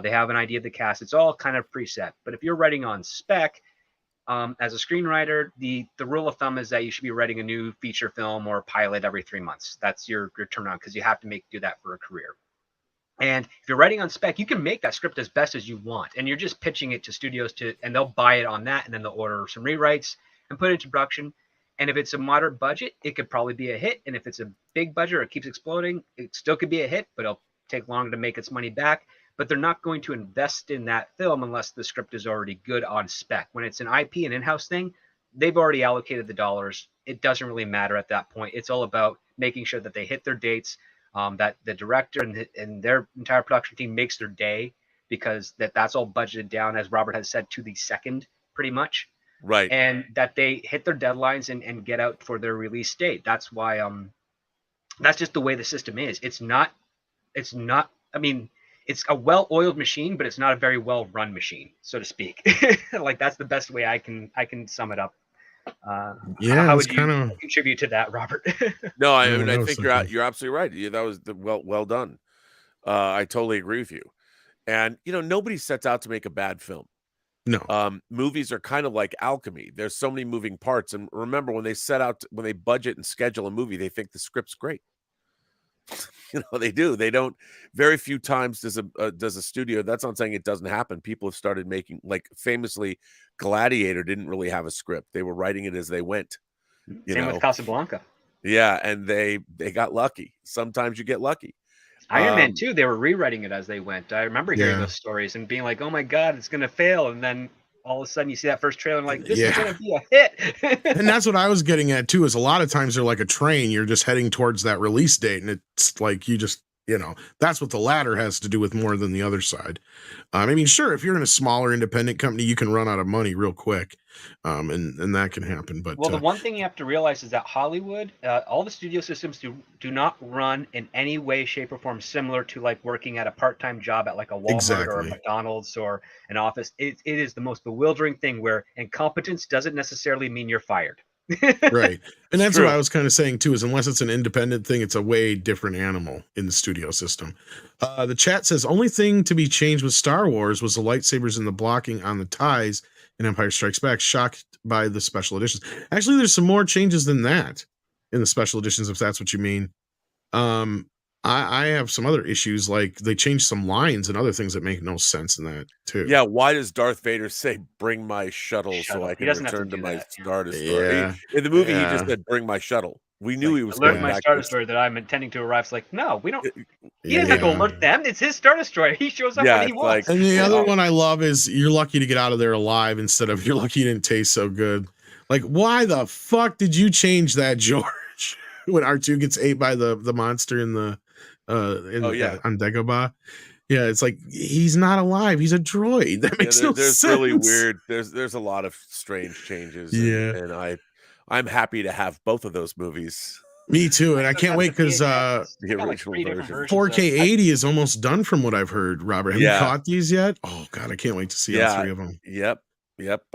They have an idea of the cast. It's all kind of preset. But if you're writing on spec, as a screenwriter, the rule of thumb is that you should be writing a new feature film or pilot every 3 months. That's your turnaround, because you have to do that for a career. And if you're writing on spec, you can make that script as best as you want, and you're just pitching it to studios and they'll buy it on that, and then they'll order some rewrites and put it into production. And if it's a moderate budget, it could probably be a hit. And if it's a big budget or it keeps exploding, it still could be a hit, but it'll take longer to make its money back. But they're not going to invest in that film unless the script is already good on spec. When it's an IP and in-house thing, they've already allocated the dollars. It doesn't really matter at that point. It's all about making sure that they hit their dates, that the director and their entire production team makes their day, because that's all budgeted down, as Robert has said, to the second, pretty much. Right. And that they hit their deadlines and get out for their release date. That's why that's just the way the system is. It's not I mean, it's a well-oiled machine, but it's not a very well-run machine, so to speak. Like, that's the best way I can sum it up. Yeah, how it's would you kind of contribute to that, Robert? No, I Yeah, mean, that I was think something. you're absolutely right. Yeah, that was well done. I totally agree with you. And nobody sets out to make a bad film. No. Movies are kind of like alchemy. There's so many moving parts. And remember, when they budget and schedule a movie, they think the script's great. They do. They don't. Very few times does a studio. That's not saying it doesn't happen. People have started making, like, famously, Gladiator didn't really have a script. They were writing it as they went. Same with Casablanca. Yeah, and they got lucky. Sometimes you get lucky. Iron Man 2, they were rewriting it as they went. I remember hearing Yeah. those stories and being like, oh my God, it's going to fail. And then all of a sudden you see that first trailer and like, this is going to be a hit. And that's what I was getting at too, is a lot of times they're like a train. You're just heading towards that release date, and it's like you just, that's what the latter has to do with more than the other side. I mean, sure, if you're in a smaller independent company, you can run out of money real quick, and that can happen. But Well, the one thing you have to realize is that Hollywood, all the studio systems do not run in any way, shape, or form similar to like working at a part-time job at like a Walmart or a Exactly. McDonald's or an office. It is the most bewildering thing, where incompetence doesn't necessarily mean you're fired. Right. And that's true. what I was kind of saying too, is unless it's an independent thing, it's a way different animal in the studio system. The chat says only thing to be changed with Star Wars was the lightsabers and the blocking on the ties in Empire Strikes Back. Shocked by the special editions. Actually, there's some more changes than that in the special editions, if that's what you mean. I have some other issues, like they changed some lines and other things that make no sense in that too. Yeah, why does Darth Vader say "Bring my shuttle" so I He can doesn't have to return to do my that. Star Destroyer? Yeah. In the movie, he Yeah. just said "Bring my shuttle." We knew he was alert going my back Star to his- Destroyer that I'm intending to arrive. It's like, no, we don't. He Yeah. doesn't have to alert them. It's his Star Destroyer. He shows up Yeah, when he it's wants. like- And the other Oh. one I love is you're lucky to get out of there alive instead of you're lucky you didn't taste so good. Like, why the fuck did you change that, George? When R2 gets ate by the monster in the on Dagobah. Yeah, it's like he's not alive. He's a droid. That makes no there's sense. really weird. There's a lot of strange changes. Yeah. and I'm happy to have both of those movies. Me too, and I can't wait because The Got, like, original 3 different version. versions 4K of- 80 is almost done from what I've heard. Robert, have Yeah. you caught these yet? Oh God, I can't wait to see all 3 of them. Yep.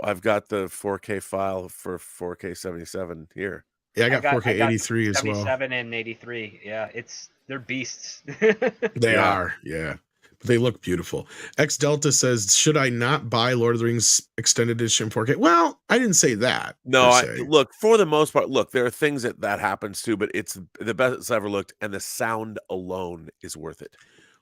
I've got the 4K file for 4K 77 here. Yeah, I got 4K 83 as well. 77 and 83. Yeah, they're beasts. They Yeah. are, yeah. But they look beautiful. X Delta says, should I not buy Lord of the Rings extended edition 4K? Well, I didn't say that. No, per se. look, for the most part, there are things that happens too, but it's the best it's ever looked, and the sound alone is worth it.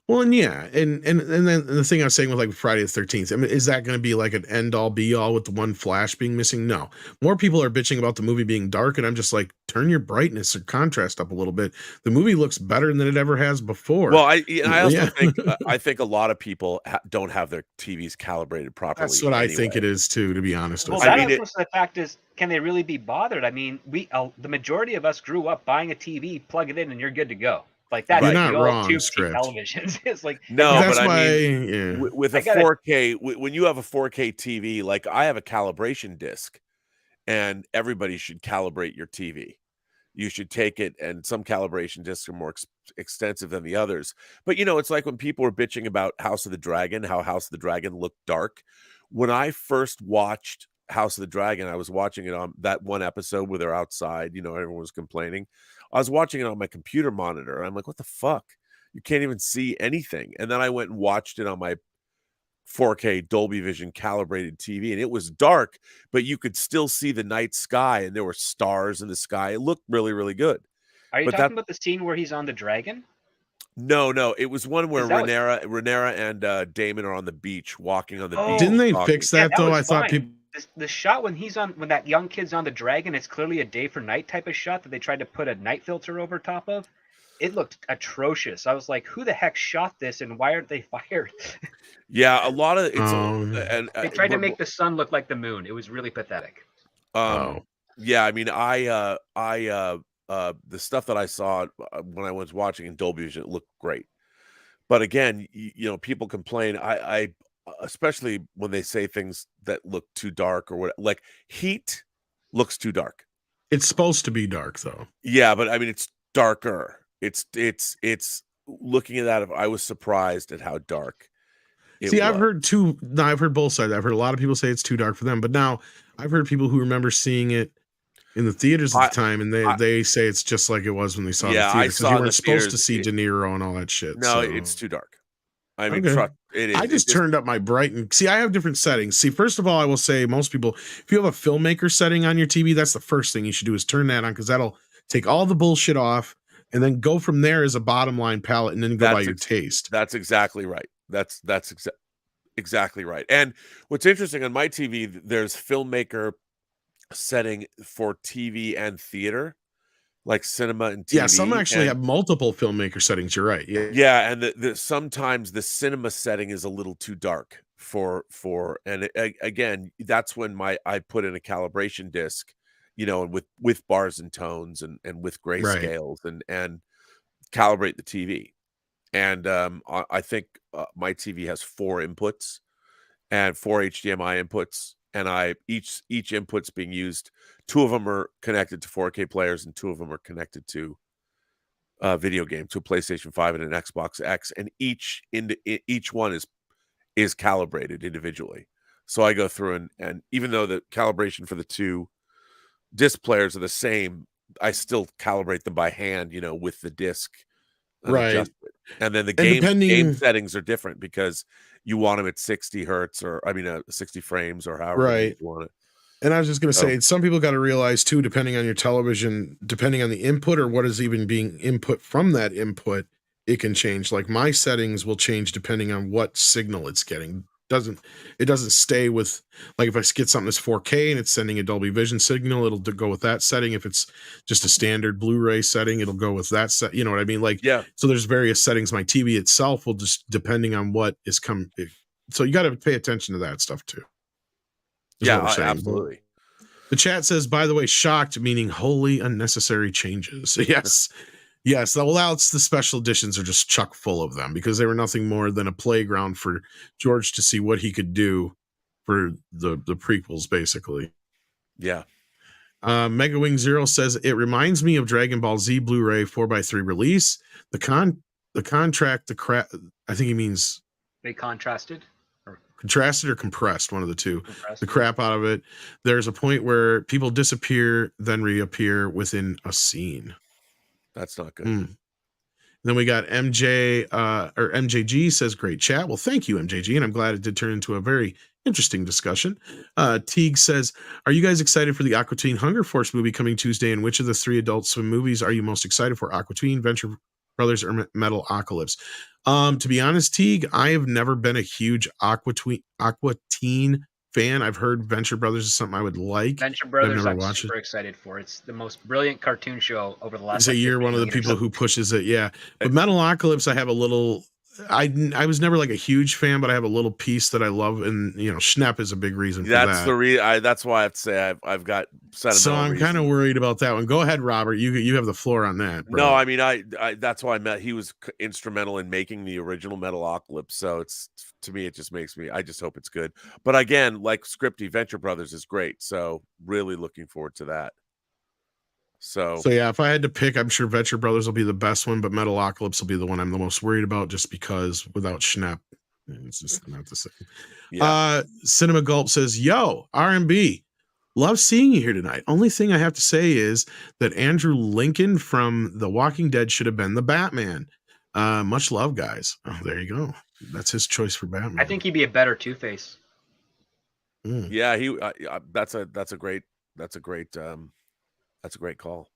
Well, and yeah, and then the thing I was saying with like Friday the 13th, I mean, is that going to be like an end all be all with the one flash being missing? No. More people are bitching about the movie being dark, and I'm just like, turn your brightness or contrast up a little bit. The movie looks better than it ever has before. Well, I also Yeah. think I think a lot of people don't have their TVs calibrated properly. That's what I think it is too, to be honest Well, with that you. I mean, also the fact is, can they really be bothered? I mean, the majority of us grew up buying a TV, plug it in, and you're good to go. Like that's You're Right. not the old wrong, tube Script. televisions. It's like No, That's but I why, mean, yeah. with a I gotta- 4K, when you have a 4K TV, like I have a calibration disc, and everybody should calibrate your TV. You should take it, and some calibration discs are more extensive than the others. But it's like when people were bitching about House of the Dragon, how House of the Dragon looked dark. When I first watched House of the Dragon, I was watching it on that one episode where they're outside, everyone was complaining. I was watching it on my computer monitor. I'm like, what the fuck? You can't even see anything. And then I went and watched it on my 4K Dolby Vision calibrated TV, and it was dark, but you could still see the night sky, and there were stars in the sky. It looked really, really good. Are you But talking about the scene where he's on the dragon? No, it was one where 'Cause that was- Rhaenyra and Damon are on the beach, walking on the Oh. beach. Didn't they talking. fix that Yeah, though? was I thought fine. people. The shot when that young kid's on the dragon, it's clearly a day for night type of shot that they tried to put a night filter over top of. It looked atrocious. I was like, who the heck shot this, and why aren't they fired? Yeah, a lot of it's Oh. They tried to make the sun look like the moon. It was really pathetic. Oh. Yeah, I mean, the stuff that I saw when I was watching in Dolby Vision, it looked great. But again, people complain. I especially when they say things that look too dark or what, like Heat looks too dark. It's supposed to be dark though. Yeah, but I mean, it's darker. It's looking at that. I was surprised at how dark. See, I've was. I've heard both sides. I've heard a lot of people say it's too dark for them, but now I've heard people who remember seeing it in the theaters at the time, and they say it's just like it was when they saw Yeah, the I theater, saw you in weren't the supposed to theaters, see De Niro and all that shit. No, so. it's too dark. I mean, Okay. it is. I just turned up my brighten. See, I have different settings. See, first of all, I will say most people, if you have a filmmaker setting on your TV, that's the first thing you should do is turn that on, because that'll take all the bullshit off and then go from there as a bottom line palette and then go by your taste. That's exactly right. That's exactly right. And what's interesting on my TV, there's filmmaker setting for TV and theater, like cinema and TV. Yeah, some actually have multiple filmmaker settings. You're right. Yeah. Yeah, and the sometimes the cinema setting is a little too dark for and again, that's when I put in a calibration disc, and with bars and tones and with grayscales and calibrate the TV. And I think my TV has 4 inputs and 4 HDMI inputs, and each input's being used. 2 of them are connected to 4K players, and 2 of them are connected to video game, to a PlayStation 5 and an Xbox X, and each one is calibrated individually. So I go through and even though the calibration for the 2 disc players are the same, I still calibrate them by hand, with the disc. Right. And then the And game settings are different because you want them at 60 hertz 60 frames or however Right. you want it. And I was just going to say, some people got to realize too, depending on your television, depending on the input or what is even being input from that input, it can change. Like my settings will change depending on what signal it's getting. It doesn't stay with, like if I get something that's 4K and it's sending a Dolby Vision signal, it'll go with that setting. If it's just a standard Blu-ray setting, it'll go with that set. You know what I mean? Like, Yeah. So there's various settings. My TV itself will just, depending on what is coming. So you got to pay attention to that stuff too. Yeah, absolutely. The chat says, by the way, shocked, meaning wholly unnecessary changes. Yes. Yes. Well, it's the special editions are just chock full of them because they were nothing more than a playground for George to see what he could do for the prequels, basically. Yeah. Mega Wing Zero says, it reminds me of Dragon Ball Z Blu-ray 4x3 release. I think he means They contrasted or compressed, one of the two. The crap out of it. There's a point where people disappear, then reappear within a scene. That's not good. Then we got MJG says, great chat. Well, thank you, MJG. And I'm glad it did turn into a very interesting discussion. Teague says, are you guys excited for the Aqua Teen Hunger Force movie coming Tuesday? And which of the 3 Adult Swim movies are you most excited for? Aqua Teen, Venture Brothers or Metalocalypse. To be honest, Teague, I have never been a huge Aqua Teen fan. I've heard Venture Brothers is something I would like. Venture but I've Brothers, never I'm watched super it. excited for. It's the most brilliant cartoon show over the last. So you're one of the people who pushes it, yeah. But Metalocalypse, I have a little. I was never like a huge fan, but I have a little piece that I love, and you know, Schnepp is a big reason for That's that. that's why I have to say I've got sentimental. So I'm kind of worried about that one. Go ahead, Robert. You have the floor on that. Bro. No, I mean I that's why he was instrumental in making the original Metalocalypse. So it's, to me, it just makes me. I just hope it's good. But again, like Scripty, Venture Brothers is great. So really looking forward to that. So yeah, if I had to pick, I'm sure Venture Brothers will be the best one, but Metalocalypse will be the one I'm the most worried about, just because without Schnepp, it's just not the same. yeah. Cinema Gulp says, "Yo, R&B, love seeing you here tonight. Only thing I have to say is that Andrew Lincoln from The Walking Dead should have been the Batman. Much love, guys." Oh, there you go. That's his choice for Batman. I think he'd be a better Two-Face. Yeah, that's a great call.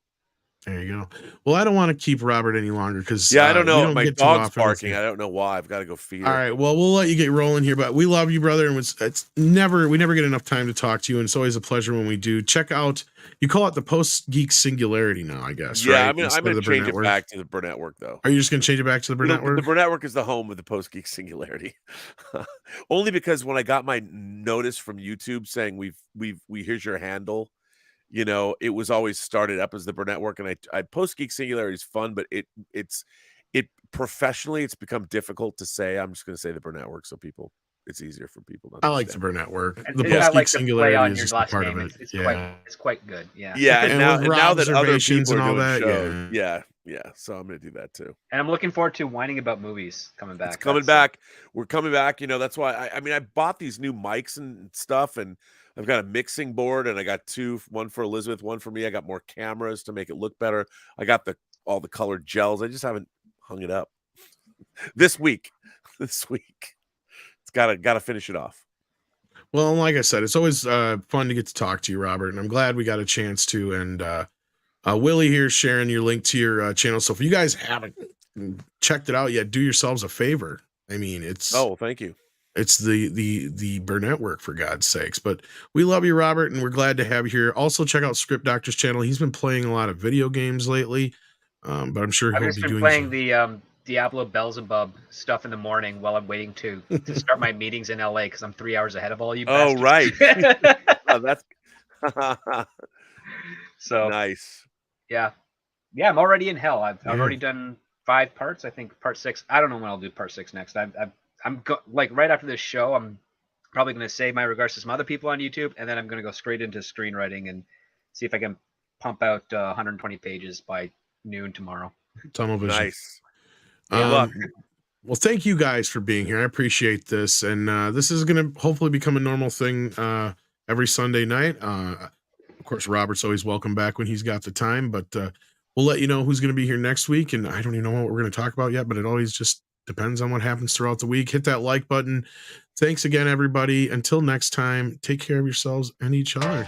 There you go. Well, I don't want to keep Robert any longer because I don't know. don't My get dog's barking. I don't know why. I've got to go feed her. All right. Well, we'll let you get rolling here, but we love you, brother. And we never get enough time to talk to you, and it's always a pleasure when we do. Check out. You call it the Post Geek Singularity now, I guess. Yeah, right? I'm going to change it back to the Burnett Work, though. Are you just going to change it back to the Burnett Work? The Burnett Work is the home of the Post Geek Singularity. Only because when I got my notice from YouTube saying here's your handle. You know, it was always started up as the Burnett Work, and I Post Geek Singularity is fun, but it's professionally it's become difficult to say. I'm just going to say the Burnett Work, so it's easier for people. I like the Burnett Work. The Post Geek Singularity is just a part of it. It's quite good. Yeah. Yeah, and now that other people are and all doing that, shows, yeah. So I'm going to do that too. And I'm looking forward to Whining About Movies coming back. It's coming back. We're coming back. You know, that's why I bought these new mics and stuff, and I've got a mixing board, and I got one for Elizabeth, one for me. I got more cameras to make it look better. I got all the colored gels. I just haven't hung it up this week. It's got to finish it off. Well, like I said, it's always fun to get to talk to you, Robert, and I'm glad we got a chance to. And Willie here sharing your link to your channel. So if you guys haven't checked it out yet, do yourselves a favor. I mean, thank you. It's the Burnett Work, for God's sakes. But we love you, Robert, and we're glad to have you here. Also, check out Script Doctor's channel. He's been playing a lot of video games lately, but I'm sure he'll be doing. Playing the Diablo Beelzebub stuff in the morning while I'm waiting to start my meetings in LA because I'm 3 hours ahead of all you. Oh, bastards. right. Oh, that's so nice. Yeah, I'm already in hell. I've already done 5 parts. I think part 6. I don't know when I'll do part 6 next. I'm right after this show. I'm probably going to say my regards to some other people on YouTube, and then I'm going to go straight into screenwriting and see if I can pump out 120 pages by noon tomorrow. Tunnel vision. Nice. Good luck. Well, thank you guys for being here. I appreciate this, and this is going to hopefully become a normal thing every Sunday night. Of course, Robert's always welcome back when he's got the time, but we'll let you know who's going to be here next week, and I don't even know what we're going to talk about yet, but it always just depends on what happens throughout the week. Hit that like button. Thanks again, everybody. Until next time, take care of yourselves and each other.